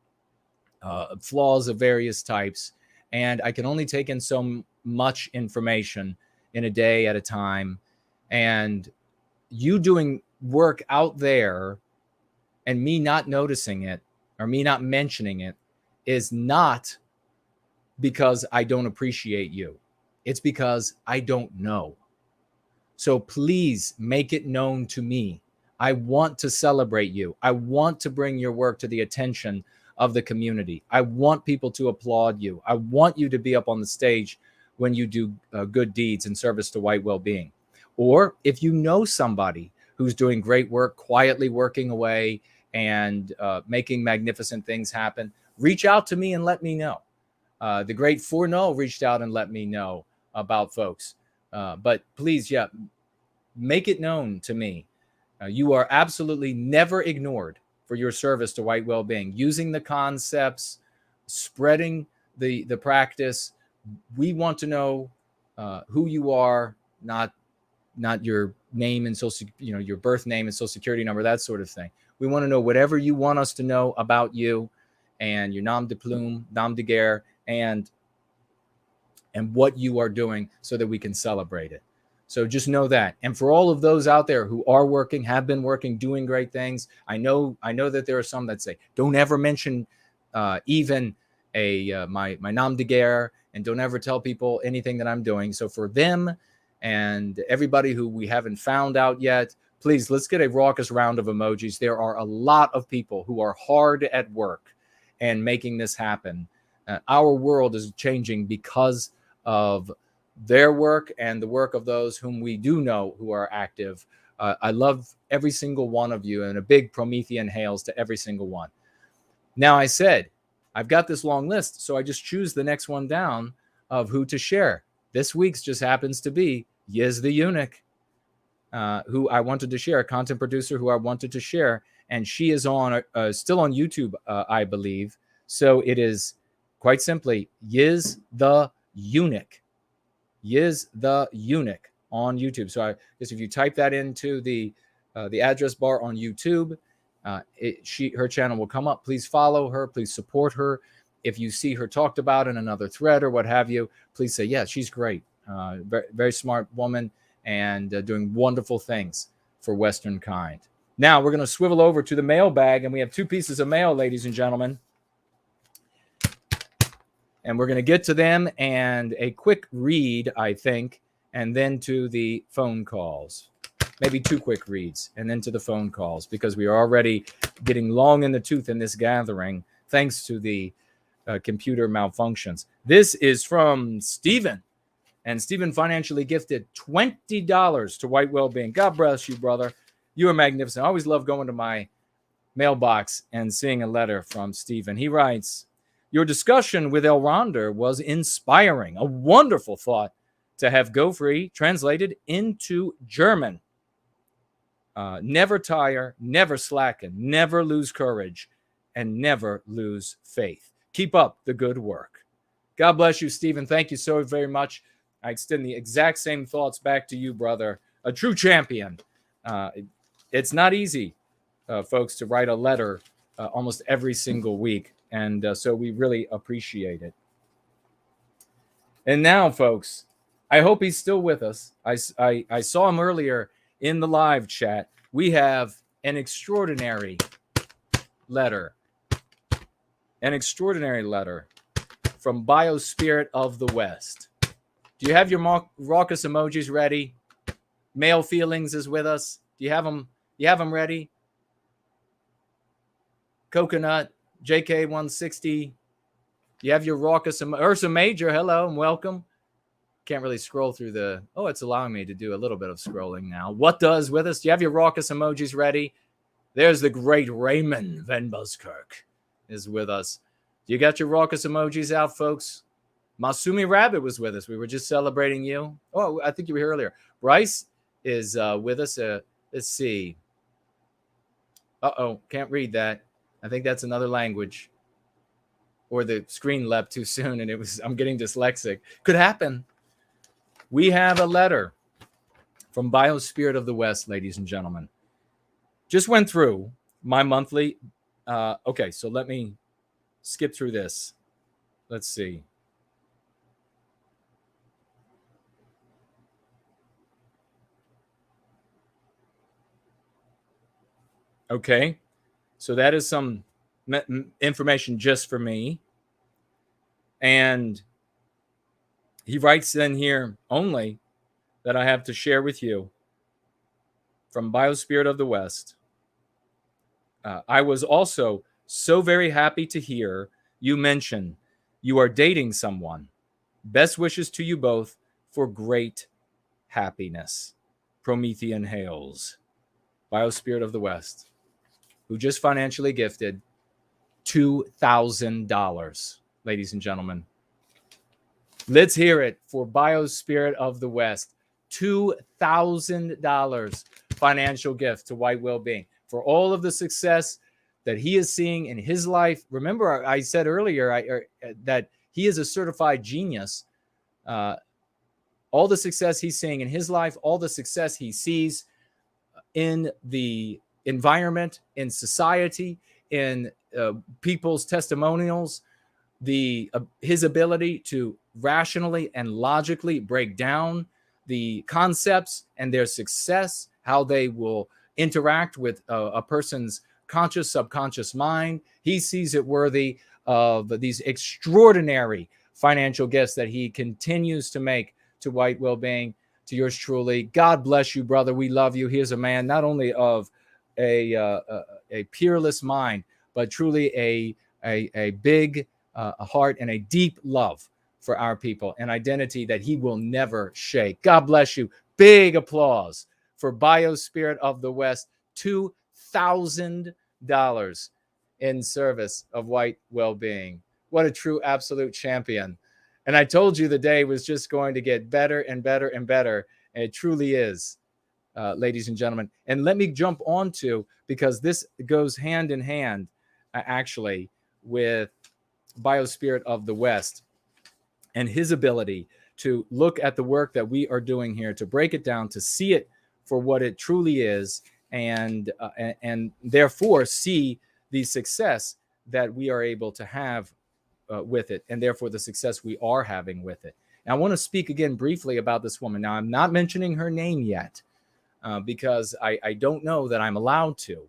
flaws of various types, and I can only take in so much information in a day at a time. And you doing work out there and me not noticing it or me not mentioning it is not because I don't appreciate you. It's because I don't know. So please make it known to me. I want to celebrate you. I want to bring your work to the attention of the community. I want people to applaud you. I want you to be up on the stage when you do good deeds in service to white well-being. Or if you know somebody who's doing great work, quietly working away and making magnificent things happen, reach out to me and let me know. The great Fourneau reached out and let me know about folks. But please, make it known to me. You are absolutely never ignored for your service to white well-being, using the concepts, spreading the practice. We want to know who you are, not your name and social, your birth name and social security number, that sort of thing. We want to know whatever you want us to know about you and your nom de plume, nom de guerre, and what you are doing so that we can celebrate it. So just know that. And for all of those out there who are working, have been working, doing great things, I know that there are some that say, don't ever mention even my nom de guerre, and don't ever tell people anything that I'm doing. So for them and everybody who we haven't found out yet, please, let's get a raucous round of emojis. There are a lot of people who are hard at work and making this happen. Our world is changing because of their work and the work of those whom we do know who are active. I love every single one of you, and a big Promethean hails to every single one. Now, I said, I've got this long list, so I just choose the next one down of who to share. This week's just happens to be Yiz the Eunuch, who I wanted to share, a content producer who I wanted to share, and she is on still on YouTube, I believe. So it is quite simply Yiz the Eunuch. Yiz the Eunuch on YouTube. So I guess if you type that into the address bar on YouTube, her channel will come up. Please follow her. Please support her. If you see her talked about in another thread or what have you, please say, yeah, she's great. Very, very smart woman and doing wonderful things for Western kind. Now we're going to swivel over to the mailbag, and we have 2 pieces of mail, ladies and gentlemen. And we're going to get to them and a quick read, I think, and then to the phone calls. Maybe 2 quick reads and then to the phone calls, because we are already getting long in the tooth in this gathering, thanks to the computer malfunctions. This is from Stephen. And Stephen financially gifted $20 to White Wellbeing. God bless you, brother. You are magnificent. I always love going to my mailbox and seeing a letter from Stephen. He writes, your discussion with El Ronder was inspiring. A wonderful thought to have Go Free translated into German. Never tire, never slacken, never lose courage, and never lose faith. Keep up the good work. God bless you, Stephen. Thank you so very much. I extend the exact same thoughts back to you, brother. A true champion. It's not easy, folks, to write a letter almost every single week. And so we really appreciate it. And now, folks, I hope he's still with us. I saw him earlier in the live chat, we have an extraordinary letter. An extraordinary letter from Biospirit of the West. Do you have your raucous emojis ready? Male Feelings is with us. Do you have them? You have them ready? Coconut, JK160. You have your raucous Ursa Major. Hello and welcome. Can't really scroll through the. Oh, it's allowing me to do a little bit of scrolling now. What does with us? Do you have your raucous emojis ready? There's the great Raymond Van Buskirk is with us. You got your raucous emojis out, folks? Masumi Rabbit was with us. We were just celebrating you. Oh, I think you were here earlier. Bryce is with us. Let's see. Uh-oh, can't read that. I think that's another language. Or the screen leapt too soon and I'm getting dyslexic. Could happen. We have a letter from Biospirit of the West, ladies and gentlemen. Just went through my monthly. Okay, so let me skip through this. Let's see. Okay, so that is some information just for me. And he writes in here only that I have to share with you from Biospirit of the West. I was also so very happy to hear you mention you are dating someone. Best wishes to you both for great happiness. Promethean Hails. Biospirit of the West, who just financially gifted $2,000, ladies and gentlemen. Let's hear it for Biospirit of the West. $2,000 financial gift to White Wellbeing for all of the success that he is seeing in his life. Remember, I said earlier that he is a certified genius. All the success he's seeing in his life, all the success he sees in the environment, in society, in people's testimonials, his ability to rationally and logically break down the concepts and their success, how they will interact with a person's conscious, subconscious mind. He sees it worthy of these extraordinary financial gifts that he continues to make to White Wellbeing, to yours truly. God bless you, brother. We love you. He is a man not only of a peerless mind, but truly a big heart and a deep love for our people, an identity that he will never shake. God bless you. Big applause for Biospirit of the West. $2,000 in service of White Wellbeing. What a true absolute champion. And I told you the day was just going to get better and better and better. And it truly is, ladies and gentlemen. And let me jump onto, because this goes hand in hand, actually, with Biospirit of the West and his ability to look at the work that we are doing here, to break it down, to see it for what it truly is, and therefore see the success that we are able to have with it, and therefore the success we are having with it. Now, I want to speak again briefly about this woman. Now, I'm not mentioning her name yet because I don't know that I'm allowed to,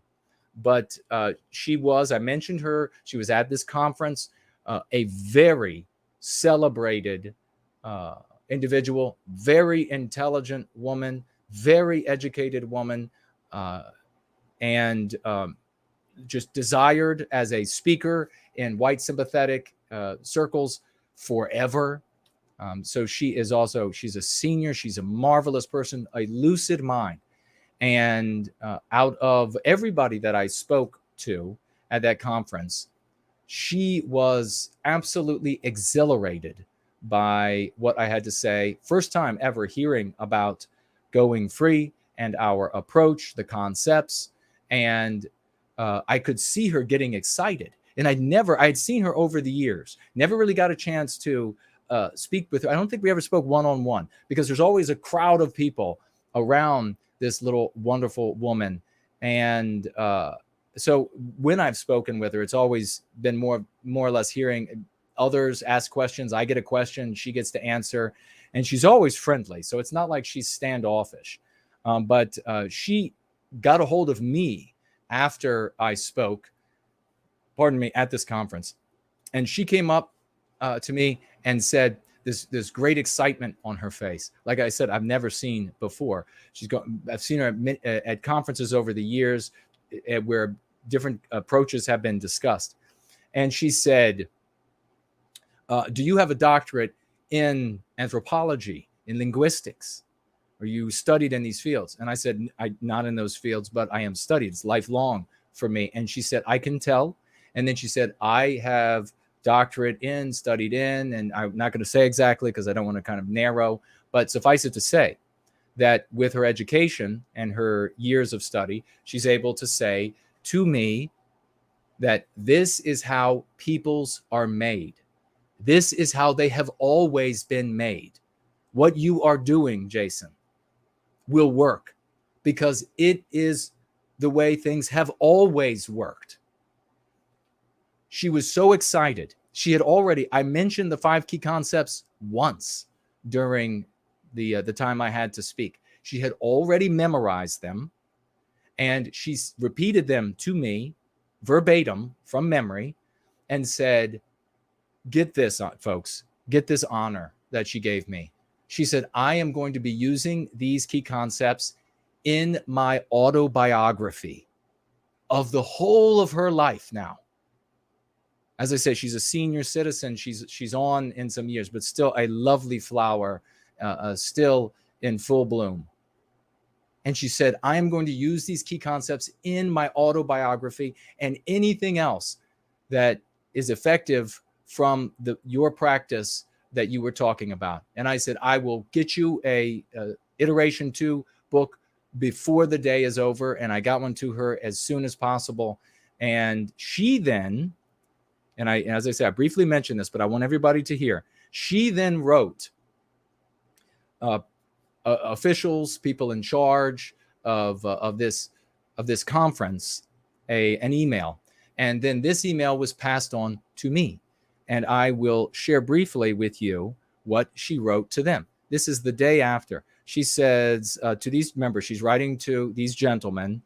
but I mentioned her. She was at this conference, a very celebrated individual, very intelligent woman, very educated woman, and just desired as a speaker in white sympathetic circles forever. So she's a senior. She's a marvelous person, a lucid mind. And out of everybody that I spoke to at that conference, she was absolutely exhilarated by what I had to say. First time ever hearing about going free and our approach, the concepts. And I could see her getting excited. And I'd seen her over the years, never really got a chance to speak with her. I don't think we ever spoke one-on-one, because there's always a crowd of people around this little wonderful woman. And so when I've spoken with her, it's always been more or less hearing others ask questions. I get a question, she gets to answer, and she's always friendly. So it's not like she's standoffish. But she got a hold of me after I spoke, at this conference. And she came up to me and said, this great excitement on her face. Like I said, I've never seen before. I've seen her at conferences over the years where different approaches have been discussed. And she said, do you have a doctorate in anthropology, in linguistics? Or you studied in these fields? And I said, not in those fields, but I am studied. It's lifelong for me. And she said, I can tell. And then she said, I have doctorate in, studied in, and I'm not going to say exactly because I don't want to kind of narrow, but suffice it to say that with her education and her years of study, she's able to say to me that this is how peoples are made. This is how they have always been made. What you are doing, Jason, will work because it is the way things have always worked. She was so excited. I mentioned the 5 key concepts once during the time I had to speak. She had already memorized them, and she repeated them to me verbatim from memory and said, get this, folks, get this honor that she gave me. She said, I am going to be using these key concepts in my autobiography of the whole of her life now. As I said, she's a senior citizen. She's on in some years, but still a lovely flower, still in full bloom. And she said, I am going to use these key concepts in my autobiography and anything else that is effective from your practice that you were talking about. And I said, I will get you a iteration 2 book before the day is over. And I got one to her as soon as possible. And she then, as I said, I briefly mentioned this, but I want everybody to hear. She then wrote officials, people in charge of this conference, an email, and then this email was passed on to me, and I will share briefly with you what she wrote to them. This is the day after. She says to these members, she's writing to these gentlemen.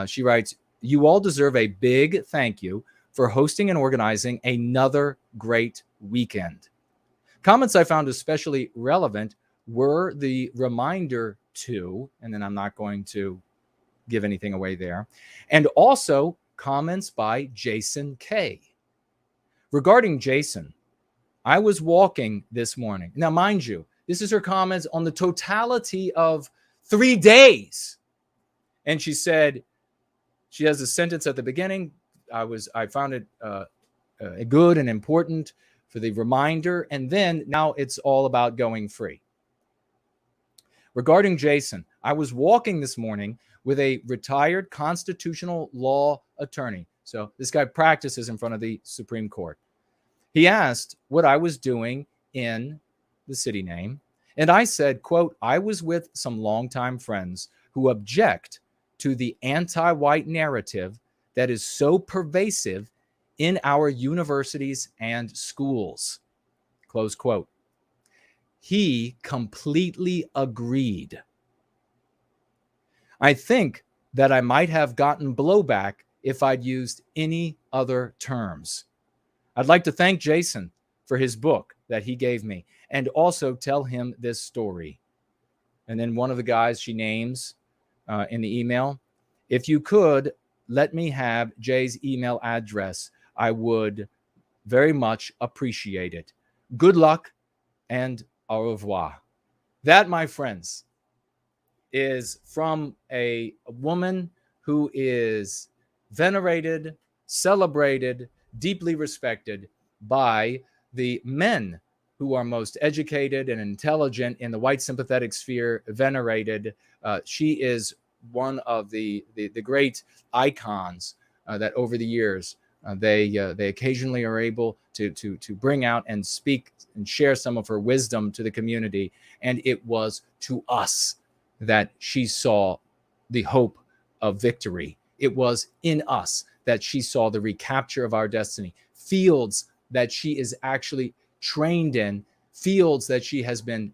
She writes, "You all deserve a big thank you for hosting and organizing another great weekend. Comments I found especially relevant were the reminder to," and then I'm not going to give anything away there, and also comments by Jason K. Regarding Jason, I was walking this morning. Now, mind you, this is her comments on the totality of 3 days. And she said, she has a sentence at the beginning. I found it good and important for the reminder. And then now it's all about going free. Regarding Jason, I was walking this morning with a retired constitutional law attorney. So this guy practices in front of the Supreme Court. He asked what I was doing in the city name. And I said, quote, I was with some longtime friends who object to the anti-white narrative that is so pervasive in our universities and schools, close quote. He completely agreed. I think that I might have gotten blowback if I'd used any other terms. I'd like to thank Jason for his book that he gave me and also tell him this story. And then one of the guys she names in the email, if you could, let me have Jay's email address. I would very much appreciate it. Good luck and au revoir. That, my friends, is from a woman who is venerated, celebrated, deeply respected by the men who are most educated and intelligent in the white sympathetic sphere, venerated. She is one of the great icons that over the years they occasionally are able to bring out and speak and share some of her wisdom to the community. And it was to us that she saw the hope of victory. It was in us that she saw the recapture of our destiny, fields that she is actually trained in, fields that she has been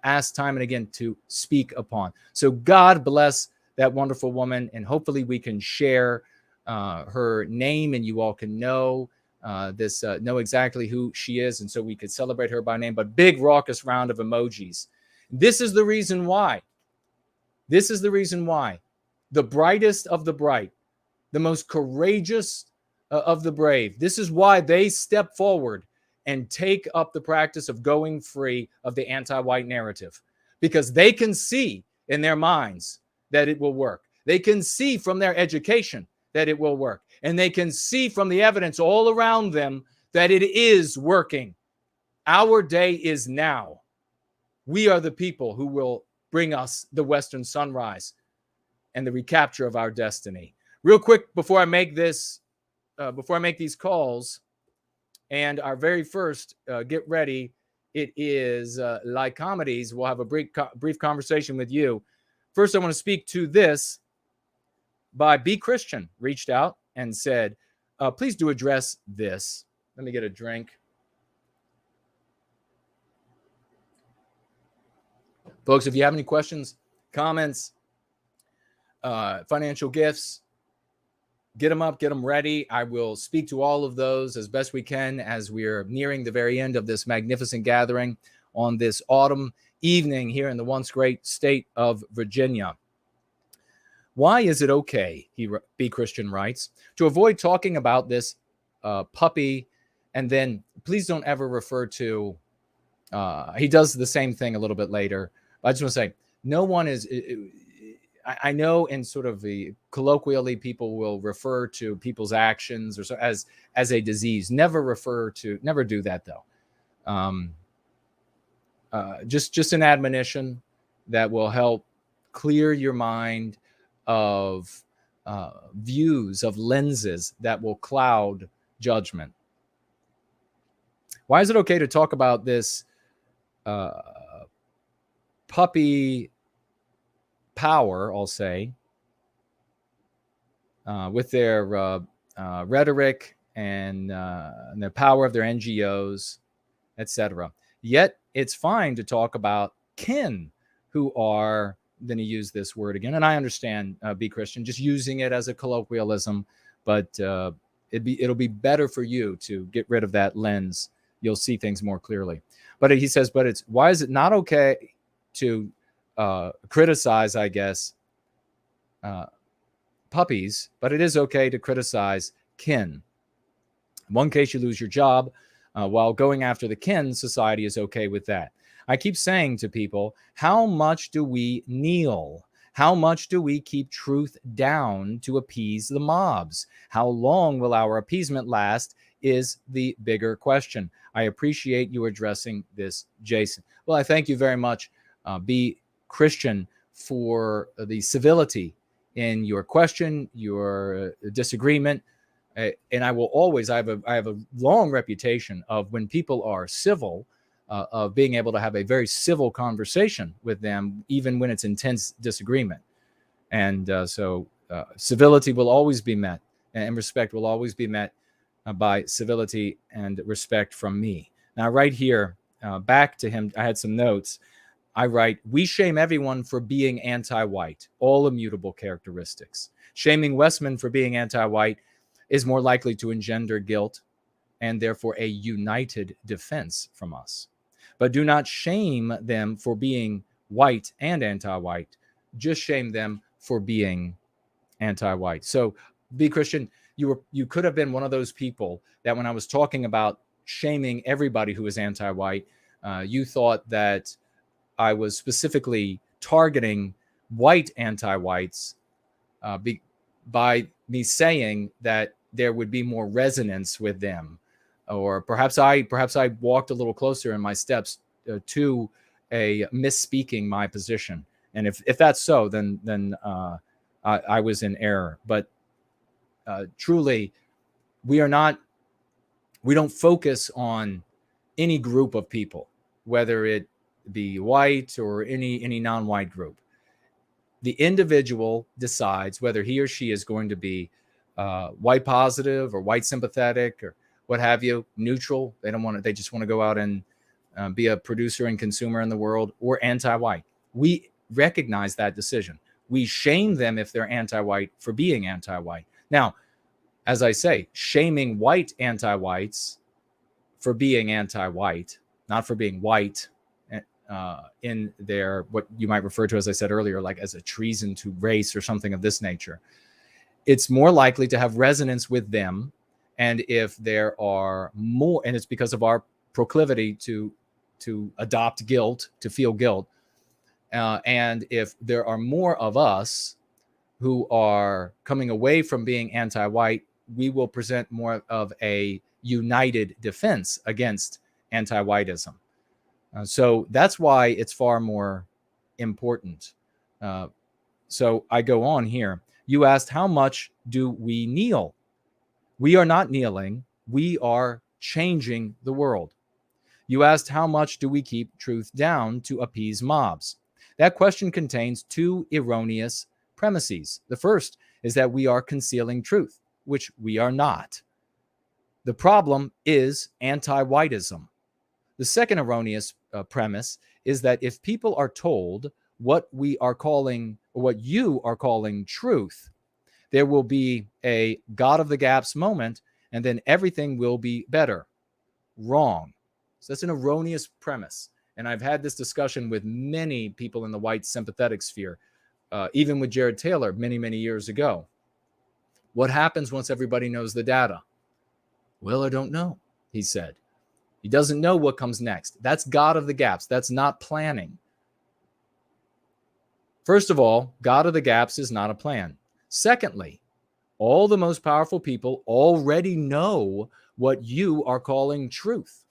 asked time and again to speak upon. So God bless that wonderful woman, and hopefully we can share her name, and you all can know know exactly who she is, and so we could celebrate her by name. But big raucous round of emojis. This is the reason why. This is the reason why the brightest of the bright, the most courageous of the brave, this is why they step forward and take up the practice of going free of the anti-white narrative, because they can see in their minds that it will work. They can see from their education that it will work. And they can see from the evidence all around them that it is working. Our day is now. We are the people who will bring us the Western sunrise and the recapture of our destiny. Real quick, before I make these calls, and our very first, get ready, it is like comedies. We'll have a brief conversation with you. First, I want to speak to this by Be Christian, reached out and said, please do address this. Let me get a drink. Folks, if you have any questions, comments, financial gifts, get them up, get them ready. I will speak to all of those as best we can as we're nearing the very end of this magnificent gathering on this autumn evening here in the once great state of Virginia. Why is it okay, Be Christian writes, to avoid talking about this puppy, and then please don't ever refer to, he does the same thing a little bit later. I just want to say, no one is, I know in sort of the colloquially, people will refer to people's actions or so as a disease. Never do that though. Just an admonition that will help clear your mind of views, of lenses that will cloud judgment. Why is it okay to talk about this puppy power, I'll say, with their rhetoric and the power of their NGOs, etc. Yet it's fine to talk about kin who are, then he used this word again, and I understand Be Christian, just using it as a colloquialism, but it'll be better for you to get rid of that lens. You'll see things more clearly. But he says, why is it not okay to criticize, I guess, puppies, but it is okay to criticize kin. In one case, you lose your job. While going after the kin, society is okay with that. I keep saying to people, how much do we kneel? How much do we keep truth down to appease the mobs? How long will our appeasement last is the bigger question. I appreciate you addressing this, Jason. Well, I thank you very much, Be Christian, for the civility in your question, your disagreement. And I will always, I have a long reputation of when people are civil, of being able to have a very civil conversation with them, even when it's intense disagreement. And so civility will always be met, and respect will always be met by civility and respect from me. Now, right here, back to him, I had some notes. I write, we shame everyone for being anti-white, all immutable characteristics. Shaming Westman for being anti-white is more likely to engender guilt and therefore a united defense from us. But do not shame them for being white and anti-white. Just shame them for being anti-white. So, Be Christian, you could have been one of those people that when I was talking about shaming everybody who is anti-white, you thought that I was specifically targeting white anti-whites by me saying that there would be more resonance with them. Or perhaps I walked a little closer in my steps to a misspeaking my position. And if that's so, then I was in error. But truly, we don't focus on any group of people, whether it be white or any non-white group. The individual decides whether he or she is going to be white positive or white sympathetic or what have you, neutral. They don't want to. They just want to go out and be a producer and consumer in the world, or anti-white. We recognize that decision. We shame them if they're anti-white for being anti-white. Now, as I say, shaming white anti-whites for being anti-white, not for being white, in their, what you might refer to, as I said earlier, like as a treason to race or something of this nature, it's more likely to have resonance with them. And if there are more, and it's because of our proclivity to adopt guilt, to feel guilt, and if there are more of us who are coming away from being anti-white, we will present more of a united defense against anti-whiteism. So that's why it's far more important. So I go on here. You asked, how much do we kneel? We are not kneeling. We are changing the world. You asked, how much do we keep truth down to appease mobs? That question contains two erroneous premises. The first is that we are concealing truth, which we are not. The problem is anti-whiteism. The second erroneous premise is that if people are told what we are calling, or what you are calling truth, there will be a God of the gaps moment, and then everything will be better. Wrong. So that's an erroneous premise. And I've had this discussion with many people in the white sympathetic sphere, even with Jared Taylor many, many years ago. What happens once everybody knows the data? Well, I don't know, he said. He doesn't know what comes next. That's God of the gaps. That's not planning. First of all, God of the gaps is not a plan. Secondly, all the most powerful people already know what you are calling truth.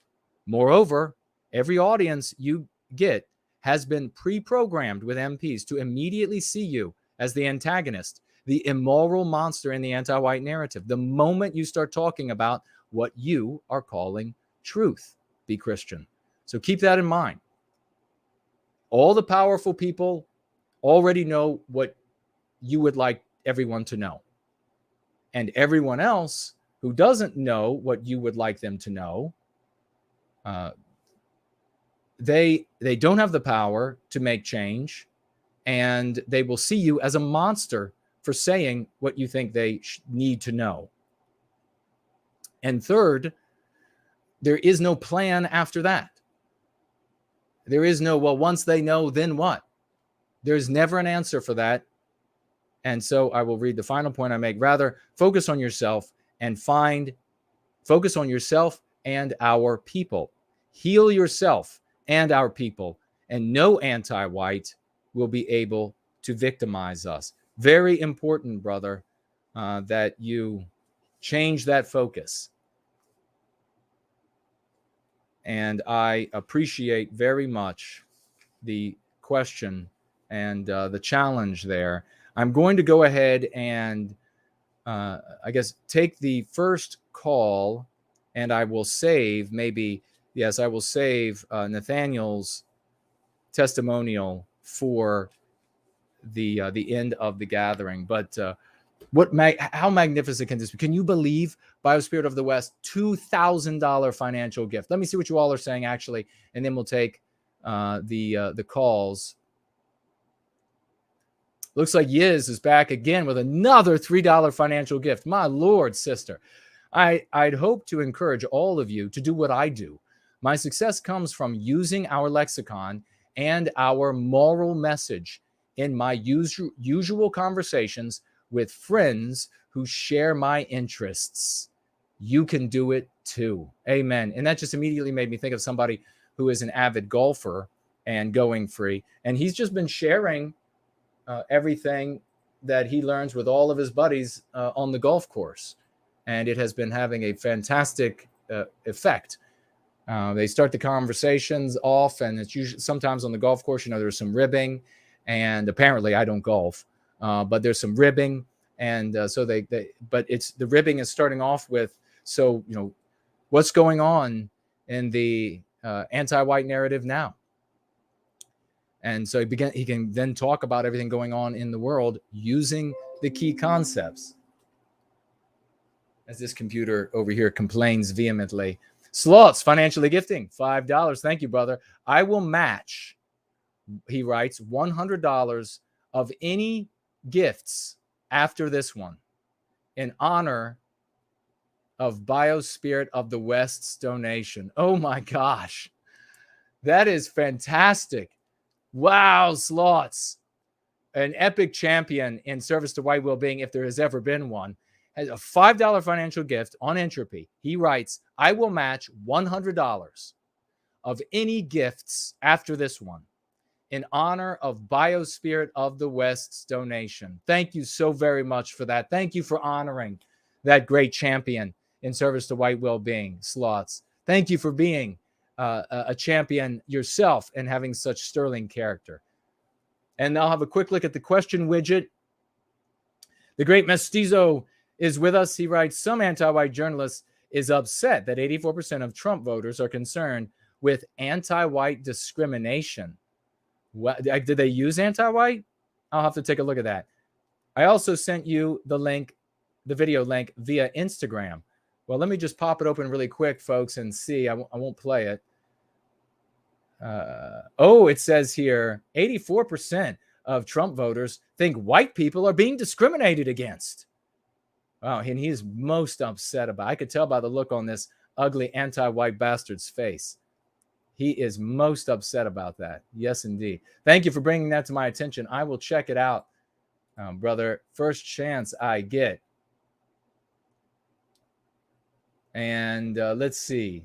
Moreover, every audience you get has been pre-programmed with MPs to immediately see you as the antagonist, the immoral monster in the anti-white narrative, the moment you start talking about what you are calling truth. Be Christian. So keep that in mind. All the powerful people already know what you would like everyone to know. And everyone else who doesn't know what you would like them to know, they don't have the power to make change, and they will see you as a monster for saying what you think they need to know. And third, there is no plan after that. There is no, well, once they know, then what? There's never an answer for that. And so I will read the final point I make. Rather, focus on yourself and focus on yourself and our people. Heal yourself and our people, and no anti-white will be able to victimize us. Very important, brother, that you change that focus. And I appreciate very much the question and the challenge there. I'm going to go ahead and I guess take the first call, and I will save I will save Nathaniel's testimonial for the end of the gathering. But how magnificent can this be? Can you believe, Biospirit of the West, $2,000 financial gift? Let me see what you all are saying, actually, and then we'll take the calls. Looks like Yiz is back again with another $3 financial gift. My Lord, sister. I'd hope to encourage all of you to do what I do. My success comes from using our lexicon and our moral message in my usual conversations with friends who share my interests. You can do it too. Amen. And that just immediately made me think of somebody who is an avid golfer and going free. And he's just been sharing everything that he learns with all of his buddies on the golf course. And it has been having a fantastic effect. They start the conversations off, and it's usually sometimes on the golf course, there's some ribbing, and apparently I don't golf, but there's some ribbing. And so but it's the ribbing is starting off with, so, what's going on in the anti-white narrative now? And so he can then talk about everything going on in the world using the key concepts. As this computer over here complains vehemently. Sloths, financially gifting, $5. Thank you, brother. I will match, he writes, $100 of any gifts after this one in honor of Biospirit of the West's donation. Oh my gosh. That is fantastic. Wow, Sloths. An epic champion in service to white well-being, if there has ever been one, has a $5 financial gift on Entropy. He writes, I will match $100 of any gifts after this one in honor of Biospirit of the West's donation. Thank you so very much for that. Thank you for honoring that great champion in service to white well-being, Sloths. Thank you for being a champion yourself and having such sterling character. And I'll have a quick look at the question widget. The great Mestizo is with us. He writes, some anti-white journalists is upset that 84% of Trump voters are concerned with anti-white discrimination. What, did they use anti-white? I'll have to take a look at that. I also sent you the link, the video link via Instagram. Well, let me just pop it open really quick, folks, and see. I won't play it. It says here, 84% of Trump voters think white people are being discriminated against. Wow, and he's most upset about it. I could tell by the look on this ugly anti-white bastard's face. He is most upset about that. Yes, indeed. Thank you for bringing that to my attention. I will check it out, brother. First chance I get. And let's see.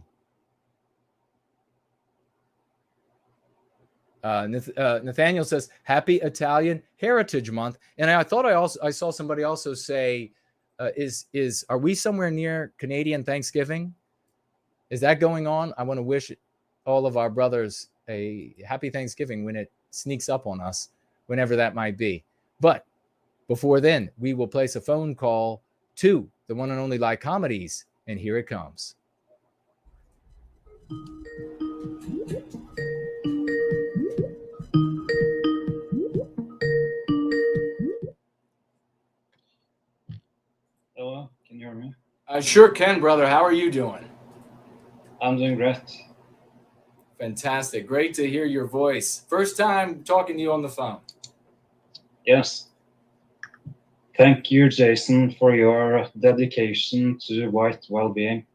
Nathaniel says, happy Italian Heritage Month. And I thought I saw somebody also say, are we somewhere near Canadian Thanksgiving? Is that going on? I want to wish all of our brothers a happy Thanksgiving when it sneaks up on us, whenever that might be. But before then, we will place a phone call to the one and only Like Comedies, and here it comes. Hello, can you hear me? I sure can, brother. How are you doing? I'm doing great. Fantastic. Great to hear your voice. First time talking to you on the phone. Yes. Thank you, Jason, for your dedication to white well-being.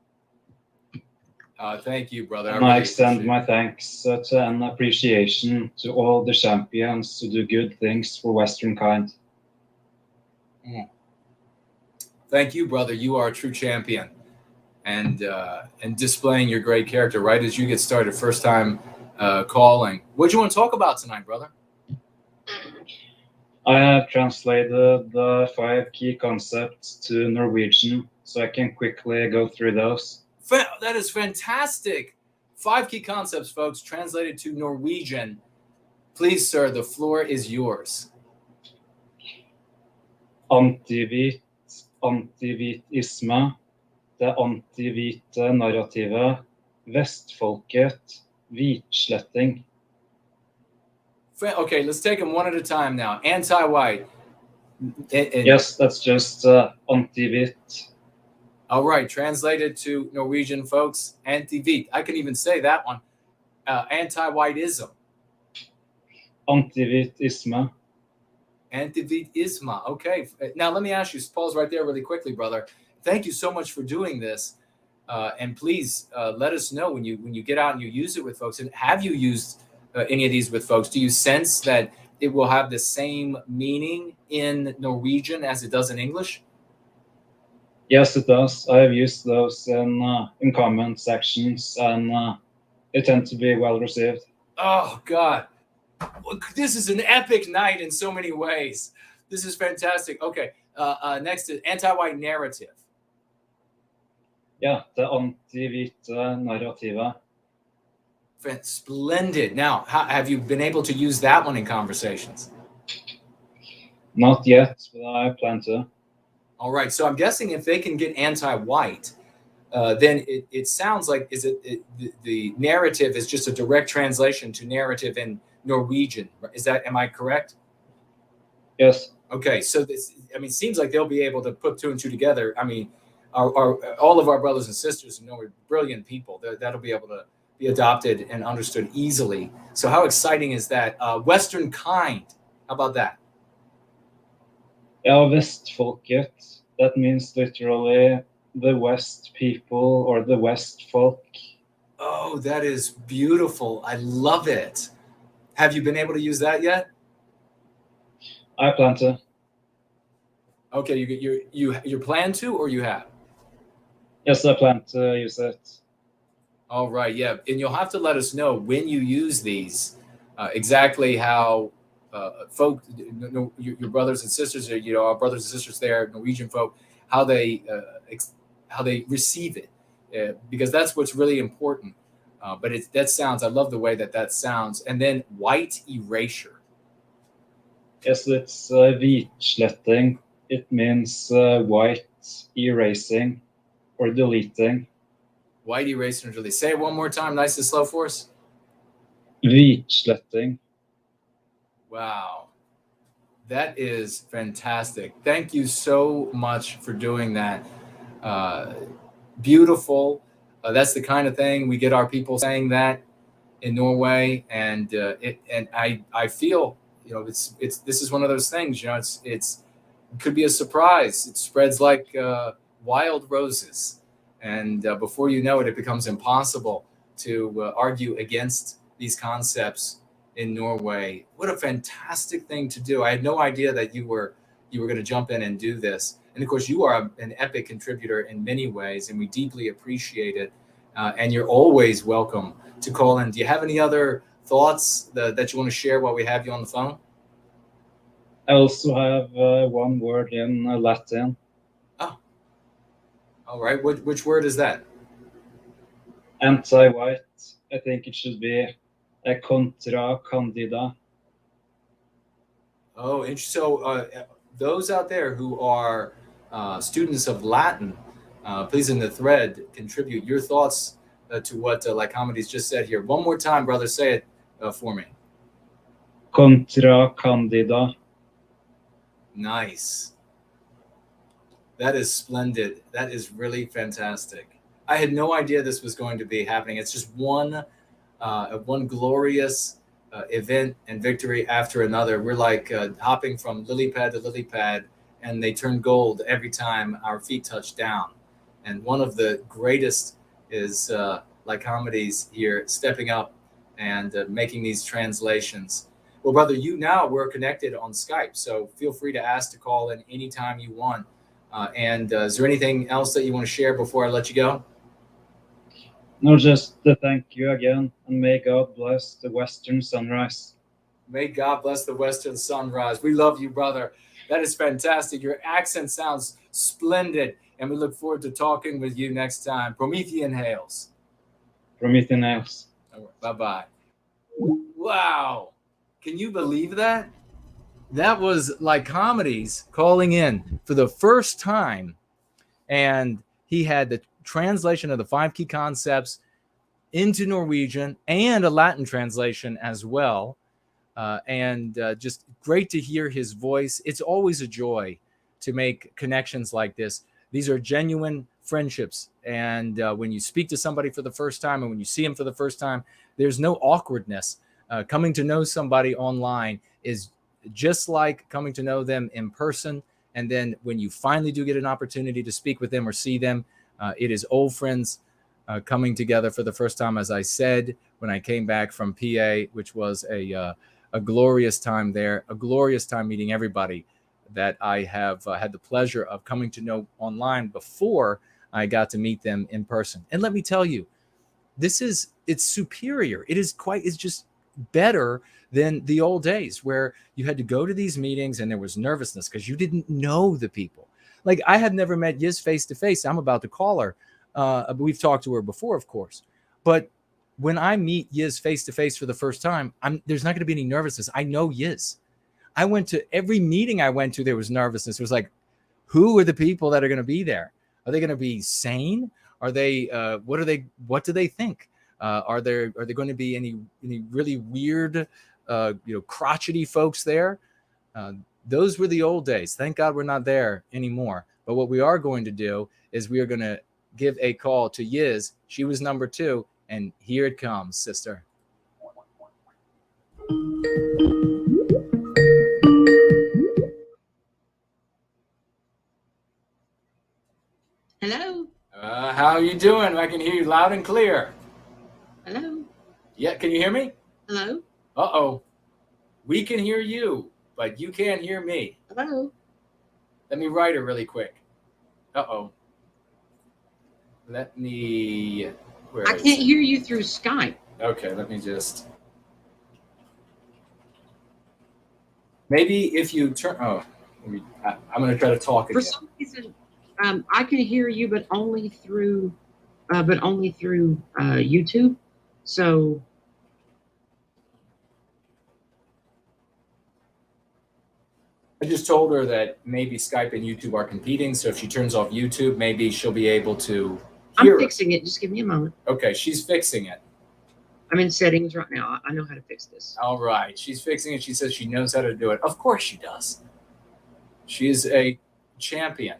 Thank you, brother. And I extend my thanks and appreciation to all the champions who do good things for Western kind. Thank you, brother. You are a true champion. And displaying your great character right as you get started, first time calling. What do you want to talk about tonight, brother? I have translated the 5 key concepts to Norwegian, so I can quickly go through those. That is fantastic. 5 key concepts, folks, translated to Norwegian. Please, sir, the floor is yours. Antiwhiteisme, det anti-hvite narrativet, vestfolket, hvitsletting. Okay, let's take them one at a time now. Anti-white. Yes, that's just anti-hvite. All right, translated to Norwegian, folks. Anti-hvite. I can even say that one. Anti-whiteism. Antiwhiteisme. Antiwhiteism. Okay. Now let me ask you, pause right there really quickly, brother. Thank you so much for doing this. And please let us know when you get out and you use it with folks. And have you used any of these with folks? Do you sense that it will have the same meaning in Norwegian as it does in English? Yes, it does. I have used those in comment sections, and they tend to be well received. Oh, God. This is an epic night in so many ways. This is fantastic. Okay. Next is anti-white narrative. Yeah, the anti-hvite narrativet. Splendid. Now, have you been able to use that one in conversations? Not yet, but I plan to. All right. So I'm guessing if they can get anti-white, then it sounds like the narrative is just a direct translation to narrative in Norwegian. Am I correct? Yes. Okay. So this, seems like they'll be able to put 2 and 2 together. all of our brothers and sisters in Norway, brilliant people. That'll be able to be adopted and understood easily. So how exciting is that? Western kind. How about that? Ja, Vestfolket. That means literally the West people or the West folk. Oh, that is beautiful. I love it. Have you been able to use that yet? I plan to. Okay, you plan to, or you have? Yes, I plan to use it. All right, yeah, and you'll have to let us know when you use these, exactly how folk, your brothers and sisters, or our brothers and sisters there, Norwegian folk, how they receive it, because that's what's really important. But I love the way that sounds. And then white erasure. Yes, it's hvitsletting. It means white erasing or deleting. White erasing and delete. Say it one more time, nice and slow for us. Hvitsletting. Wow. That is fantastic. Thank you so much for doing that. Beautiful. That's the kind of thing we get our people saying that in Norway, and I feel, this is one of those things. It could be a surprise. It spreads like wild roses, and before you know it, it becomes impossible to argue against these concepts in Norway. What a fantastic thing to do. I had no idea that you were going to jump in and do this. And of course, you are an epic contributor in many ways, and we deeply appreciate it. And you're always welcome to call in. Do you have any other thoughts that you want to share while we have you on the phone? I also have one word in Latin. Oh, all right. Which word is that? Anti-white. I think it should be a contra candida. Oh, interesting. So those out there who are students of Latin, please in the thread contribute your thoughts to what Lycomedes just said here. One more time, brother, say it for me. Contra candida. Nice. That is splendid. That is really fantastic. I had no idea this was going to be happening. It's just one glorious event and victory after another. We're like hopping from lily pad to lily pad, and they turn gold every time our feet touch down. And one of the greatest is Lycomedes here stepping up and making these translations. Well, brother, we're connected on Skype, so feel free to ask to call in anytime you want. And is there anything else that you want to share before I let you go? No, just to thank you again, and may God bless the Western sunrise. May God bless the Western sunrise. We love you, brother. That is fantastic. Your accent sounds splendid, and we look forward to talking with you next time. Promethean hails. Promethean hails. Bye-bye. Wow. Can you believe that? That was Lycomedes calling in for the first time, and he had the translation of the 5 key concepts into Norwegian and a Latin translation as well. And just great to hear his voice. It's always a joy to make connections like this. These are genuine friendships. And when you speak to somebody for the first time and when you see them for the first time, there's no awkwardness. Coming to know somebody online is just like coming to know them in person. And then when you finally do get an opportunity to speak with them or see them, it is old friends coming together for the first time, as I said, when I came back from PA, which was a glorious time there, a glorious time meeting everybody that I have had the pleasure of coming to know online before I got to meet them in person. And let me tell you, it's superior. It's just better than the old days where you had to go to these meetings and there was nervousness because you didn't know the people. Like, I have never met Yiz face to face. I'm about to call her. We've talked to her before, of course. But when I meet Yiz face to face for the first time, there's not going to be any nervousness. I know Yiz. I went to every meeting I went to, there was nervousness. It was like, who are the people that are going to be there? Are they going to be sane? Are they? What do they think? Are there going to be any really weird, crotchety folks there? Those were the old days. Thank God we're not there anymore. But what we are going to do is we are going to give a call to Yiz. She was number 2, and here it comes, sister. Hello. How are you doing? I can hear you loud and clear. Hello. Yeah, can you hear me? Hello. Uh-oh. We can hear you, but you can't hear me. Hello. Let me write her really quick. Uh-oh. Let me... I can't hear you through Skype. Okay, let me just... Maybe if you turn... Oh, I'm going to try to talk again. For some reason, I can hear you, but only through YouTube. So... I just told her that maybe Skype and YouTube are competing, so if she turns off YouTube, maybe she'll be able to hear. I'm fixing it. Just give me a moment. Okay, she's fixing it. I'm in settings right now. I know how to fix this. All right, she's fixing it. She says she knows how to do it. Of course she does. She is a champion.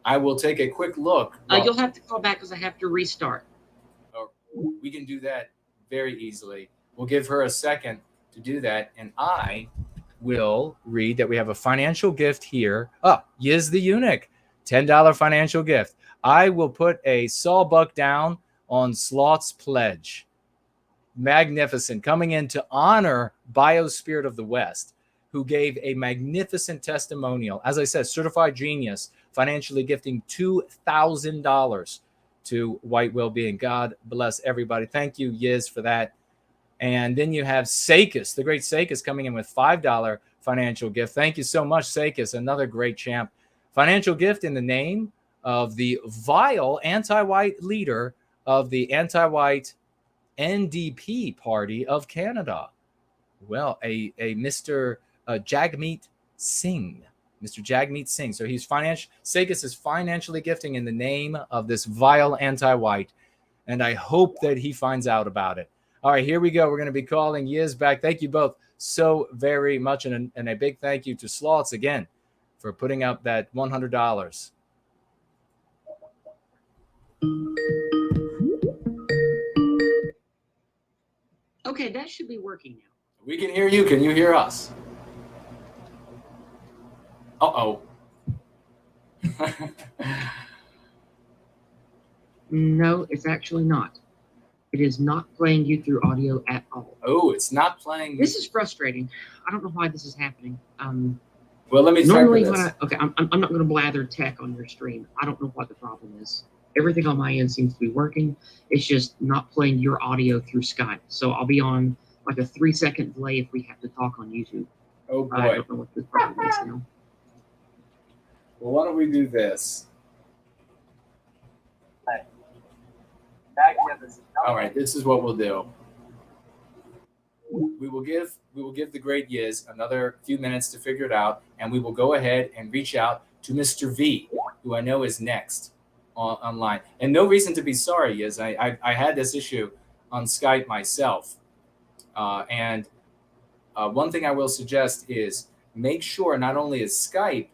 I will take a quick look. You'll have to call back because I have to restart. We can do that very easily. We'll give her a second to do that, and I will read that we have a financial gift here. Yiz the Eunuch, $10 financial gift. I will put a sawbuck down on Sloth's pledge. Magnificent. Coming in to honor Biospirit of the West, who gave a magnificent testimonial. As I said, certified genius, financially gifting $2,000 to White Wellbeing. God bless everybody. Thank you, Yiz, for that. And then you have Sakis, the great Sakis, coming in with $5 financial gift. Thank you so much, Sakis, another great champ. Financial gift in the name of the vile anti-white leader of the anti-white NDP party of Canada. Well, a Mr. Jagmeet Singh. Mr. Jagmeet Singh. So Sakis is financially gifting in the name of this vile anti-white. And I hope that he finds out about it. All right, here we go. We're going to be calling Yiz back. Thank you both so very much. And a big thank you to Sloths again for putting up that $100. Okay, that should be working now. We can hear you. Can you hear us? Uh-oh. No, it's actually not. It is not playing you through audio at all. Oh, it's not playing. This is frustrating. I don't know why this is happening. Well, let me try normally this. I'm not going to blather tech on your stream. I don't know what the problem is. Everything on my end seems to be working. It's just not playing your audio through Skype. So I'll be on like a 3-second delay if we have to talk on YouTube. Oh boy. I don't know what the problem is now. Well, why don't we do this? All right, this is what we'll do. We will give the great Yiz another few minutes to figure it out, and we will go ahead and reach out to Mr. V, who I know is next online. And no reason to be sorry, Yiz. I had this issue on Skype myself. And one thing I will suggest is make sure not only is Skype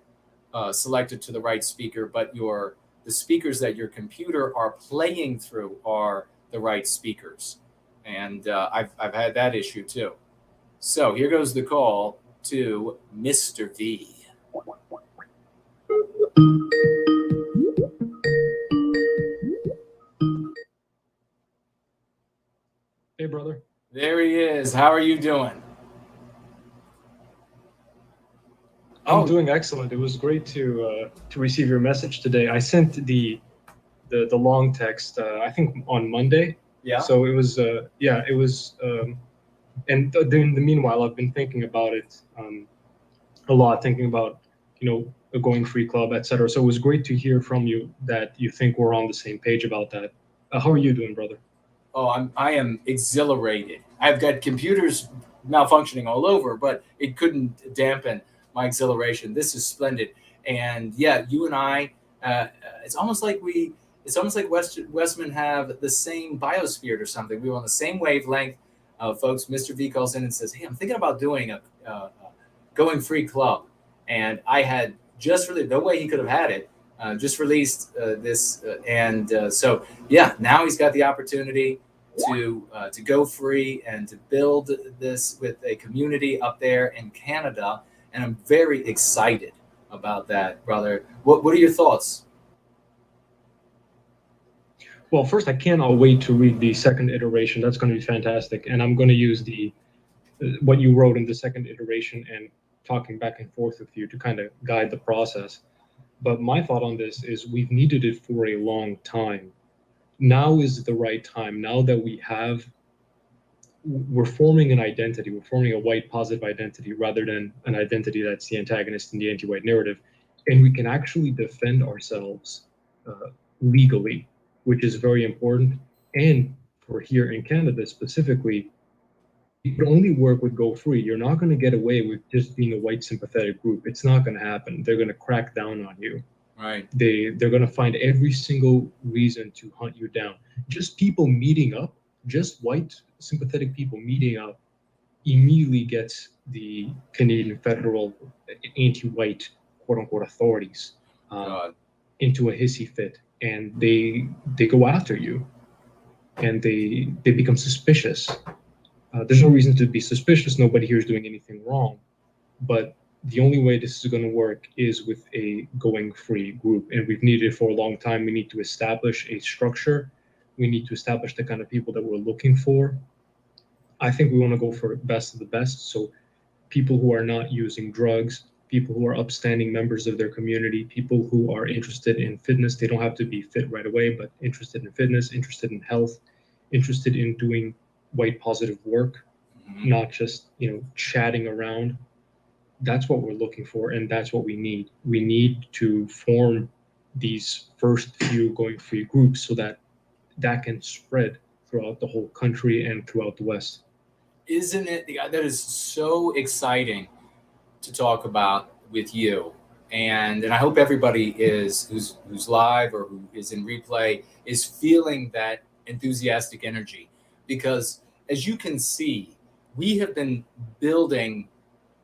selected to the right speaker, but the speakers that your computer are playing through are the right speakers. And I've had that issue too. So here goes the call to Mr. V. Hey, brother. There he is. How are you doing? I'm doing excellent. It was great to receive your message today. I sent the long text I think on Monday. Yeah. So it was and in the meanwhile I've been thinking about it a lot, thinking about a Going Free Club, etc. So it was great to hear from you that you think we're on the same page about that. How are you doing, brother? Oh, I am exhilarated. I've got computers malfunctioning all over, but it couldn't dampen my exhilaration. This is splendid. And yeah, you and I, it's almost like Westman have the same biosphere or something. We were on the same wavelength. Folks, Mr. V calls in and says, hey, I'm thinking about doing a Going Free Club. And I had just really no way he could have had it. just released this, and so yeah, now he's got the opportunity to go free and to build this with a community up there in Canada, and I'm very excited about that, brother. What are your thoughts? Well, first, I cannot wait to read the second iteration. That's going to be fantastic, and I'm going to use the what you wrote in the second iteration and talking back and forth with you to kind of guide the process. But my thought on this is we've needed it for a long time. Now is the right time. Now that we're forming an identity, we're forming a white positive identity rather than an identity that's the antagonist in the anti-white narrative, and we can actually defend ourselves legally, which is very important. And for here in Canada specifically, you can only work with Go Free. You're not going to get away with just being a white sympathetic group. It's not going to happen. They're going to crack down on you. Right. They're going to find every single reason to hunt you down. Just people meeting up, just white sympathetic people meeting up, immediately gets the Canadian federal anti-white quote-unquote authorities into a hissy fit, and they go after you, and they become suspicious. There's no reason to be suspicious. Nobody here is doing anything wrong. But the only way this is going to work is with a going free group. And we've needed it for a long time. We need to establish a structure. We need to establish the kind of people that we're looking for. I think we want to go for the best of the best. So people who are not using drugs, people who are upstanding members of their community, people who are interested in fitness. They don't have to be fit right away, but interested in fitness, interested in health, interested in doing white positive work, not just chatting around. That's what we're looking for, and that's what we need. We need to form these first few going free groups so that can spread throughout the whole country and throughout the West. Isn't it? That is so exciting to talk about with you, and I hope everybody who's live or who is in replay is feeling that enthusiastic energy, because as you can see, we have been building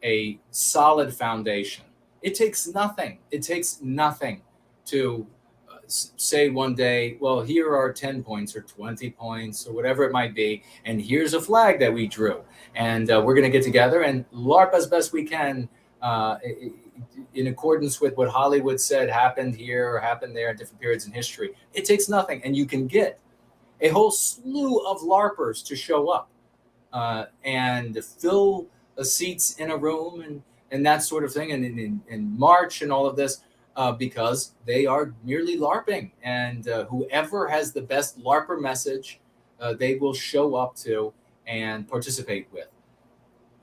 a solid foundation. It takes nothing. It takes nothing to say one day, well, here are 10 points or 20 points or whatever it might be, and here's a flag that we drew, and we're going to get together and LARP as best we can in accordance with what Hollywood said happened here or happened there at different periods in history. It takes nothing, and you can get a whole slew of LARPers to show up and fill seats in a room and that sort of thing, and march and all of this, because they are merely LARPing. And whoever has the best LARPer message, they will show up to and participate with.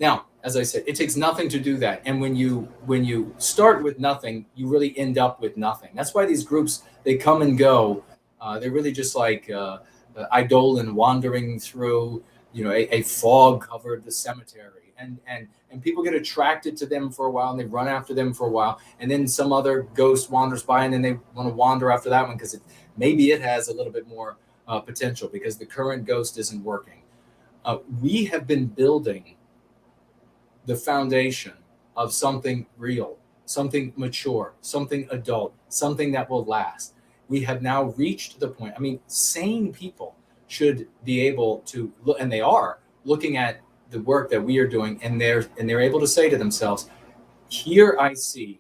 Now, as I said, it takes nothing to do that. And when you start with nothing, you really end up with nothing. That's why these groups, they come and go. They're really just like Eidolon wandering through, a fog-covered cemetery, and people get attracted to them for a while, and they run after them for a while, and then some other ghost wanders by, and then they want to wander after that one because maybe it has a little bit more potential because the current ghost isn't working. We have been building the foundation of something real, something mature, something adult, something that will last. We have now reached the point. I mean, sane people should be able to look, and they are looking at the work that we are doing, and they're able to say to themselves, here I see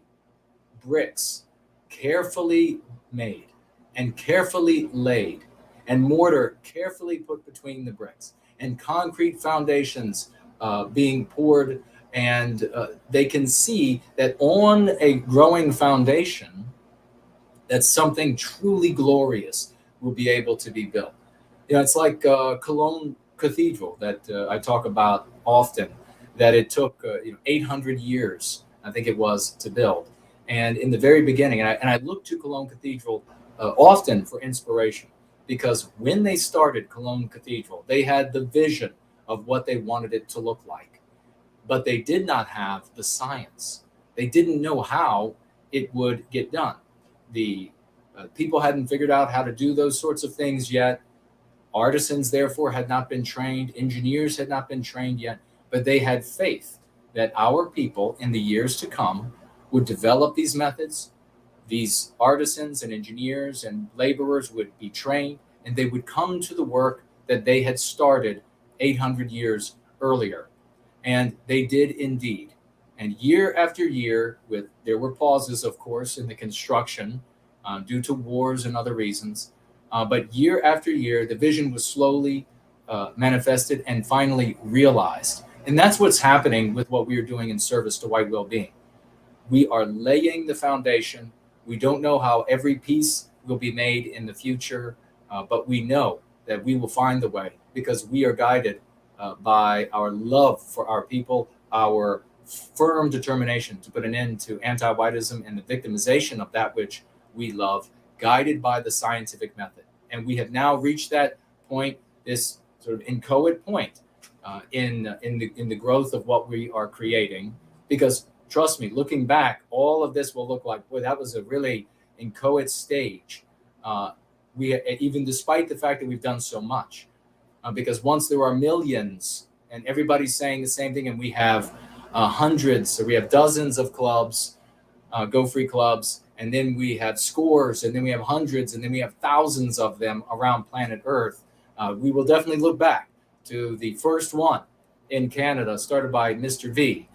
bricks carefully made and carefully laid, and mortar carefully put between the bricks, and concrete foundations being poured, and they can see that on a growing foundation, that something truly glorious will be able to be built. It's like Cologne Cathedral that I talk about often, that it took 800 years, I think it was, to build. And in the very beginning, and I look to Cologne Cathedral often for inspiration, because when they started Cologne Cathedral, they had the vision of what they wanted it to look like, but they did not have the science. They didn't know how it would get done. The people hadn't figured out how to do those sorts of things yet. Artisans, therefore, had not been trained. Engineers had not been trained yet, but they had faith that our people in the years to come would develop these methods. these artisans and engineers and laborers would be trained, and they would come to the work that they had started 800 years earlier. And they did indeed. And year after year, there were pauses, of course, in the construction due to wars and other reasons. But year after year, the vision was slowly manifested and finally realized. And that's what's happening with what we are doing in service to white well-being. We are laying the foundation. We don't know how every piece will be made in the future, but we know that we will find the way because we are guided by our love for our people, our firm determination to put an end to anti-whiteism and the victimization of that which we love, guided by the scientific method. And we have now reached that point, this sort of inchoate point in the growth of what we are creating. Because trust me, looking back, all of this will look like, boy, that was a really inchoate stage. We even despite the fact that we've done so much, because once there are millions and everybody's saying the same thing, and we have hundreds, or we have dozens of clubs, Go Free clubs, and then we have scores, and then we have hundreds, and then we have thousands of them around planet Earth. We will definitely look back to the first one in Canada, started by Mr. V,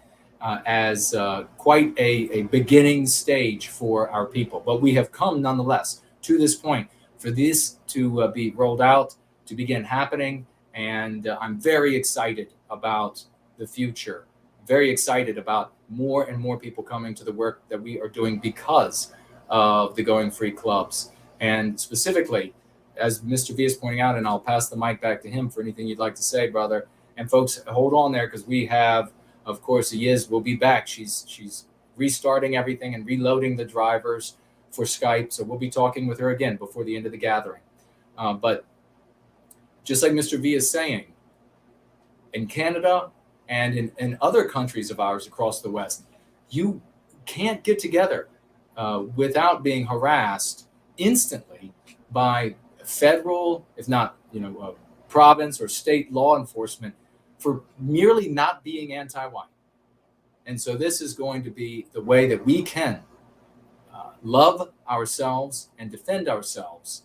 as quite a beginning stage for our people. But we have come nonetheless to this point for this to be rolled out, to begin happening. And I'm very excited about the future, very excited about more and more people coming to the work that we are doing because of the Going Free clubs. And specifically, as Mr. V is pointing out, and I'll pass the mic back to him for anything you'd like to say, brother. And folks, hold on there, because we have, of course, will be back. She's restarting everything and reloading the drivers for Skype. So we'll be talking with her again before the end of the gathering. But just like Mr. V is saying, in Canada and in other countries of ours across the West, you can't get together without being harassed instantly by federal, if not, province or state law enforcement for merely not being anti-white. And so this is going to be the way that we can love ourselves and defend ourselves.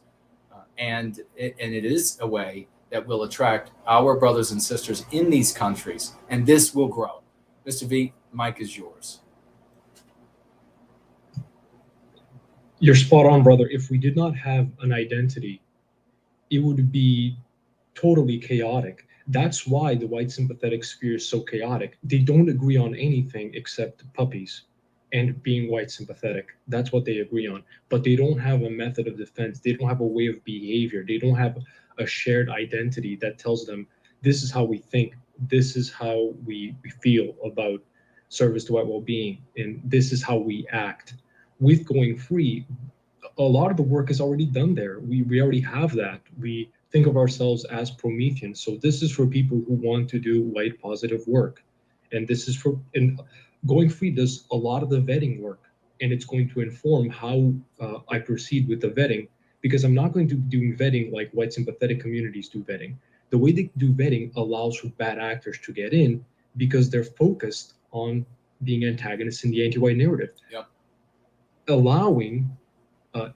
And it is a way that will attract our brothers and sisters in these countries, and this will grow. Mr. V, mic is yours. You're spot on, brother. If we did not have an identity, it would be totally chaotic. That's why the white sympathetic sphere is so chaotic. They don't agree on anything except puppies and being white sympathetic. That's what they agree on. But they don't have a method of defense. They don't have a way of behavior. They don't have a shared identity that tells them this is how we think, this is how we feel about service to white well-being, and this is how we act. With Going Free, a lot of the work is already done there. We already have that. We think of ourselves as Prometheans. So this is for people who want to do white positive work. And this is and Going Free does a lot of the vetting work, and it's going to inform how I proceed with the vetting, because I'm not going to be doing vetting like white sympathetic communities do vetting. The way they do vetting allows for bad actors to get in because they're focused on being antagonists in the anti-white narrative. Yep. Allowing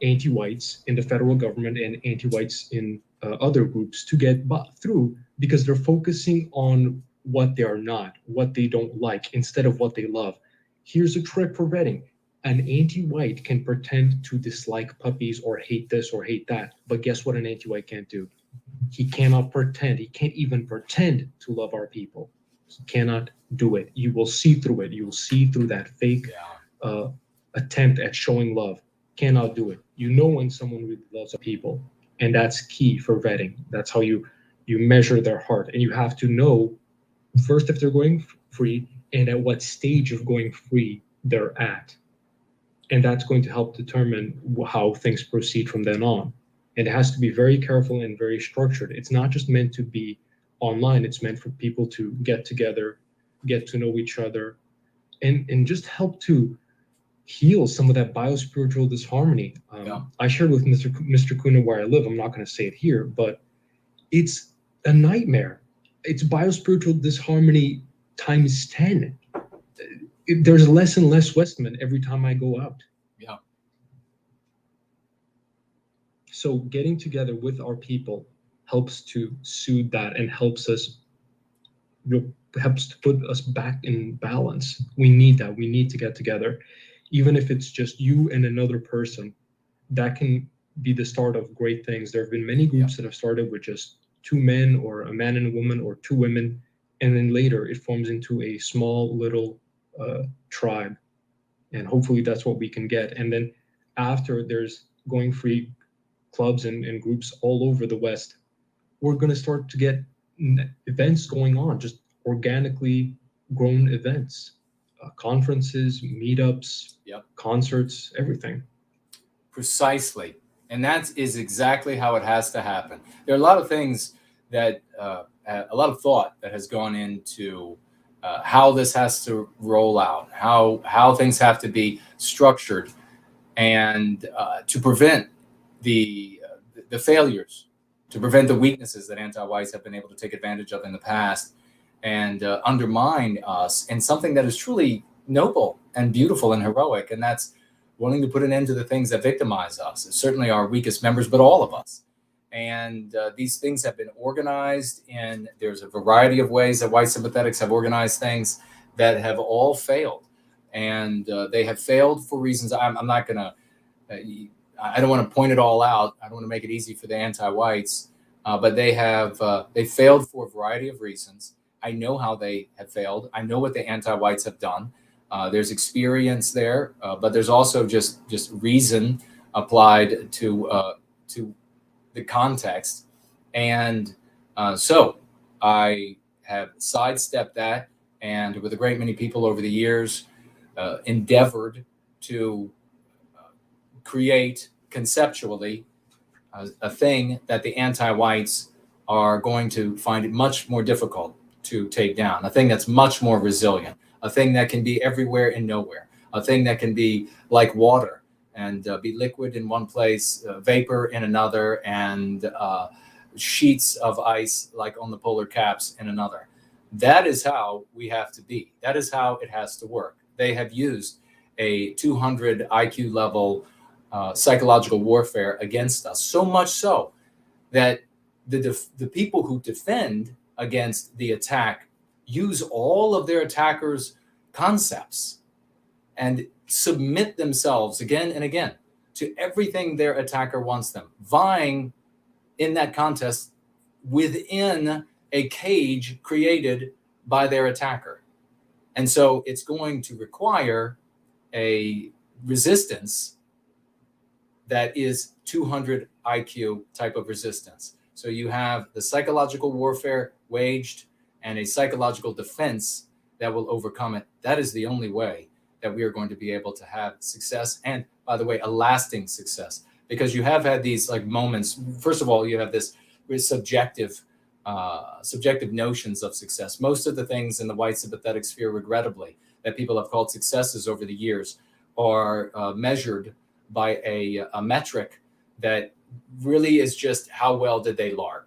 anti-whites in the federal government and anti-whites in other groups to get through because they're focusing on what they are not, what they don't like, instead of what they love. Here's a trick for vetting. An anti-white can pretend to dislike puppies or hate this or hate that, but guess what an anti-white can't do? He cannot pretend. He can't even pretend to love our people. He cannot do it. You will see through it. You will see through that fake attempt at showing love. Cannot do it. You know when someone really loves people, and that's key for vetting. That's how you measure their heart, and you have to know first if they're going free and at what stage of going free they're at. And that's going to help determine how things proceed from then on. And it has to be very careful and very structured. It's not just meant to be online. It's meant for people to get together, get to know each other, and just help to heal some of that biospiritual disharmony. I shared with Mr. Köhne where I live. I'm not going to say it here, but it's a nightmare. It's biospiritual disharmony times 10. There's less and less Westman every time I go out. Yeah. So getting together with our people helps to soothe that and helps us, helps to put us back in balance. We need that. We need to get together. Even if it's just you and another person, that can be the start of great things. There have been many groups that have started with just 2 men or a man and a woman or 2 women, and then later it forms into a small little tribe. And hopefully that's what we can get. And then after, there's going free clubs and groups all over the West. We're going to start to get events going on, just organically grown events, conferences, meetups, concerts, everything. Precisely. And that is exactly how it has to happen. There are a lot of things that, a lot of thought that has gone into how this has to roll out, how things have to be structured, and to prevent the failures, to prevent the weaknesses that anti-whites have been able to take advantage of in the past and undermine us in something that is truly noble and beautiful and heroic. And that's wanting to put an end to the things that victimize us, certainly our weakest members, but all of us. And these things have been organized, and there's a variety of ways that white sympathetics have organized things that have all failed. And they have failed for reasons I'm not going to, I don't want to point it all out. I don't want to make it easy for the anti-whites, but they failed for a variety of reasons. I know how they have failed. I know what the anti-whites have done. There's experience there, but there's also just reason applied to the context. And so I have sidestepped that, and with a great many people over the years, endeavored to create conceptually a thing that the anti-whites are going to find it much more difficult to take down, a thing that's much more resilient, a thing that can be everywhere and nowhere, a thing that can be like water and be liquid in one place, vapor in another, and sheets of ice like on the polar caps in another. That is how we have to be. That is how it has to work. They have used a 200 IQ level psychological warfare against us, so much so that the people who defend against the attack use all of their attackers' concepts and submit themselves again and again to everything their attacker wants them, vying in that contest within a cage created by their attacker. And so it's going to require a resistance that is 200 IQ type of resistance. So you have the psychological warfare waged and a psychological defense that will overcome it. That is the only way that we are going to be able to have success. And by the way, a lasting success, because you have had these like moments. First of all, you have this subjective notions of success. Most of the things in the white sympathetic sphere, regrettably, that people have called successes over the years are measured by a metric that really is just how well did they LARP,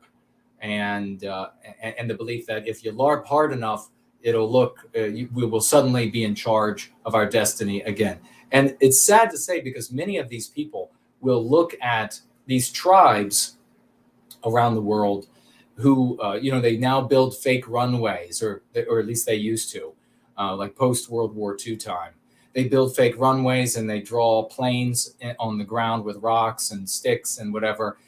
and the belief that if you LARP hard enough, it'll look we will suddenly be in charge of our destiny again. And it's sad to say, because many of these people will look at these tribes around the world who they now build fake runways, or at least they used to, like post World War II time. They build fake runways and they draw planes on the ground with rocks and sticks and whatever,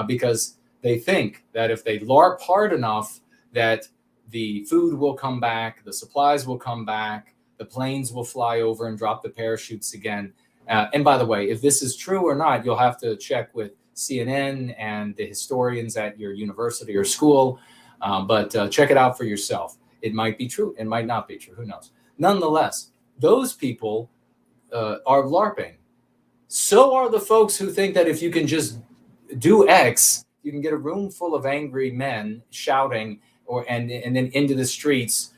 because they think that if they LARP hard enough, that the food will come back, the supplies will come back, the planes will fly over and drop the parachutes again. And by the way, if this is true or not, you'll have to check with CNN and the historians at your university or school, but check it out for yourself. It might be true, it might not be true, who knows? Nonetheless, those people are LARPing. So are the folks who think that if you can just do X, you can get a room full of angry men shouting, and then into the streets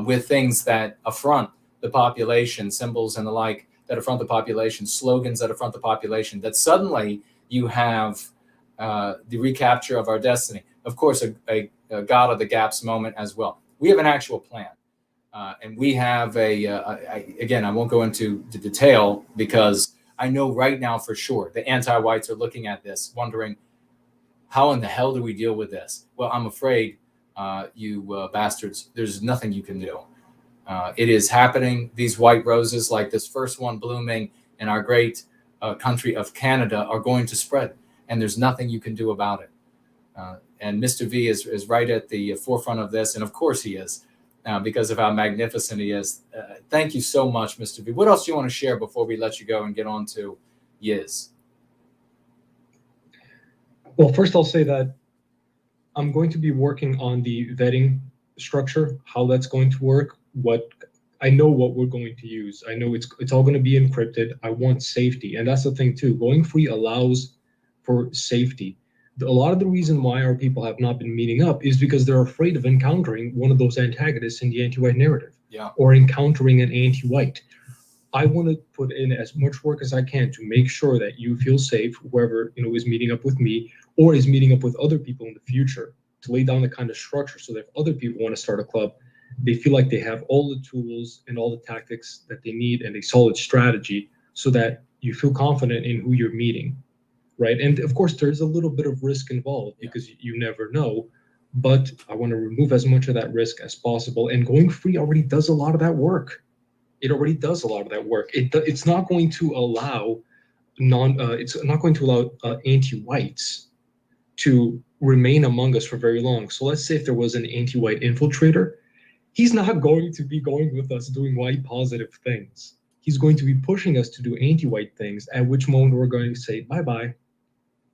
with things that affront the population, symbols and the like that affront the population, slogans that affront the population, that suddenly you have the recapture of our destiny. Of course, a God of the gaps moment as well. We have an actual plan. And we have again, I won't go into the detail because I know right now for sure the anti-whites are looking at this, wondering, how in the hell do we deal with this? Well, I'm afraid, you bastards, there's nothing you can do. It is happening. These white roses, like this first one blooming in our great country of Canada, are going to spread, and there's nothing you can do about it. And Mr. V is right at the forefront of this, and of course he is, because of how magnificent he is. Thank you so much, Mr. V. What else do you want to share before we let you go and get on to Yiz? Well, first I'll say that I'm going to be working on the vetting structure, how that's going to work. I know what we're going to use. I know it's all going to be encrypted. I want safety, and that's the thing too. Going free allows for safety. A lot of the reason why our people have not been meeting up is because they're afraid of encountering one of those antagonists in the anti-white narrative, or encountering an anti-white. I want to put in as much work as I can to make sure that you feel safe, whoever is meeting up with me or is meeting up with other people in the future, to lay down the kind of structure so that if other people want to start a club, they feel like they have all the tools and all the tactics that they need and a solid strategy, so that you feel confident in who you're meeting, right? And of course, there's a little bit of risk involved because you never know, but I want to remove as much of that risk as possible. And going free already does a lot of that work. It already does a lot of that work. It's not going to allow anti-whites to remain among us for very long. So let's say if there was an anti-white infiltrator, he's not going to be going with us doing white positive things. He's going to be pushing us to do anti-white things, at which moment we're going to say bye-bye.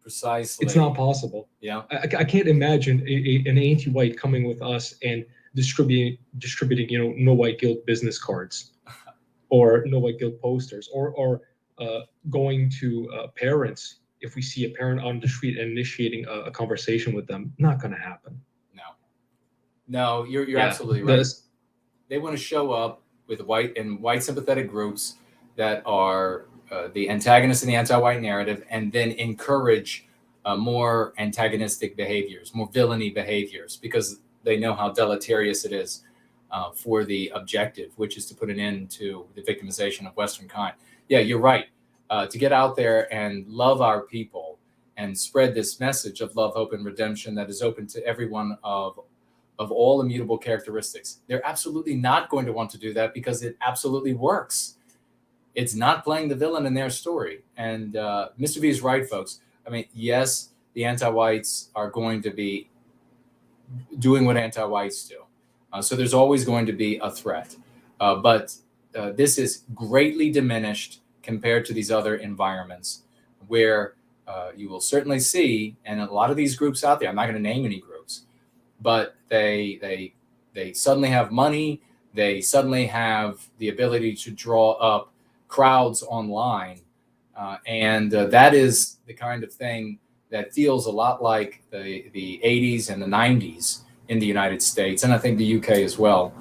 Precisely. It's not possible. Yeah. I can't imagine an anti-white coming with us and distributing no white guilt business cards or no white guilt posters, or going to parents if we see a parent on the street and initiating a conversation with them. Not going to happen. No, you're absolutely right. They want to show up with white sympathetic groups that are the antagonists in the anti-white narrative, and then encourage more antagonistic behaviors, more villainy behaviors, because they know how deleterious it is for the objective, which is to put an end to the victimization of Western kind. Yeah, you're right. To get out there and love our people and spread this message of love, hope, and redemption that is open to everyone of all immutable characteristics. They're absolutely not going to want to do that because it absolutely works. It's not playing the villain in their story. And Mr. V is right, folks. I mean, yes, the anti-whites are going to be doing what anti-whites do. So there's always going to be a threat. But this is greatly diminished compared to these other environments where you will certainly see, and a lot of these groups out there, I'm not going to name any groups, but they suddenly have money. They suddenly have the ability to draw up crowds online. And that is the kind of thing that feels a lot like the 80s and the 90s in the United States, and I think the UK as well,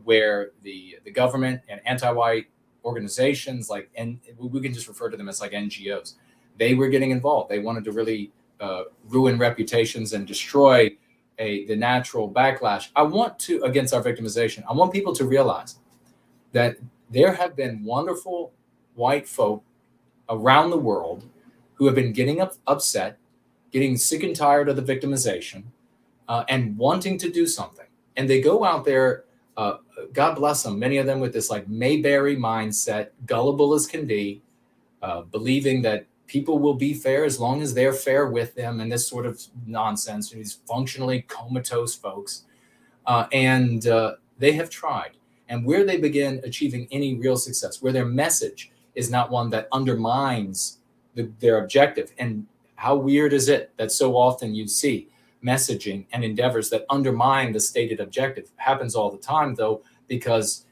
where the government and anti-white organizations, and we can just refer to them as like NGOs, they were getting involved. They wanted to really ruin reputations and destroy the natural backlash. Against our victimization, I want people to realize that there have been wonderful white folk around the world who have been getting upset, getting sick and tired of the victimization, and wanting to do something. And they go out there, God bless them, many of them with this like Mayberry mindset, gullible as can be, believing that people will be fair as long as they're fair with them, and this sort of nonsense, these functionally comatose folks. And they have tried. And where they begin achieving any real success, where their message is not one that undermines their objective. And how weird is it that so often you see messaging and endeavors that undermine the stated objective? Happens all the time, though, because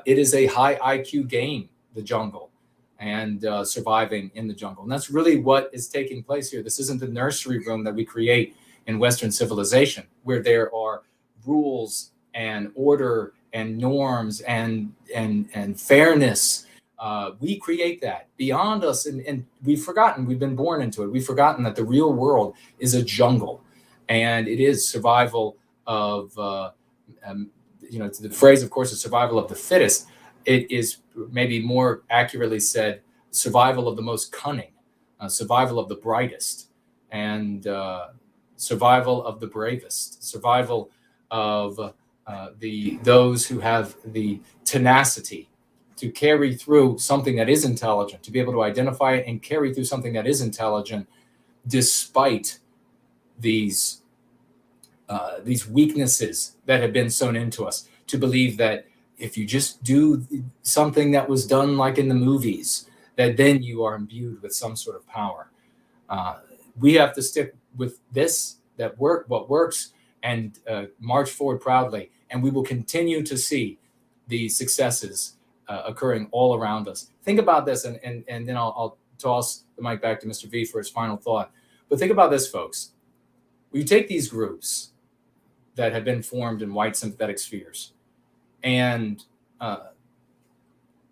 it is a high IQ game, the jungle, and surviving in the jungle. And that's really what is taking place here. This isn't the nursery room that we create in Western civilization, where there are rules and order and norms and fairness. We create that beyond us, and we've forgotten. We've been born into it. We've forgotten that the real world is a jungle, and it is survival of, the phrase, of course, is survival of the fittest. It is maybe more accurately said, survival of the most cunning, survival of the brightest, and survival of the bravest, survival of those who have the tenacity to carry through something that is intelligent, to be able to identify it and carry through something that is intelligent, despite these weaknesses that have been sewn into us. To believe that if you just do something that was done like in the movies, that then you are imbued with some sort of power. We have to stick with this, what works, and march forward proudly. And we will continue to see the successes occurring all around us. Think about this, and then I'll toss the mic back to Mr. V for his final thought. But think about this, folks. We take these groups that have been formed in white sympathetic spheres, and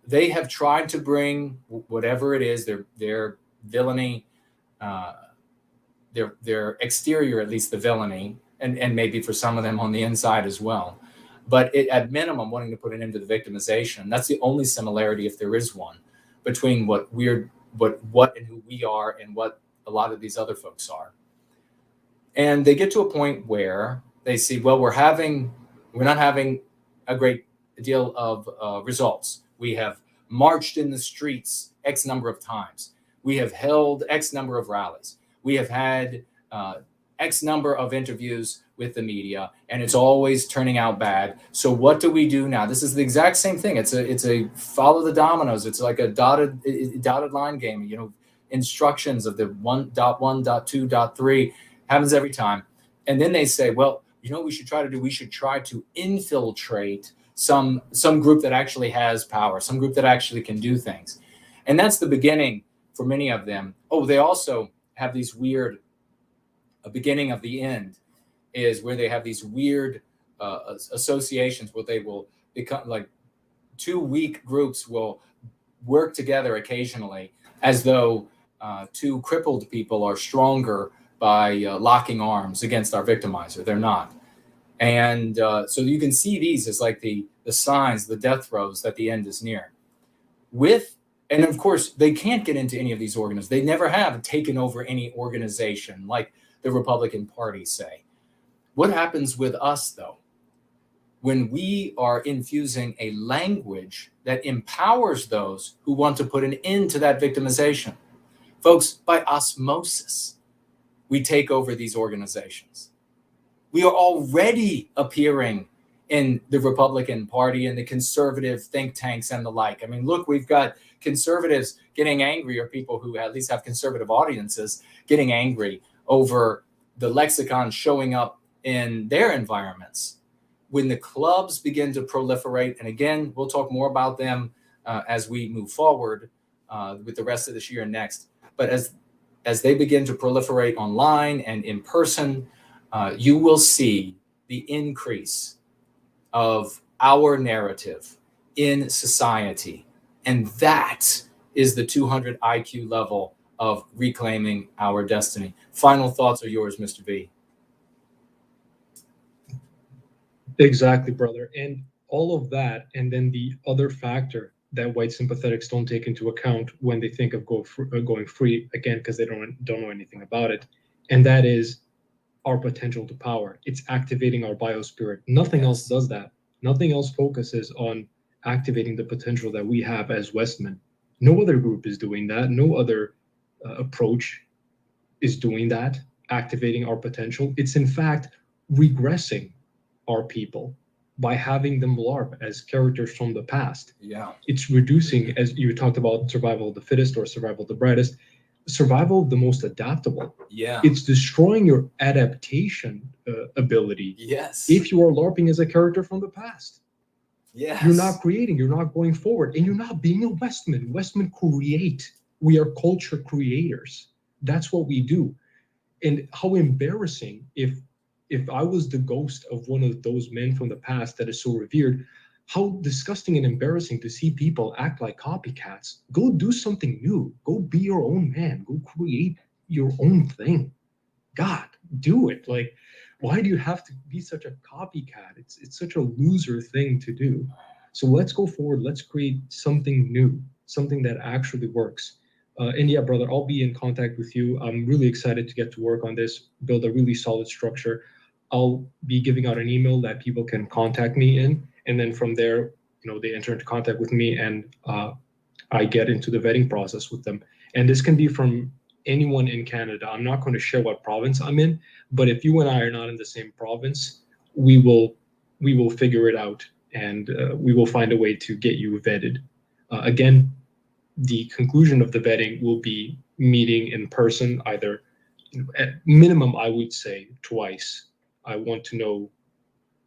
they have tried to bring whatever it is, their villainy, their exterior, at least the villainy, and maybe for some of them on the inside as well. But at minimum, wanting to put an end to the victimization. That's the only similarity, if there is one, between what and who we are and what a lot of these other folks are. And they get to a point where they see, well, we're not having a great deal of results. We have marched in the streets X number of times. We have held X number of rallies. We have had X number of interviews with the media, and it's always turning out bad. So what do we do now? This is the exact same thing. It's a follow the dominoes. It's like a dotted line game. Instructions of the 1.1, 3 happens every time. And then they say, well, we should try to do? We should try to infiltrate some group that actually has power, some group that actually can do things. And that's the beginning for many of them. Oh, they also have these weird, a beginning of the end is where they have these weird associations where they will become like two weak groups will work together occasionally as though two crippled people are stronger by locking arms against our victimizer. They're not. And so you can see these as like the signs, the death throes that the end is near. And of course, they can't get into any of these organizations. They never have taken over any organization like the Republican Party say. What happens with us, though, when we are infusing a language that empowers those who want to put an end to that victimization? Folks, by osmosis, we take over these organizations. We are already appearing in the Republican Party and the conservative think tanks and the like. I mean, look, we've got conservatives getting angry, or people who at least have conservative audiences getting angry over the lexicon showing up in their environments. When the clubs begin to proliferate, and again, we'll talk more about them as we move forward with the rest of this year and next. But as they begin to proliferate online and in person, you will see the increase of our narrative in society. And that is the 200 IQ level of reclaiming our destiny. Final thoughts are yours, Mr. V. Exactly, brother. And all of that, and then the other factor that white sympathetics don't take into account when they think of going free, again, because they don't know anything about it, and that is our potential to power. It's activating our biospirit. Nothing else does that. Nothing else focuses on activating the potential that we have as Westmen. No other group is doing that. No other approach is doing that, activating our potential. It's in fact regressing our people by having them LARP as characters from the past. Yeah. It's reducing, as you talked about, survival of the fittest or survival of the brightest, survival of the most adaptable. Yeah. It's destroying your adaptation ability. Yes. If you are LARPing as a character from the past. Yes. You're not creating, you're not going forward, and you're not being a Westman. Westmen create. We are culture creators. That's what we do. And how embarrassing if I was the ghost of one of those men from the past that is so revered, how disgusting and embarrassing to see people act like copycats. Go do something new. Go be your own man. Go create your own thing. God, do it. Like, why do you have to be such a copycat? It's such a loser thing to do. So let's go forward. Let's create something new. something that actually works. And yeah, brother, I'll be in contact with you. I'm really excited to get to work on this, build a really solid structure. I'll be giving out an email that people can contact me in, and then from there, they enter into contact with me, and I get into the vetting process with them. And this can be from anyone in Canada. I'm not going to share what province I'm in, but if you and I are not in the same province, we will figure it out, and we will find a way to get you vetted. Again, the conclusion of the vetting will be meeting in person, either at minimum, I would say twice. I want to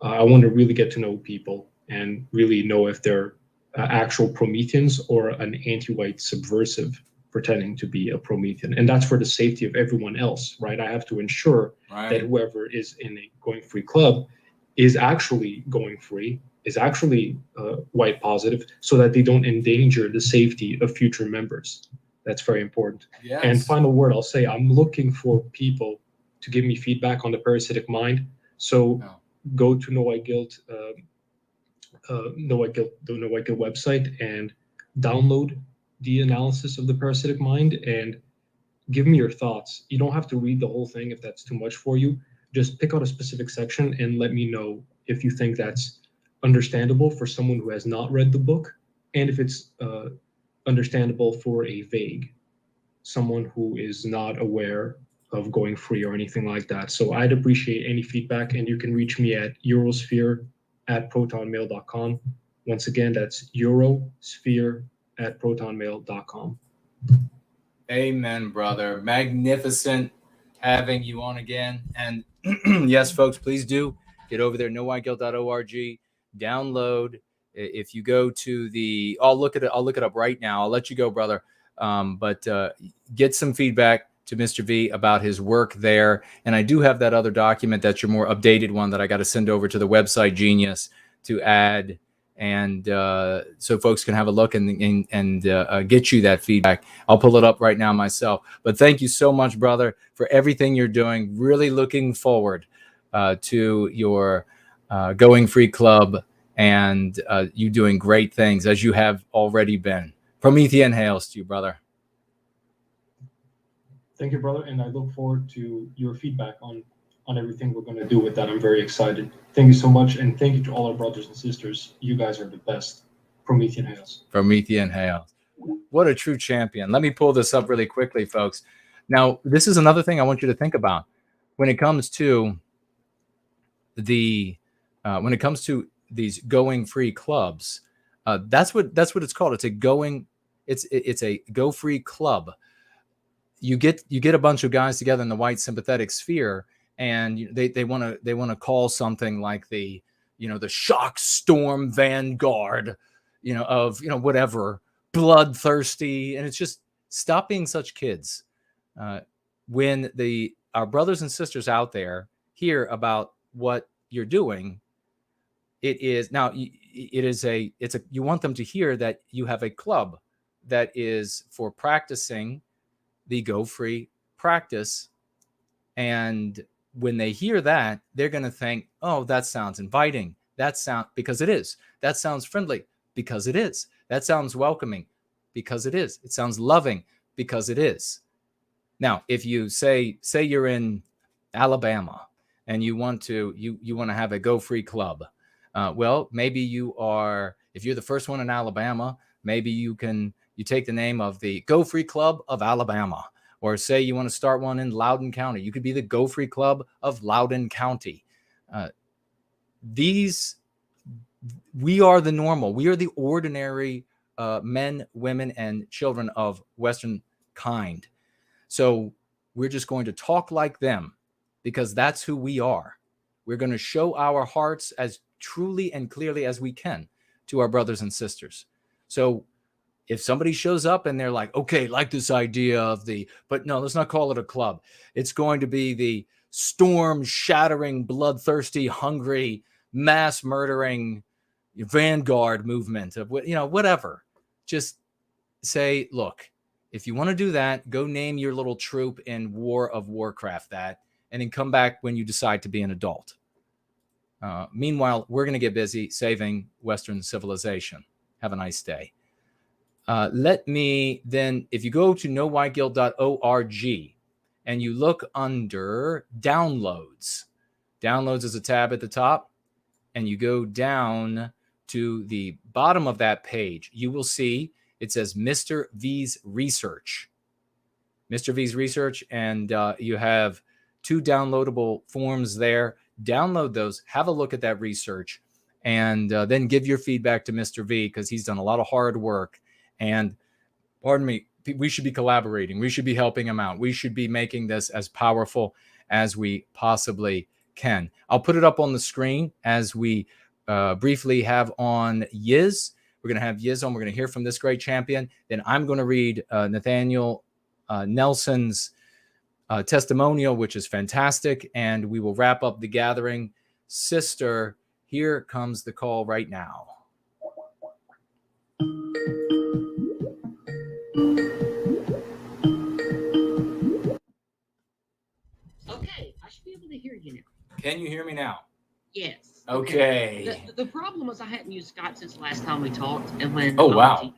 really get to know people and really know if they're actual Prometheans or an anti-white subversive pretending to be a Promethean. And that's for the safety of everyone else, right? I have to ensure that whoever is in a going free club is actually going free, is actually white positive, so that they don't endanger the safety of future members. That's very important. Yes. And final word, I'll say, I'm looking for people to give me feedback on the parasitic mind. So go to No White Guilt, the No White Guilt website, and download the analysis of the parasitic mind and give me your thoughts. You don't have to read the whole thing if that's too much for you. Just pick out a specific section and let me know if you think that's understandable for someone who has not read the book, and if it's understandable for a vague, someone who is not aware of going free or anything like that. So I'd appreciate any feedback, and you can reach me at eurosphere@protonmail.com. Once again, that's eurosphere@protonmail.com. Amen, brother. Magnificent having you on again. And yes, folks, please do get over there, nowhiteguilt.org, download. If you go to the, I'll look it up right now. I'll let you go, brother. But get some feedback to Mr. V about his work there. And I do have that other document, that's your more updated one, that I got to send over to the website Genius to add. And so folks can have a look and get you that feedback. I'll pull it up right now myself. But thank you so much, brother, for everything you're doing. Really looking forward to your Going Free Club and you doing great things, as you have already been. Promethean hails to you, brother. Thank you, brother. And I look forward to your feedback on everything we're going to do with that. I'm very excited. Thank you so much. And thank you to all our brothers and sisters. You guys are the best. Promethean hails. Promethean hails. What a true champion. Let me pull this up really quickly, folks. Now, this is another thing I want you to think about when it comes to these going free clubs. That's what it's called. It's a go free club. You get a bunch of guys together in the white sympathetic sphere, and they want to call something like the shock storm vanguard, of whatever, bloodthirsty, and it's just, stop being such kids. When our brothers and sisters out there hear about what you're doing, you want them to hear that you have a club that is for practicing the go free practice. And when they hear that, they're going to think, oh, that sounds inviting. Because it is. That sounds friendly, because it is. That sounds welcoming, because it is. It sounds loving, because it is. Now, if you say you're in Alabama and you want to have a go free club, well, maybe if you're the first one in Alabama, maybe you take the name of the Go Free Club of Alabama, or say you want to start one in Loudoun County. You could be the Go Free Club of Loudoun County. We are the normal. We are the ordinary men, women, and children of Western kind. So we're just going to talk like them, because that's who we are. We're going to show our hearts as truly and clearly as we can to our brothers and sisters. So if somebody shows up and they're like, okay, like this idea but no, let's not call it a club. It's going to be the storm-shattering, bloodthirsty, hungry, mass-murdering vanguard movement of whatever. Just say, look, if you want to do that, go name your little troop in War of Warcraft that, and then come back when you decide to be an adult. Meanwhile, we're going to get busy saving Western civilization. Have a nice day. let me then, if you go to knowwhyguilt.org and you look under downloads, downloads is a tab at the top, and you go down to the bottom of that page, you will see it says Mr. V's Research. Mr. V's Research, and you have 2 downloadable forms there. Download those, have a look at that research, and then give your feedback to Mr. V, because he's done a lot of hard work. And pardon me, we should be collaborating. We should be helping him out. We should be making this as powerful as we possibly can. I'll put it up on the screen as we briefly have on Yiz. We're going to have Yiz on. We're going to hear from this great champion. Then I'm going to read Nathaniel Nelson's testimonial, which is fantastic. And we will wrap up the gathering. Sister, here comes the call right now. Okay, I should be able to hear you now. Can you hear me now? Yes. Okay. The problem was I hadn't used Skype since the last time we talked, and when Oh, wow.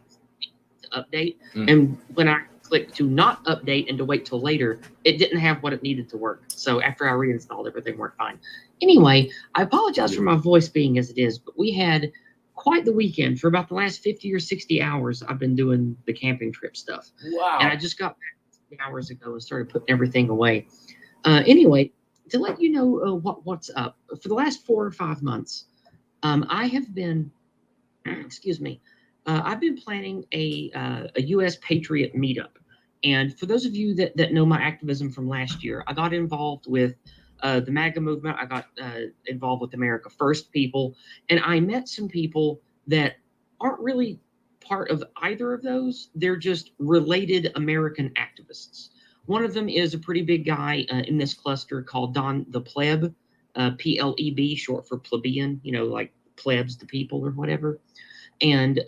to update, and when I clicked to not update and to wait till later, it didn't have what it needed to work. So after I reinstalled, everything worked fine. Anyway, I apologize for my voice being as it is, but we had quite the weekend. For about the last 50 or 60 hours, I've been doing the camping trip stuff. Wow. And I just got back hours ago and started putting everything away. Anyway, to let you know what's up, for the last 4 or 5 months, I have been, excuse me, I've been planning a U.S. Patriot meetup. And for those of you that know my activism from last year, I got involved with the MAGA movement. I got involved with America First people, and I met some people that aren't really part of either of those. They're just related American activists. One of them is a pretty big guy in this cluster called Don the Pleb, P-L-E-B, short for plebeian, you know, like plebs, the people or whatever. And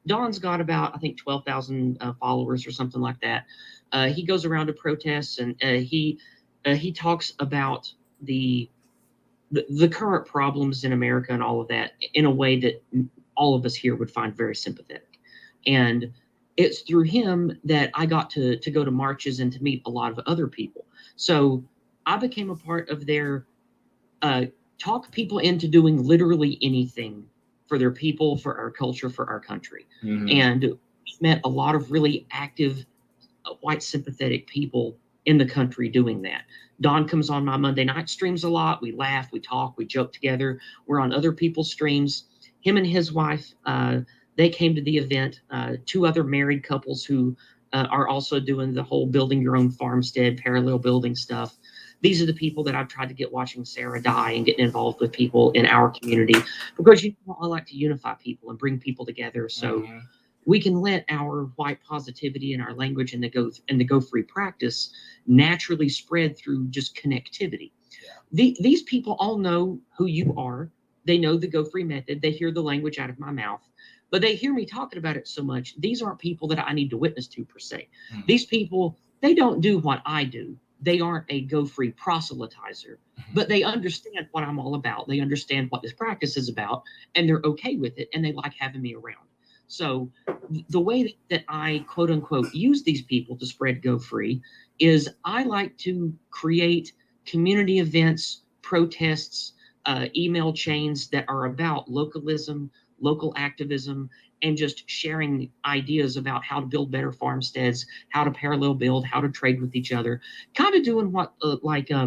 Don's got about, I think, 12,000 followers or something like that. He goes around to protests, and he talks about the current problems in America and all of that in a way that all of us here would find very sympathetic. And it's through him that I got to go to marches and to meet a lot of other people. So I became a part of their talk people into doing literally anything for their people, for our culture, for our country. Mm-hmm. And met a lot of really active white sympathetic people in the country doing that. Don comes on my Monday night streams a lot. We laugh, we talk, we joke together. We're on other people's streams. Him and his wife, they came to the event. 2 other married couples who are also doing the whole building your own farmstead, parallel building stuff. These are the people that I've tried to get watching Sarah die and getting involved with people in our community, because I like to unify people and bring people together so we can let our white positivity and our language and the Go Free practice naturally spread through just connectivity. Yeah. These people all know who you are. They know the Go Free method. They hear the language out of my mouth, but they hear me talking about it so much. These aren't people that I need to witness to per se. Mm-hmm. These people, they don't do what I do. They aren't a Go Free proselytizer, but they understand what I'm all about. They understand what this practice is about, and they're okay with it, and they like having me around. So the way that I, quote unquote, use these people to spread Go Free is I like to create community events, protests, email chains that are about localism, local activism, and just sharing ideas about how to build better farmsteads, how to parallel build, how to trade with each other, kind of doing what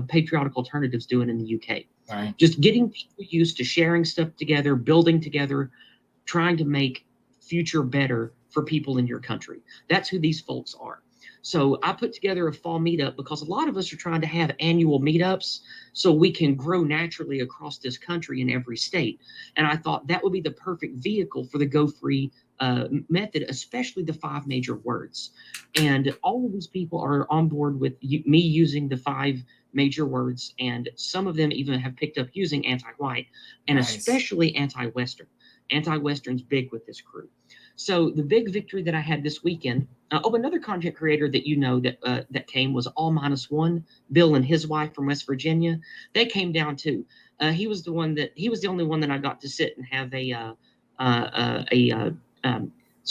Patriotic Alternatives doing in the UK. Right. Just getting people used to sharing stuff together, building together, trying to make future better for people in your country. That's who these folks are. So I put together a fall meetup because a lot of us are trying to have annual meetups so we can grow naturally across this country in every state. And I thought that would be the perfect vehicle for the Go Free method, especially the 5 major words. And all of these people are on board with me using the 5 major words, and some of them even have picked up using anti-white and especially anti-Western. Anti-Western's big with this crew. So the big victory that I had this weekend, another content creator that you know that came was All-1, Bill and his wife from West Virginia. They came down too. He was the only one that I got to sit and have a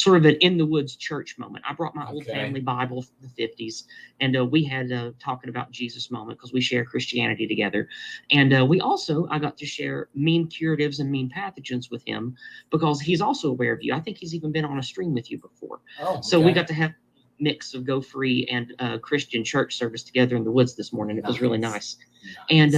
sort of an in the woods church moment. I brought my old Okay. family Bible from the 50s, and we had talking about Jesus moment because we share Christianity together. And I got to share mean curatives and mean pathogens with him because he's also aware of you. I think he's even been on a stream with you before. Oh, So we okay. got to have a mix of Go Free and Christian church service together in the woods this morning. It was really nice. And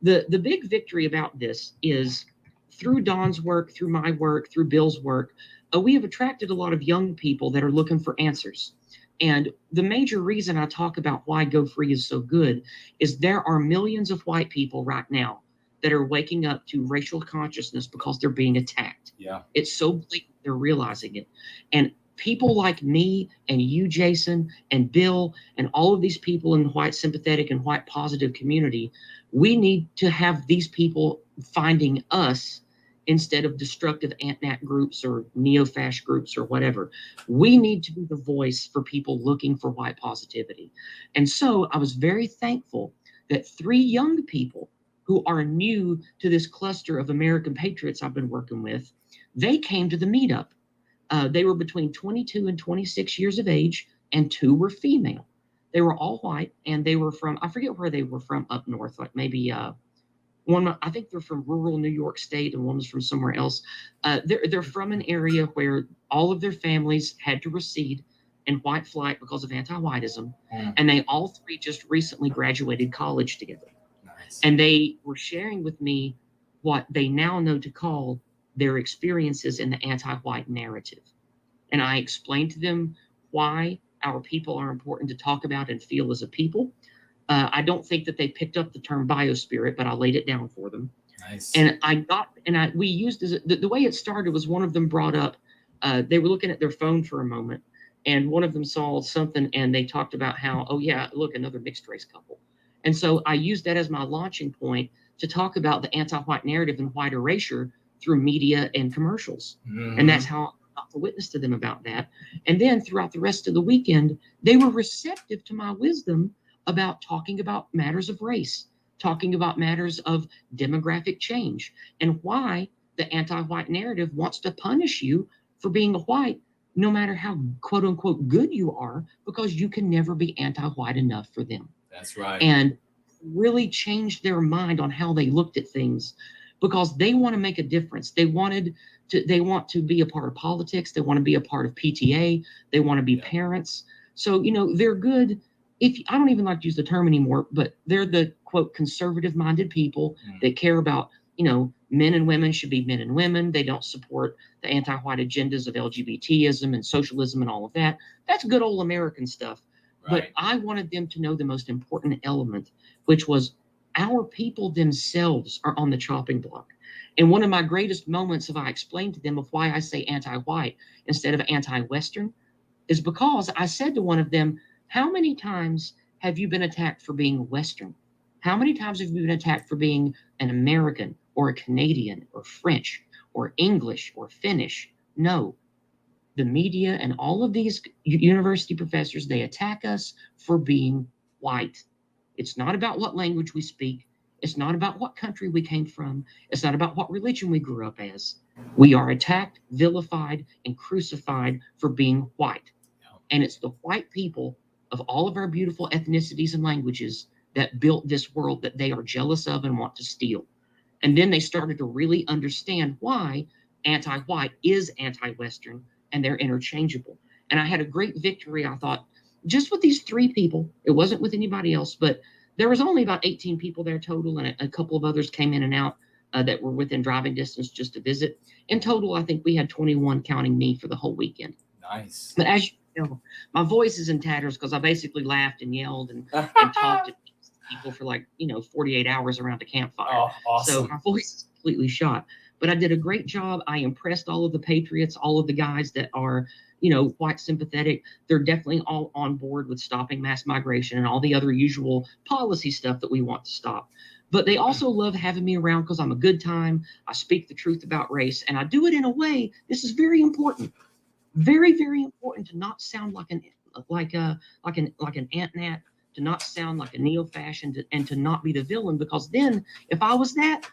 the big victory about this is through Don's work, through my work, through Bill's work, we have attracted a lot of young people that are looking for answers. And the major reason I talk about why Go Free is so good is there are millions of white people right now that are waking up to racial consciousness because they're being attacked. Yeah. It's so blatant, they're realizing it. And people like me and you, Jason, and Bill, and all of these people in the white sympathetic and white positive community, we need to have these people finding us instead of destructive ant-nat groups or neo-fascist groups or whatever. We need to be the voice for people looking for white positivity. And so I was very thankful that 3 young people who are new to this cluster of American patriots I've been working with, they came to the meetup. They were between 22 and 26 years of age, and 2 were female. They were all white, and they were from, I forget where they were from up north, like maybe one, I think they're from rural New York State, and one was from somewhere else. They're from an area where all of their families had to recede in white flight because of anti-whiteism, and they all 3 just recently graduated college together. Nice. And they were sharing with me what they now know to call their experiences in the anti-white narrative. And I explained to them why our people are important to talk about and feel as a people. I don't think that they picked up the term biospirit, but I laid it down for them. Nice. And we used the way it started was one of them brought up, they were looking at their phone for a moment, and one of them saw something and they talked about how, oh yeah, look, another mixed race couple. And so I used that as my launching point to talk about the anti-white narrative and white erasure through media and commercials. Mhm. And that's how I got to witness to them about that. And then throughout the rest of the weekend, they were receptive to my wisdom about talking about matters of race, talking about matters of demographic change, and why the anti-white narrative wants to punish you for being a white, no matter how quote unquote good you are, because you can never be anti-white enough for them. That's right. And really changed their mind on how they looked at things, because they want to make a difference. They want to be a part of politics. They want to be a part of PTA. They want to be parents. So, they're good. I don't even like to use the term anymore, but they're the quote conservative minded people that care about, men and women should be men and women. They don't support the anti-white agendas of LGBTism and socialism and all of that. That's good old American stuff. But I wanted them to know the most important element, which was our people themselves are on the chopping block. And one of my greatest moments I explained to them of why I say anti-white instead of anti-Western is because I said to one of them, how many times have you been attacked for being Western? How many times have you been attacked for being an American or a Canadian or French or English or Finnish? No. The media and all of these university professors, they attack us for being white. It's not about what language we speak. It's not about what country we came from. It's not about what religion we grew up as. We are attacked, vilified, and crucified for being white. And it's the white people of all of our beautiful ethnicities and languages that built this world that they are jealous of and want to steal. And then they started to really understand why anti-white is anti-Western, and they're interchangeable. And I had a great victory, I thought, just with these 3 people. It wasn't with anybody else, but there was only about 18 people there total, and a couple of others came in and out that were within driving distance just to visit. In total, I think we had 21 counting me for the whole weekend. Nice. But as you know, my voice is in tatters because I basically laughed and yelled and talked to people for 48 hours around a campfire. Oh, awesome. So my voice is completely shot. But I did a great job. I impressed all of the patriots, all of the guys that are, white sympathetic. They're definitely all on board with stopping mass migration and all the other usual policy stuff that we want to stop. But they also love having me around because I'm a good time. I speak the truth about race, and I do it in a way. This is very important, very, very important to not sound like an ant-nat, to not sound like a neo-fascist, and to not be the villain. Because then, if I was that,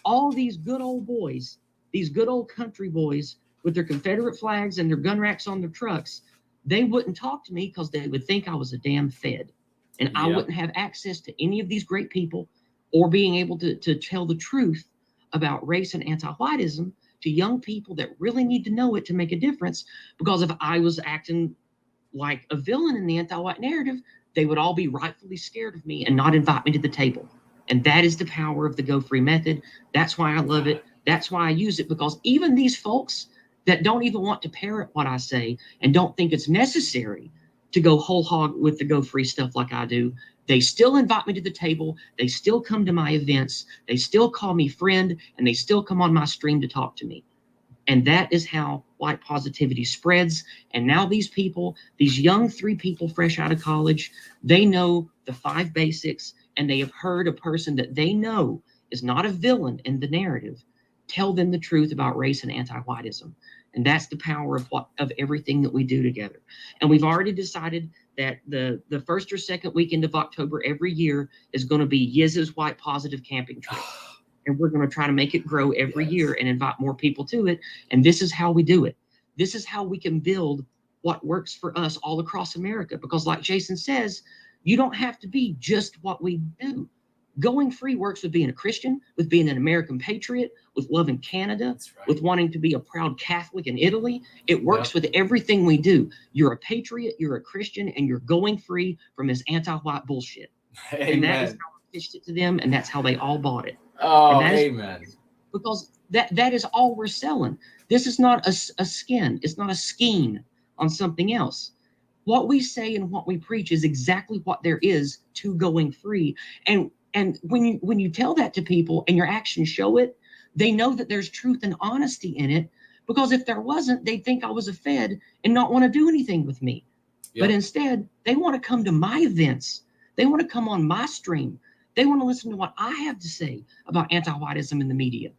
all these good old boys, these good old country boys with their Confederate flags and their gun racks on their trucks, they wouldn't talk to me because they would think I was a damn Fed. And I Yep. wouldn't have access to any of these great people or being able to tell the truth about race and anti-whiteism to young people that really need to know it to make a difference. Because if I was acting like a villain in the anti-white narrative, they would all be rightfully scared of me and not invite me to the table. And that is the power of the Go Free method. That's why I love it. That's why I use it, because even these folks that don't even want to parrot what I say and don't think it's necessary to go whole hog with the Go Free stuff like I do, they still invite me to the table. They still come to my events. They still call me friend, and they still come on my stream to talk to me. And that is how white positivity spreads. And now these people, these young 3 people fresh out of college, they know the 5 basics, and they have heard a person that they know is not a villain in the narrative tell them the truth about race and anti-whiteism. And that's the power of everything that we do together. And we've already decided that the first or second weekend of October every year is going to be Yiz's White Positive Camping Trip. And we're going to try to make it grow every year and invite more people to it. And this is how we do it. This is how we can build what works for us all across America. Because like Jason says, you don't have to be just what we do. Going free works with being a Christian, with being an American patriot, with loving Canada, right. with wanting to be a proud Catholic in Italy. It works with everything we do. You're a patriot, you're a Christian, and you're going free from this anti-white bullshit. Amen. And that is how I pitched it to them, and that's how they all bought it. Oh, amen. Because that is all we're selling. This is not a skin. It's not a scheme on something else. What we say and what we preach is exactly what there is to going free. And when you tell that to people and your actions show it, they know that there's truth and honesty in it. Because if there wasn't, they'd think I was a Fed and not want to do anything with me. Yep. But instead, they want to come to my events. They want to come on my stream. They want to listen to what I have to say about anti-whiteism in the media.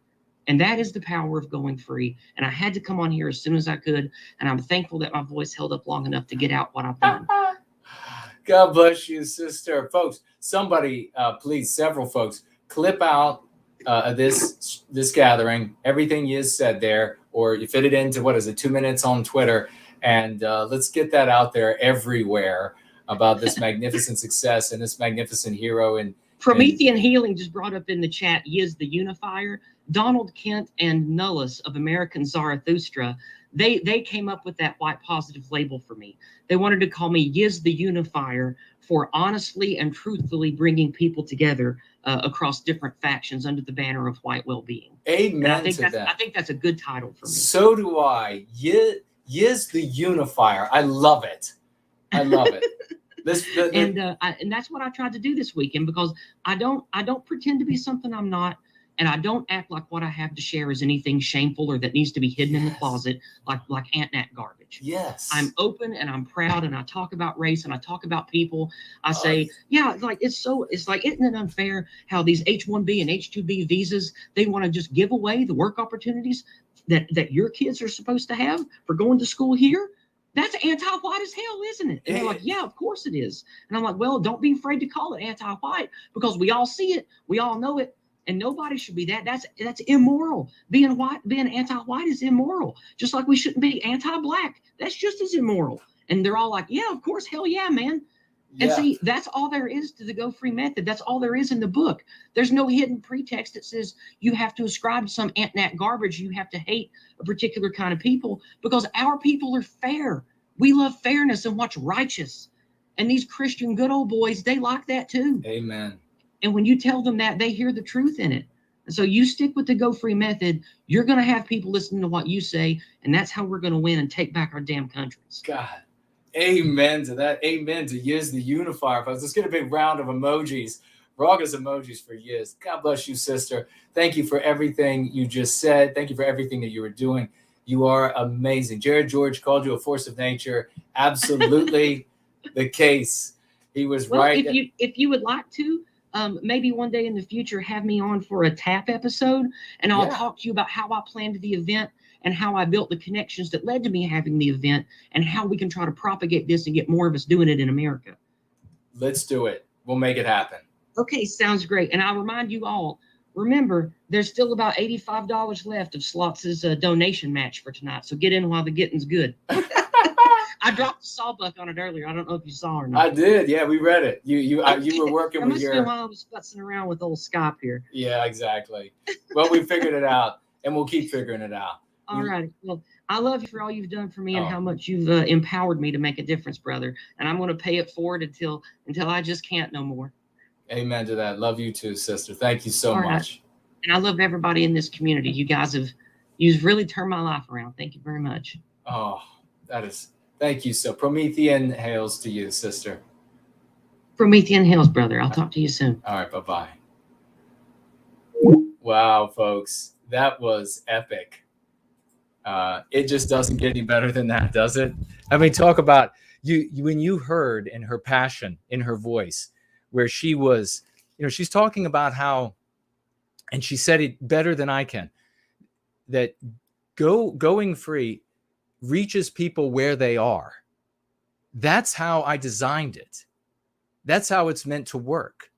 And that is the power of going free. And I had to come on here as soon as I could. And I'm thankful that my voice held up long enough to get out what I've done. God bless you, sister. Folks, somebody, please, several folks, clip out this gathering, everything Yiz said there, or you fit it into, 2 minutes on Twitter, and let's get that out there everywhere about this magnificent success and this magnificent hero. And Promethean Healing just brought up in the chat, Yiz the Unifier. Donald Kent and Nullis of American Zarathustra, they came up with that white positive label for me. They wanted to call me Yiz the Unifier for honestly and truthfully bringing people together across different factions under the banner of white well-being. Amen I think to that. I think that's a good title for me. So do I. Yiz the Unifier. I love it. I love it. And that's what I tried to do this weekend, because I don't pretend to be something I'm not. And I don't act like what I have to share is anything shameful or that needs to be hidden in the closet like Aunt Nat garbage. Yes. I'm open and I'm proud, and I talk about race and I talk about people. I say, it's like, isn't it unfair how these H-1B and H-2B visas, they want to just give away the work opportunities that your kids are supposed to have for going to school here? That's anti-white as hell, isn't it? And they're like, yeah, of course it is. And I'm like, well, don't be afraid to call it anti-white, because we all see it. We all know it. And nobody should be that. That's immoral. Being anti-white is immoral. Just like we shouldn't be anti-black. That's just as immoral. And they're all like, yeah, of course, hell yeah, man. And see, that's all there is to the Go Free method. That's all there is in the book. There's no hidden pretext that says you have to ascribe to some Aunt Nat garbage. You have to hate a particular kind of people, because our people are fair. We love fairness and what's righteous. And these Christian good old boys, they like that too. Amen. And when you tell them that, they hear the truth in it. And so you stick with the Go Free method, you're going to have people listening to what you say, and that's how we're going to win and take back our damn countries. God, amen to that. Amen to Yiz the Unifier, folks. Let's get a big round of emojis, raucous emojis for Yiz. God bless you, sister. Thank you for everything you just said. Thank you for everything that you were doing. You are amazing. Jared George called you a force of nature. Absolutely the case. He was right. If you would like to, maybe one day in the future, have me on for a TAP episode, and I'll talk to you about how I planned the event and how I built the connections that led to me having the event, and how we can try to propagate this and get more of us doing it in America. Let's do it. We'll make it happen. Okay, sounds great. And I'll remind you all, remember, there's still about $85 left of Slots' donation match for tonight. So get in while the getting's good. I dropped a sawbuck on it earlier. I don't know if you saw or not. I did. Yeah, we read it. You were working That with must your. be while I was futzing around with old Skype here. Yeah, exactly. Well, we figured it out, and we'll keep figuring it out. All righty. Well, I love you for all you've done for me and Oh. how much you've empowered me to make a difference, brother. And I'm going to pay it forward until I just can't no more. Amen to that. Love you too, sister. Thank you so All right. much. And I love everybody in this community. You've really turned my life around. Thank you very much. Oh, thank you. So Promethean hails to you, sister. Promethean Hills, brother. I'll talk to you soon. All right, bye-bye. Wow, folks, that was epic. It just doesn't get any better than that, does it? I mean, talk about when you heard in her passion, in her voice, where she was, she's talking about how, and she said it better than I can, that going free reaches people where they are. That's how I designed it. That's how it's meant to work.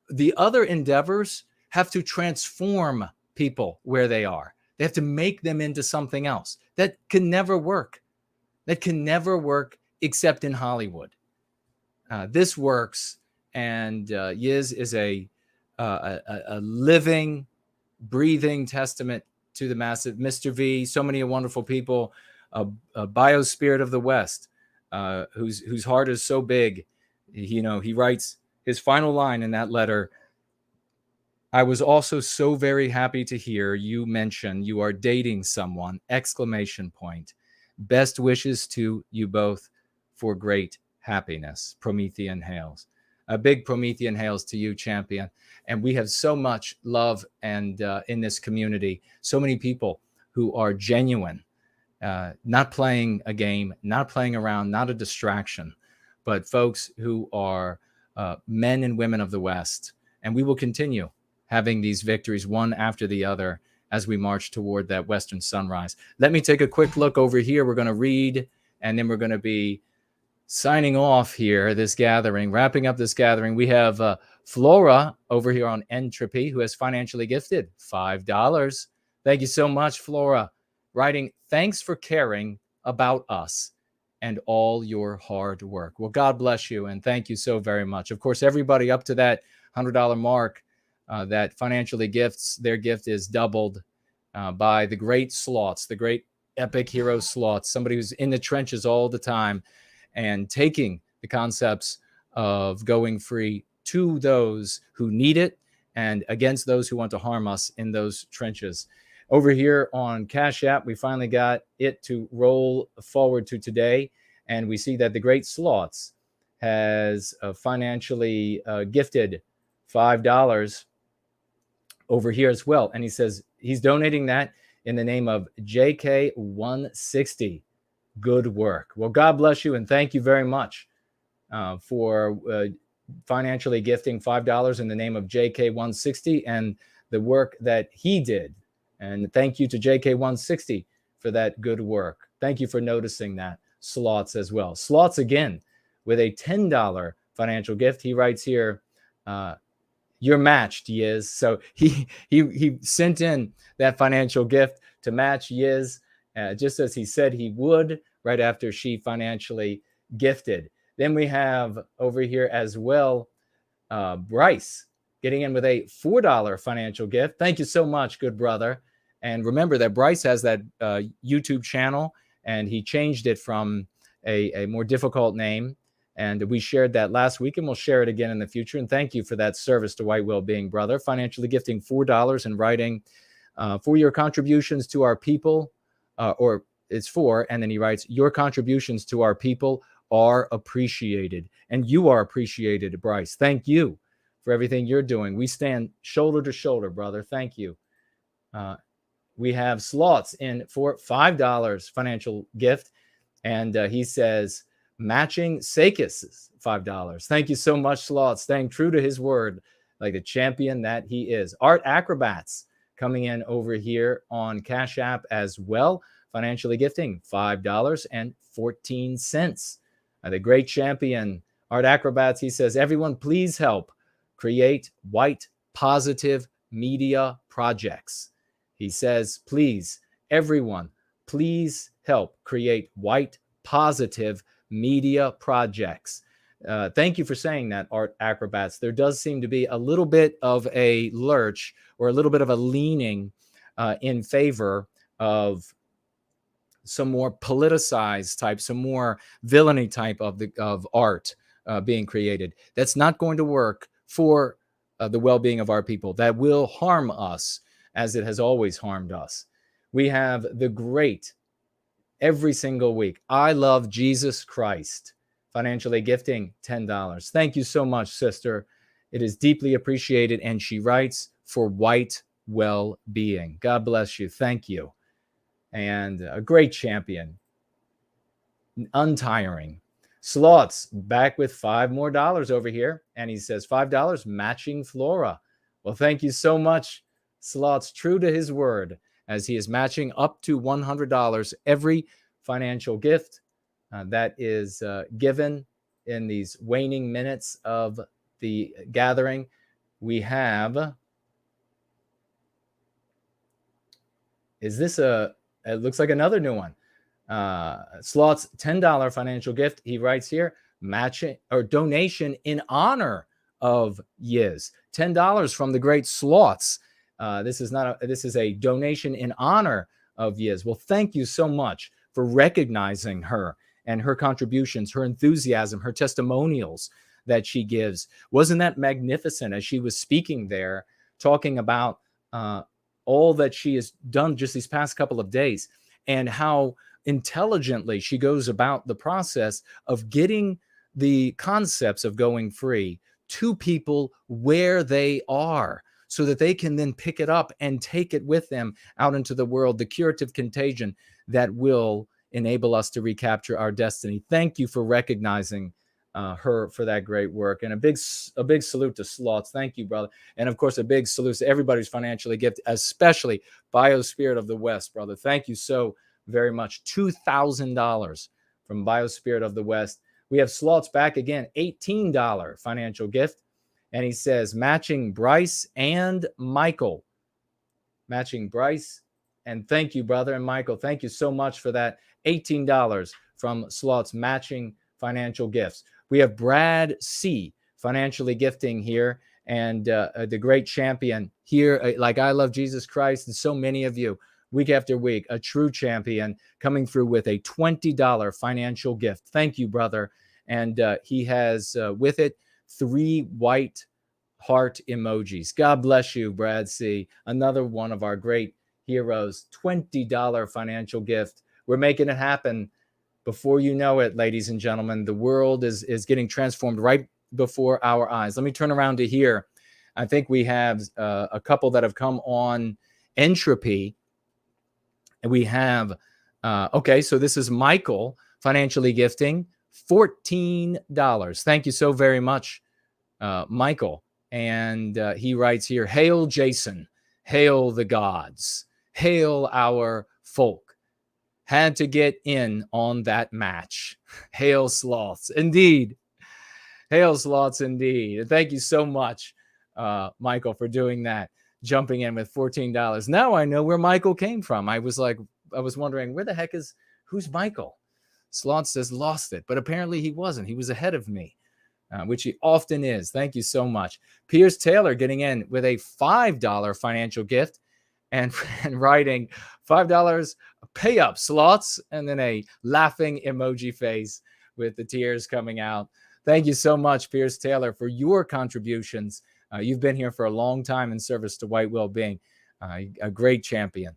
The other endeavors have to transform people where they are. They have to make them into something else. That can never work. That can never work except in Hollywood. This works, and Yiz is a living, breathing testament to the massive Mr. V. So many wonderful people. A biospirit of the West, whose heart is so big. He writes his final line in that letter. I was also so very happy to hear you mention you are dating someone, ! Best wishes to you both for great happiness. Promethean hails. A big Promethean hails to you, champion. And we have so much love and in this community, so many people who are genuine, not playing a game, not playing around, not a distraction, but folks who are men and women of the West. And we will continue having these victories one after the other as we march toward that Western sunrise. Let me take a quick look over here. We're going to read, and then we're going to be signing off here, this gathering, wrapping up this gathering. We have Flora over here on Entropy, who has financially gifted $5. Thank you so much, Flora. Writing, thanks for caring about us and all your hard work. Well, God bless you, and thank you so very much. Of course, everybody up to that $100 mark that financially gifts, their gift is doubled by the great Slots, the great epic hero Slots, somebody who's in the trenches all the time and taking the concepts of going free to those who need it and against those who want to harm us in those trenches. Over here on Cash App, we finally got it to roll forward to today, and we see that the great Slots has financially gifted $5 over here as well. And he says he's donating that in the name of JK160. Good work. Well, God bless you, and thank you very much for financially gifting $5 in the name of JK160 and the work that he did. And thank you to JK160 for that good work. Thank you for noticing that, Slots, as well. Slots, again, with a $10 financial gift. He writes here, you're matched, Yiz. So he sent in that financial gift to match Yiz, just as he said he would right after she financially gifted. Then we have over here as well, Bryce getting in with a $4 financial gift. Thank you so much, good brother. And remember that Bryce has that YouTube channel, and he changed it from a more difficult name. And we shared that last week, and we'll share it again in the future. And thank you for that service to White Wellbeing, brother. Financially gifting $4 and writing for your contributions to our people, or it's for, and then he writes, your contributions to our people are appreciated. And you are appreciated, Bryce. Thank you for everything you're doing. We stand shoulder to shoulder, brother. Thank you. We have Slots in for $5 financial gift. And he says, matching Sakis $5. Thank you so much, Slots, staying true to his word like the champion that he is. Art Acrobats coming in over here on Cash App as well, financially gifting $5.14. The great champion, Art Acrobats, he says, everyone please help create white positive media projects. He says, please, everyone, please help create white positive media projects. Thank you for saying that, Art Acrobats. There does seem to be a little bit of a lurch or a little bit of a leaning in favor of some more politicized type, some more villainy type of art being created. That's not going to work for the well-being of our people. That will harm us as it has always harmed us. We have the great, every single week, I Love Jesus Christ, financially gifting $10. Thank you so much, sister. It is deeply appreciated. And she writes, for White Wellbeing. God bless you. Thank you. And a great champion, untiring. Slots back with $5 more over here. And he says, $5 matching Flora. Well, thank you so much, Slots, true to his word, as he is matching up to $100 every financial gift that is given in these waning minutes of the gathering. We have, is this a, it looks like another new one. Slots $10 financial gift. He writes here, matching or donation in honor of Yiz. $10 from the great Slots. This is a donation in honor of Yiz. Well, thank you so much for recognizing her and her contributions, her enthusiasm, her testimonials that she gives. Wasn't that magnificent as she was speaking there, talking about all that she has done just these past couple of days and how intelligently she goes about the process of getting the concepts of going free to people where they are, so that they can then pick it up and take it with them out into the world, the curative contagion that will enable us to recapture our destiny. Thank you for recognizing her for that great work. And a big salute to Slots. Thank you, brother. And of course, a big salute to everybody who's financially gifted, especially Biospirit of the West, brother. Thank you so very much. $2,000 from Biospirit of the West. We have Slots back again, $18 financial gift. And he says, matching Bryce and Michael. Matching Bryce. And thank you, brother and Michael. Thank you so much for that. $18 from Slots matching financial gifts. We have Brad C. financially gifting here. And the great champion here, like I Love Jesus Christ, and so many of you, week after week, a true champion coming through with a $20 financial gift. Thank you, brother. And he has with it 3 white heart emojis. God bless you, Brad C. Another one of our great heroes. $20 financial gift. We're making it happen before you know it, ladies and gentlemen. The world is getting transformed right before our eyes. Let me turn around to here. I think we have a couple that have come on Entropy. And we have, okay, so this is Michael financially gifting $14. Thank you so very much, Michael. And he writes here, hail Jason, hail the gods, hail our folk. Had to get in on that match. Hail Sloths, indeed. Hail Sloths, indeed. Thank you so much, Michael, for doing that. Jumping in with $14. Now I know where Michael came from. I was wondering, where the heck who's Michael? Sloth says lost it, but apparently he wasn't. He was ahead of me, which he often is. Thank you so much. Piers Taylor getting in with a $5 financial gift and writing $5 pay up, Sloths, and then a laughing emoji face with the tears coming out. Thank you so much, Piers Taylor, for your contributions. You've been here for a long time in service to White Wellbeing. A great champion.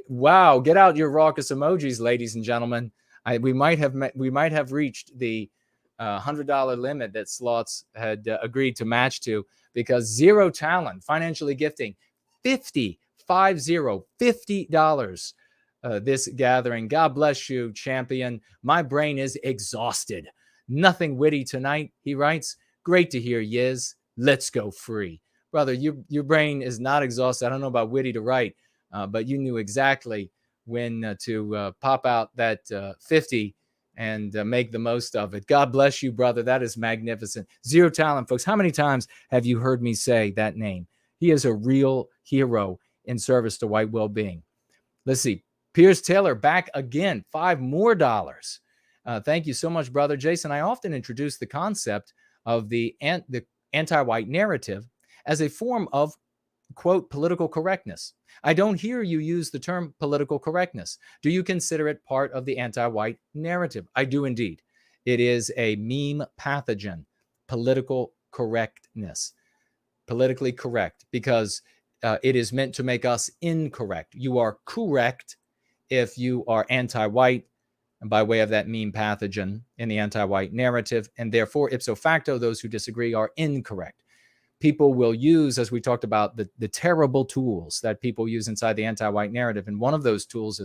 Wow, get out your raucous emojis, ladies and gentlemen. We might have reached the $100 limit that Slots had agreed to match to, because Zero Talent financially gifting $50 this gathering. God bless you, champion. My brain is exhausted. Nothing witty tonight, he writes. Great to hear, Yiz. Let's go free. Brother, your brain is not exhausted. I don't know about witty to write, but you knew exactly when to pop out that 50 and make the most of it. God bless you, brother. That is magnificent. Zero Talent, folks. How many times have you heard me say that name? He is a real hero in service to white well-being. Let's see. Piers Taylor back again, $5 more. Thank you so much, brother. Jason, I often introduce the concept of the anti-white narrative as a form of, quote, political correctness. I don't hear you use the term political correctness. Do you consider it part of the anti-white narrative? I do indeed. It is a meme pathogen, political correctness, politically correct, because it is meant to make us incorrect. You are correct if you are anti-white, and by way of that meme pathogen in the anti-white narrative, and therefore, ipso facto, those who disagree are incorrect. People will use, as we talked about, the terrible tools that people use inside the anti-white narrative, and one of those tools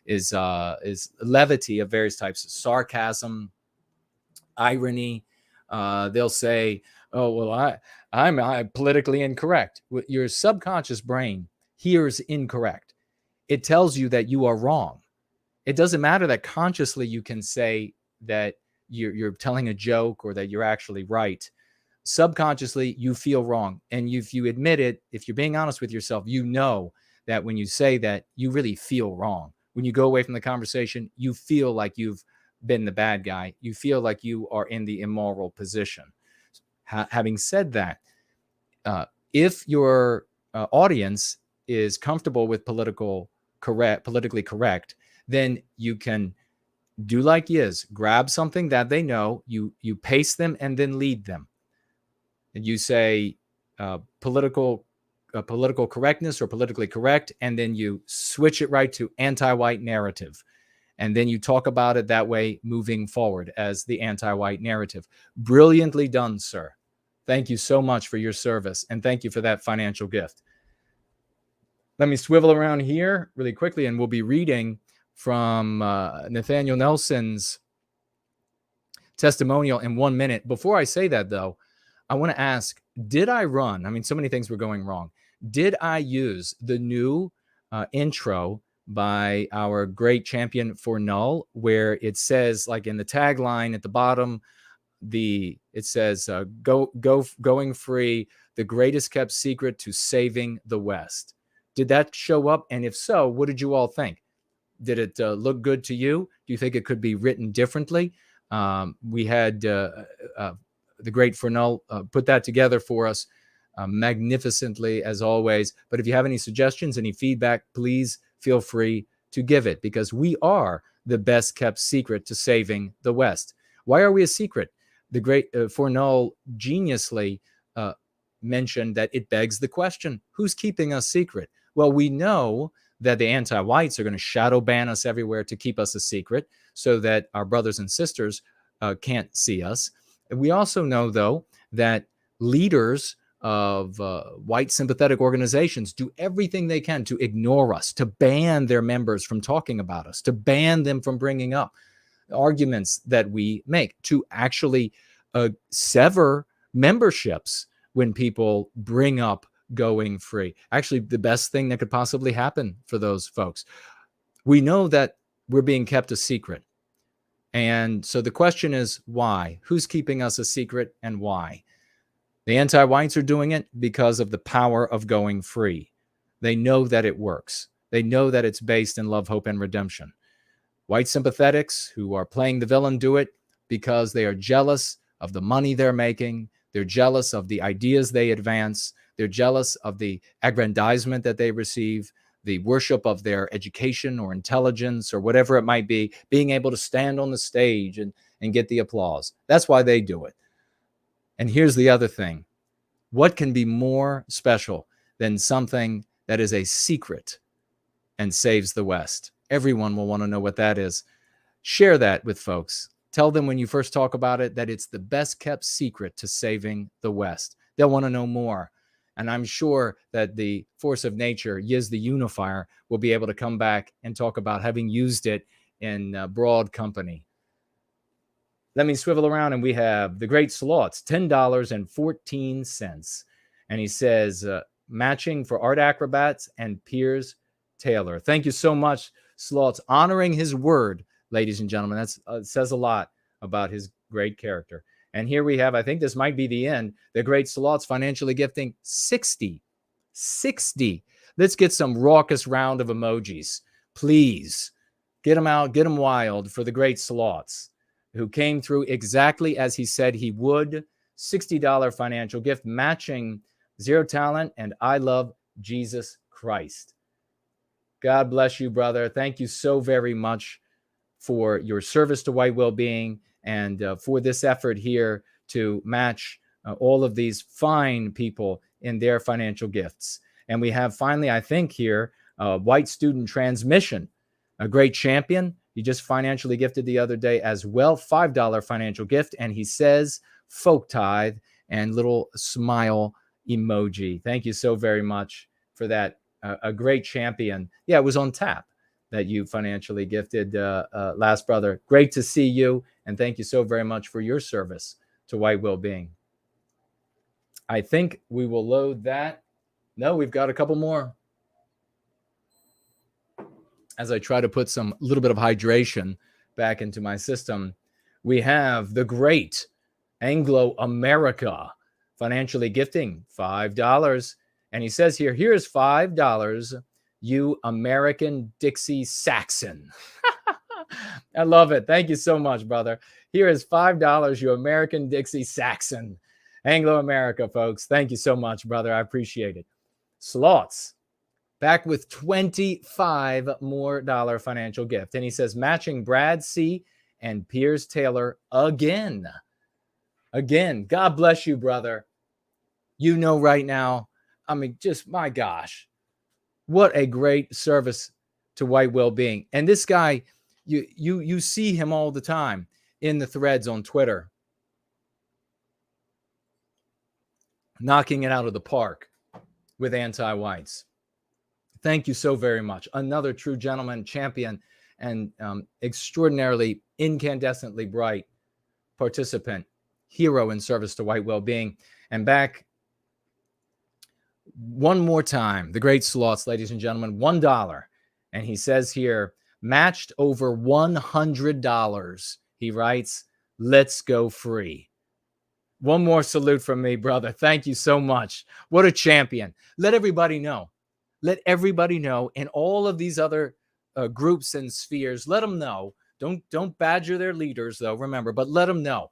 is levity of various types, sarcasm, irony. They'll say, "Oh, well, I'm politically incorrect." Your subconscious brain hears incorrect. It tells you that you are wrong. It doesn't matter that consciously you can say that you're telling a joke or that you're actually right. Subconsciously, you feel wrong. And if you admit it, if you're being honest with yourself, you know that when you say that, you really feel wrong. When you go away from the conversation, you feel like you've been the bad guy. You feel like you are in the immoral position. Having said that, if your audience is comfortable with politically correct, then you can do like Yiz, grab something that they know, you paste them and then lead them. And you say political correctness or politically correct, and then you switch it right to anti-white narrative. And then you talk about it that way moving forward as the anti-white narrative. Brilliantly done, sir. Thank you so much for your service, and thank you for that financial gift. Let me swivel around here really quickly, and we'll be reading from Nathaniel Nelson's testimonial in 1 minute. Before I say that, though, I want to ask, did I run? I mean, so many things were going wrong. Did I use the new intro by our great champion for Null, where it says, like in the tagline at the bottom, it says, going free, the greatest kept secret to saving the West. Did that show up? And if so, what did you all think? Did it look good to you? Do you think it could be written differently? We had the great Fernell put that together for us magnificently, as always. But if you have any suggestions, any feedback, please feel free to give it, because we are the best kept secret to saving the West. Why are we a secret? The great Fernell geniusly mentioned that it begs the question, who's keeping us secret? Well, we know that the anti-whites are going to shadow ban us everywhere to keep us a secret so that our brothers and sisters can't see us. And we also know, though, that leaders of white sympathetic organizations do everything they can to ignore us, to ban their members from talking about us, to ban them from bringing up arguments that we make, to actually sever memberships when people bring up going free. Actually, the best thing that could possibly happen for those folks. We know that we're being kept a secret. And so the question is, why? Who's keeping us a secret and why? The anti-whites are doing it because of the power of going free. They know that it works. They know that it's based in love, hope, and redemption. White sympathetics who are playing the villain do it because they are jealous of the money they're making. They're jealous of the ideas they advance. They're jealous of the aggrandizement that they receive, the worship of their education or intelligence or whatever it might be, being able to stand on the stage and get the applause. That's why they do it. And here's the other thing. What can be more special than something that is a secret and saves the West? Everyone will want to know what that is. Share that with folks. Tell them when you first talk about it that it's the best kept secret to saving the West. They'll want to know more. And I'm sure that the force of nature, Yiz the Unifier, will be able to come back and talk about having used it in broad company. Let me swivel around, and we have the great Slots, $10.14. And he says, matching for Art Acrobats and Piers Taylor. Thank you so much, Slots. Honoring his word, ladies and gentlemen. That says a lot about his great character. And here we have, I think this might be the end, the great Slots financially gifting $60 60. Let's get some raucous round of emojis. Please get them out, get them wild for the great sloths who came through exactly as he said he would. $60 financial gift matching Zero Talent and I Love Jesus Christ. God bless you, brother. Thank you so very much for your service to White Wellbeing and for this effort here to match all of these fine people in their financial gifts. And we have finally, I think here, White Student Transmission, a great champion. He just financially gifted the other day as well, $5 financial gift. And he says, folk tithe and little smile emoji. Thank you so very much for that. A great champion. Yeah, it was on tap that you financially gifted last, brother. Great to see you. And thank you so very much for your service to White Wellbeing. I think we will load that. No, we've got a couple more. As I try to put some little bit of hydration back into my system, we have the great Anglo-America financially gifting $5. And he says here, here's $5, you American Dixie Saxon. I love it. Thank you so much, brother. Here is $5, you American Dixie Saxon. Anglo-America, folks. Thank you so much, brother. I appreciate it. Slots, back with $25 more financial gift. And he says, matching Brad C. and Piers Taylor again. Again, God bless you, brother. You know right now, I mean, just my gosh, what a great service to White Wellbeing. And this guy, you see him all the time in the threads on Twitter, knocking it out of the park with anti-whites. Thank you so very much. Another true gentleman, champion, and extraordinarily incandescently bright participant, hero in service to White Wellbeing. And back one more time, the great sloths, ladies and gentlemen, $1. And he says here, matched over $100. He writes, let's go free. One more salute from me, brother. Thank you so much. What a champion. Let everybody know. Let everybody know in all of these other groups and spheres. Let them know. Don't badger their leaders, though, remember, but let them know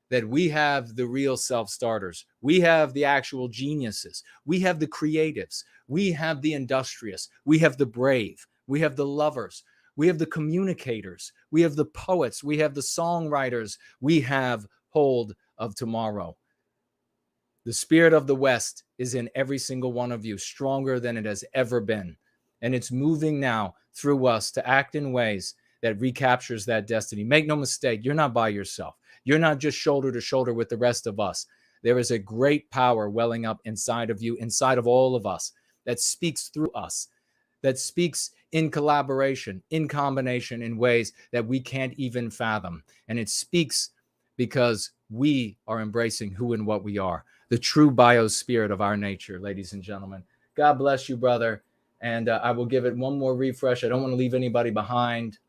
that we have the real self-starters. We have the actual geniuses. We have the creatives. We have the industrious. We have the brave. We have the lovers. We have the communicators. We have the poets. We have the songwriters. We have hold of tomorrow. The spirit of the West is in every single one of you, stronger than it has ever been. And it's moving now through us to act in ways that recaptures that destiny. Make no mistake, you're not by yourself. You're not just shoulder to shoulder with the rest of us. There is a great power welling up inside of you, inside of all of us, that speaks through us, that speaks in collaboration, in combination, in ways that we can't even fathom. And it speaks because we are embracing who and what we are, the true biospirit of our nature, ladies and gentlemen. God bless you, brother. And I will give it one more refresh. I don't want to leave anybody behind.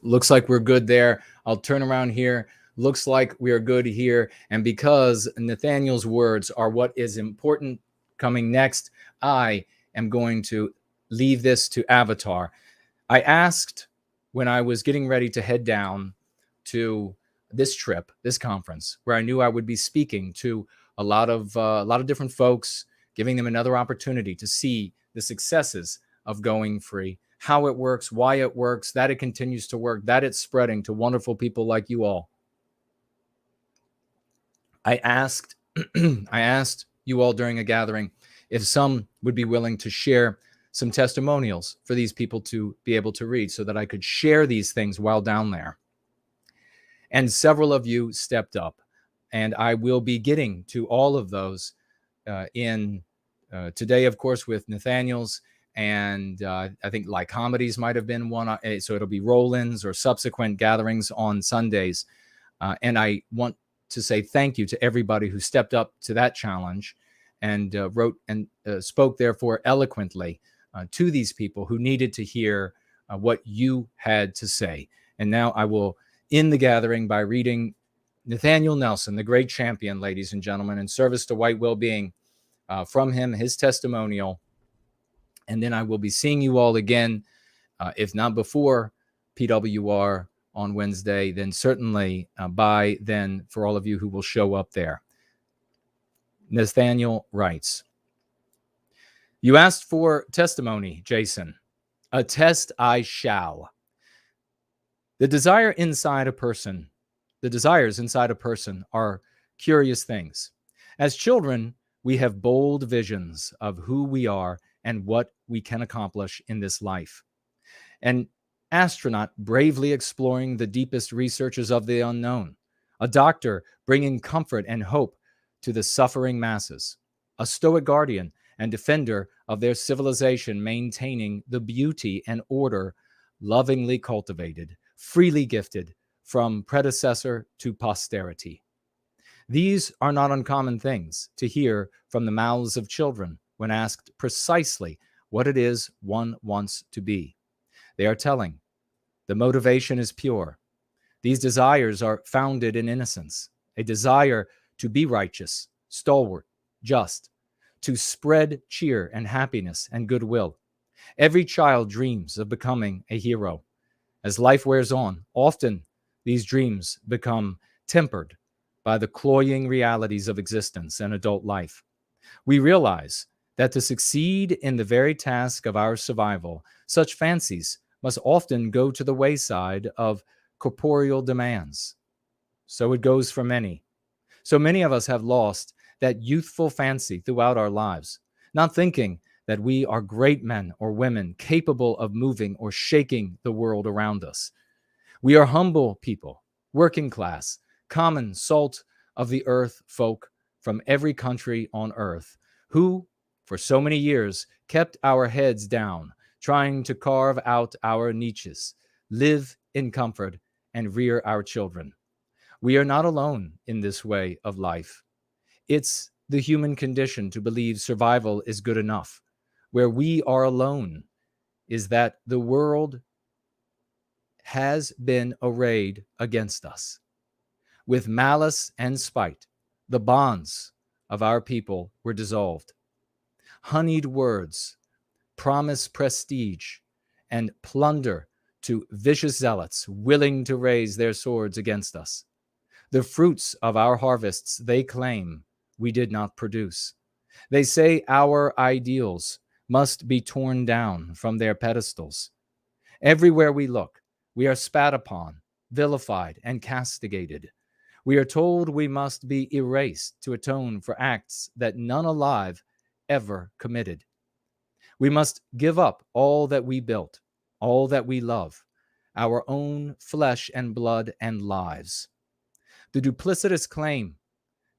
Looks like we're good there. I'll turn around here. Looks like we are good here. And because Nathaniel's words are what is important coming next, I am going to leave this to Avatar. I asked when I was getting ready to head down to this trip, this conference, where I knew I would be speaking to a lot of different folks, giving them another opportunity to see the successes of going free, how it works, why it works, that it continues to work, that it's spreading to wonderful people like you all. I asked you all during a gathering if some would be willing to share some testimonials for these people to be able to read so that I could share these things while down there. And several of you stepped up, and I will be getting to all of those in today, of course, with Nathaniel's, and I think like comedies might have been one, so it'll be roll-ins or subsequent gatherings on Sundays. And I want to say thank you to everybody who stepped up to that challenge and wrote and spoke, therefore, eloquently to these people who needed to hear what you had to say. And now I will end the gathering by reading Nathaniel Nelson, the great champion, ladies and gentlemen, in service to White Wellbeing, from him, his testimonial. And then I will be seeing you all again, if not before PWR on Wednesday, then certainly by then for all of you who will show up there. Nathaniel writes, you asked for testimony, Jason. Attest I shall. The desires inside a person are curious things. As children, we have bold visions of who we are and what we can accomplish in this life. An astronaut bravely exploring the deepest researches of the unknown. A doctor bringing comfort and hope to the suffering masses. A stoic guardian and defender of their civilization, maintaining the beauty and order lovingly cultivated, freely gifted from predecessor to posterity. These are not uncommon things to hear from the mouths of children when asked precisely what it is one wants to be. They are telling. The motivation is pure. These desires are founded in innocence, a desire to be righteous, stalwart, just, to spread cheer and happiness and goodwill. Every child dreams of becoming a hero. As life wears on, often these dreams become tempered by the cloying realities of existence and adult life. We realize that to succeed in the very task of our survival, such fancies must often go to the wayside of corporeal demands. So it goes for many. So many of us have lost that youthful fancy throughout our lives, not thinking that we are great men or women capable of moving or shaking the world around us. We are humble people, working class, common salt of the earth folk from every country on earth, who, for so many years, kept our heads down, trying to carve out our niches, live in comfort, and rear our children. We are not alone in this way of life. It's the human condition to believe survival is good enough. Where we are alone is that the world has been arrayed against us. With malice and spite, the bonds of our people were dissolved. Honeyed words promise prestige and plunder to vicious zealots willing to raise their swords against us. The fruits of our harvests they claim we did not produce. They say our ideals must be torn down from their pedestals. Everywhere we look, we are spat upon, vilified, and castigated. We are told we must be erased to atone for acts that none alive ever committed. We must give up all that we built, all that we love, our own flesh and blood and lives. The duplicitous claim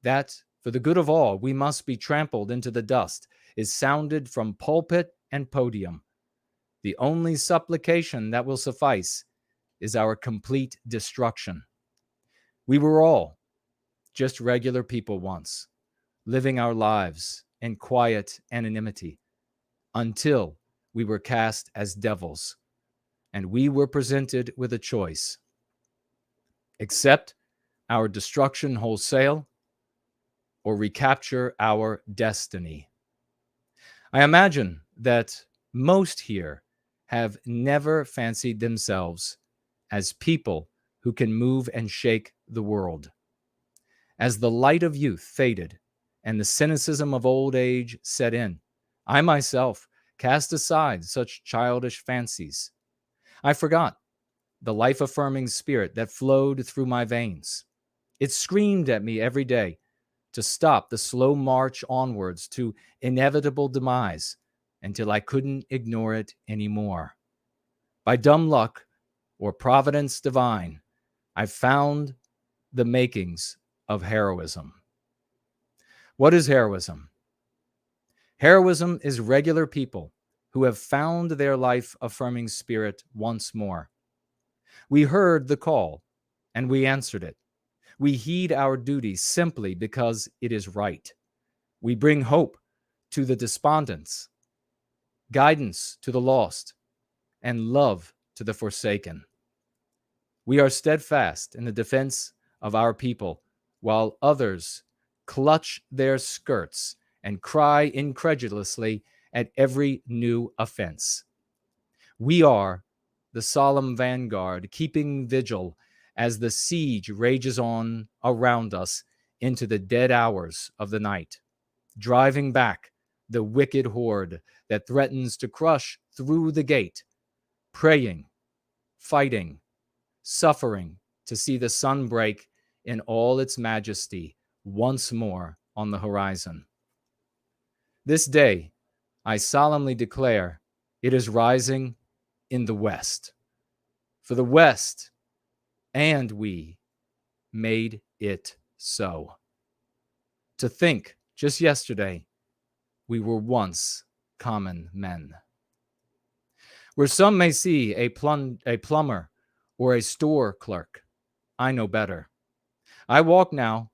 that for the good of all we must be trampled into the dust is sounded from pulpit and podium. The only supplication that will suffice is our complete destruction. We were all just regular people once, living our lives in quiet anonymity until we were cast as devils and we were presented with a choice: accept our destruction wholesale or recapture our destiny. I imagine that most here have never fancied themselves as people who can move and shake the world. As the light of youth faded and the cynicism of old age set in, I myself cast aside such childish fancies. I forgot the life-affirming spirit that flowed through my veins. It screamed at me every day to stop the slow march onwards to inevitable demise until I couldn't ignore it anymore. By dumb luck or providence divine, I found the makings of heroism. What is heroism? Heroism is regular people who have found their life-affirming spirit once more. We heard the call and we answered it. We heed our duty simply because it is right. We bring hope to the despondents, guidance to the lost, and love to the forsaken. We are steadfast in the defense of our people, while others clutch their skirts and cry incredulously at every new offense. We are the solemn vanguard keeping vigil as the siege rages on around us into the dead hours of the night, driving back the wicked horde that threatens to crush through the gate, praying, fighting, suffering to see the sun break in all its majesty once more on the horizon. This day, I solemnly declare, it is rising in the West. For the West and we made it so. To think, just yesterday, we were once common men. Where some may see a plumber or a store clerk, I know better. I walk now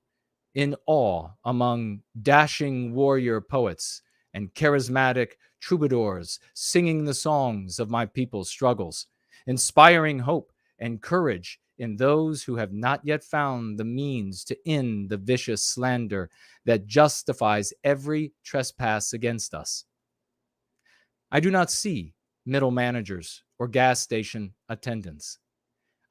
in awe among dashing warrior poets and charismatic troubadours singing the songs of my people's struggles, inspiring hope and courage in those who have not yet found the means to end the vicious slander that justifies every trespass against us. I do not see middle managers or gas station attendants.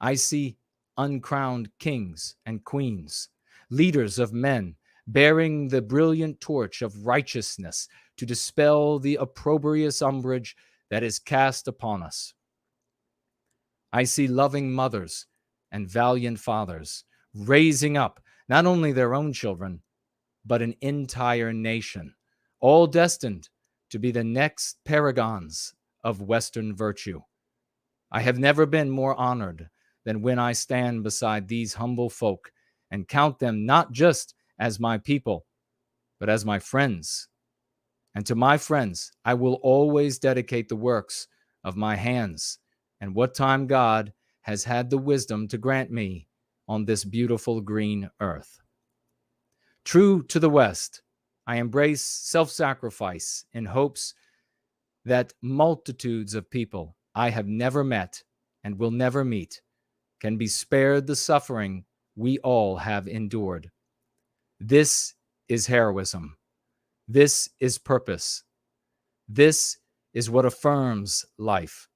I see uncrowned kings and queens, leaders of men bearing the brilliant torch of righteousness to dispel the opprobrious umbrage that is cast upon us. I see loving mothers and valiant fathers raising up not only their own children, but an entire nation, all destined to be the next paragons of Western virtue. I have never been more honored than when I stand beside these humble folk and count them not just as my people, but as my friends. And to my friends, I will always dedicate the works of my hands and what time God has had the wisdom to grant me on this beautiful green earth. True to the West, I embrace self-sacrifice in hopes that multitudes of people I have never met and will never meet can be spared the suffering we all have endured. This is heroism. This is purpose. This is what affirms life.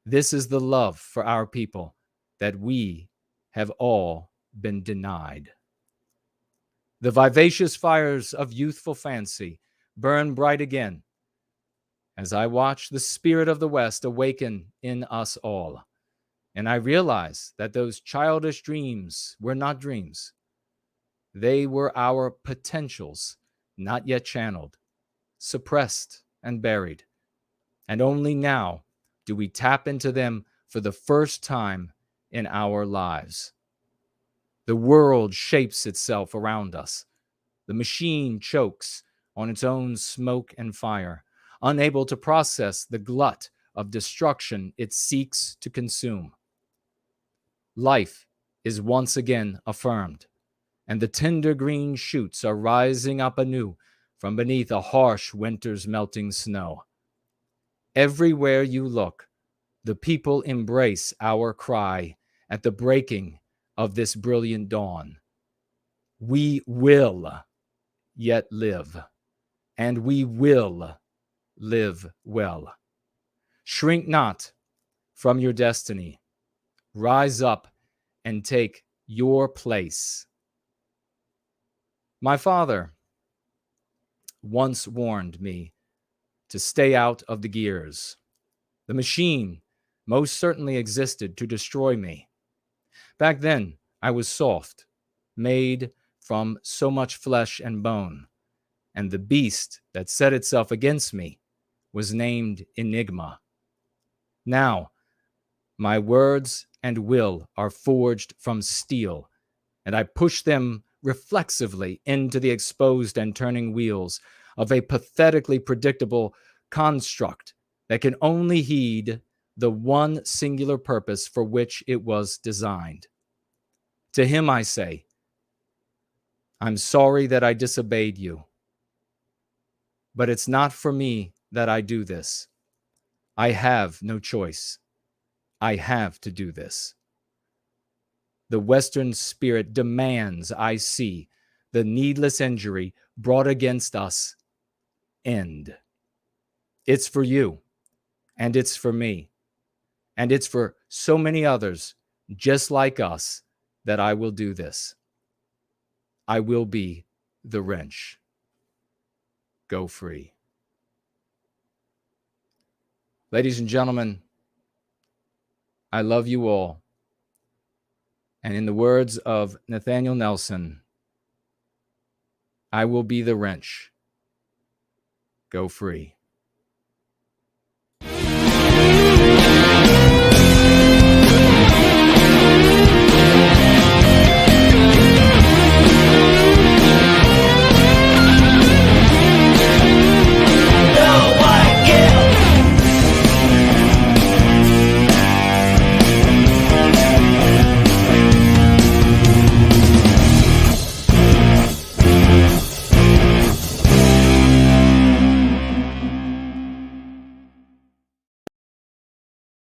This is the love for our people that we have all been denied. The vivacious fires of youthful fancy burn bright again as I watch the spirit of the West awaken in us all. And I realize that those childish dreams were not dreams. They were our potentials, not yet channeled, suppressed and buried. And only now do we tap into them for the first time in our lives. The world shapes itself around us. The machine chokes on its own smoke and fire, unable to process the glut of destruction it seeks to consume. Life is once again affirmed, and the tender green shoots are rising up anew from beneath a harsh winter's melting snow. Everywhere you look, the people embrace our cry at the breaking of this brilliant dawn. We will yet live, and we will live well. Shrink not from your destiny. Rise up and take your place. My father once warned me to stay out of the gears. The machine most certainly existed to destroy me. Back then, I was soft, made from so much flesh and bone, and the beast that set itself against me was named Enigma. Now, my words and will are forged from steel, and I push them reflexively into the exposed and turning wheels of a pathetically predictable construct that can only heed the one singular purpose for which it was designed. To him I say, I'm sorry that I disobeyed you, but it's not for me that I do this. I have no choice. I have to do this. The Western spirit demands I see the needless injury brought against us end. It's for you, and it's for me, and it's for so many others just like us that I will do this. I will be the wrench. Go free. Ladies and gentlemen, I love you all. And in the words of Nathaniel Nelson, I will be the wrench. Go free.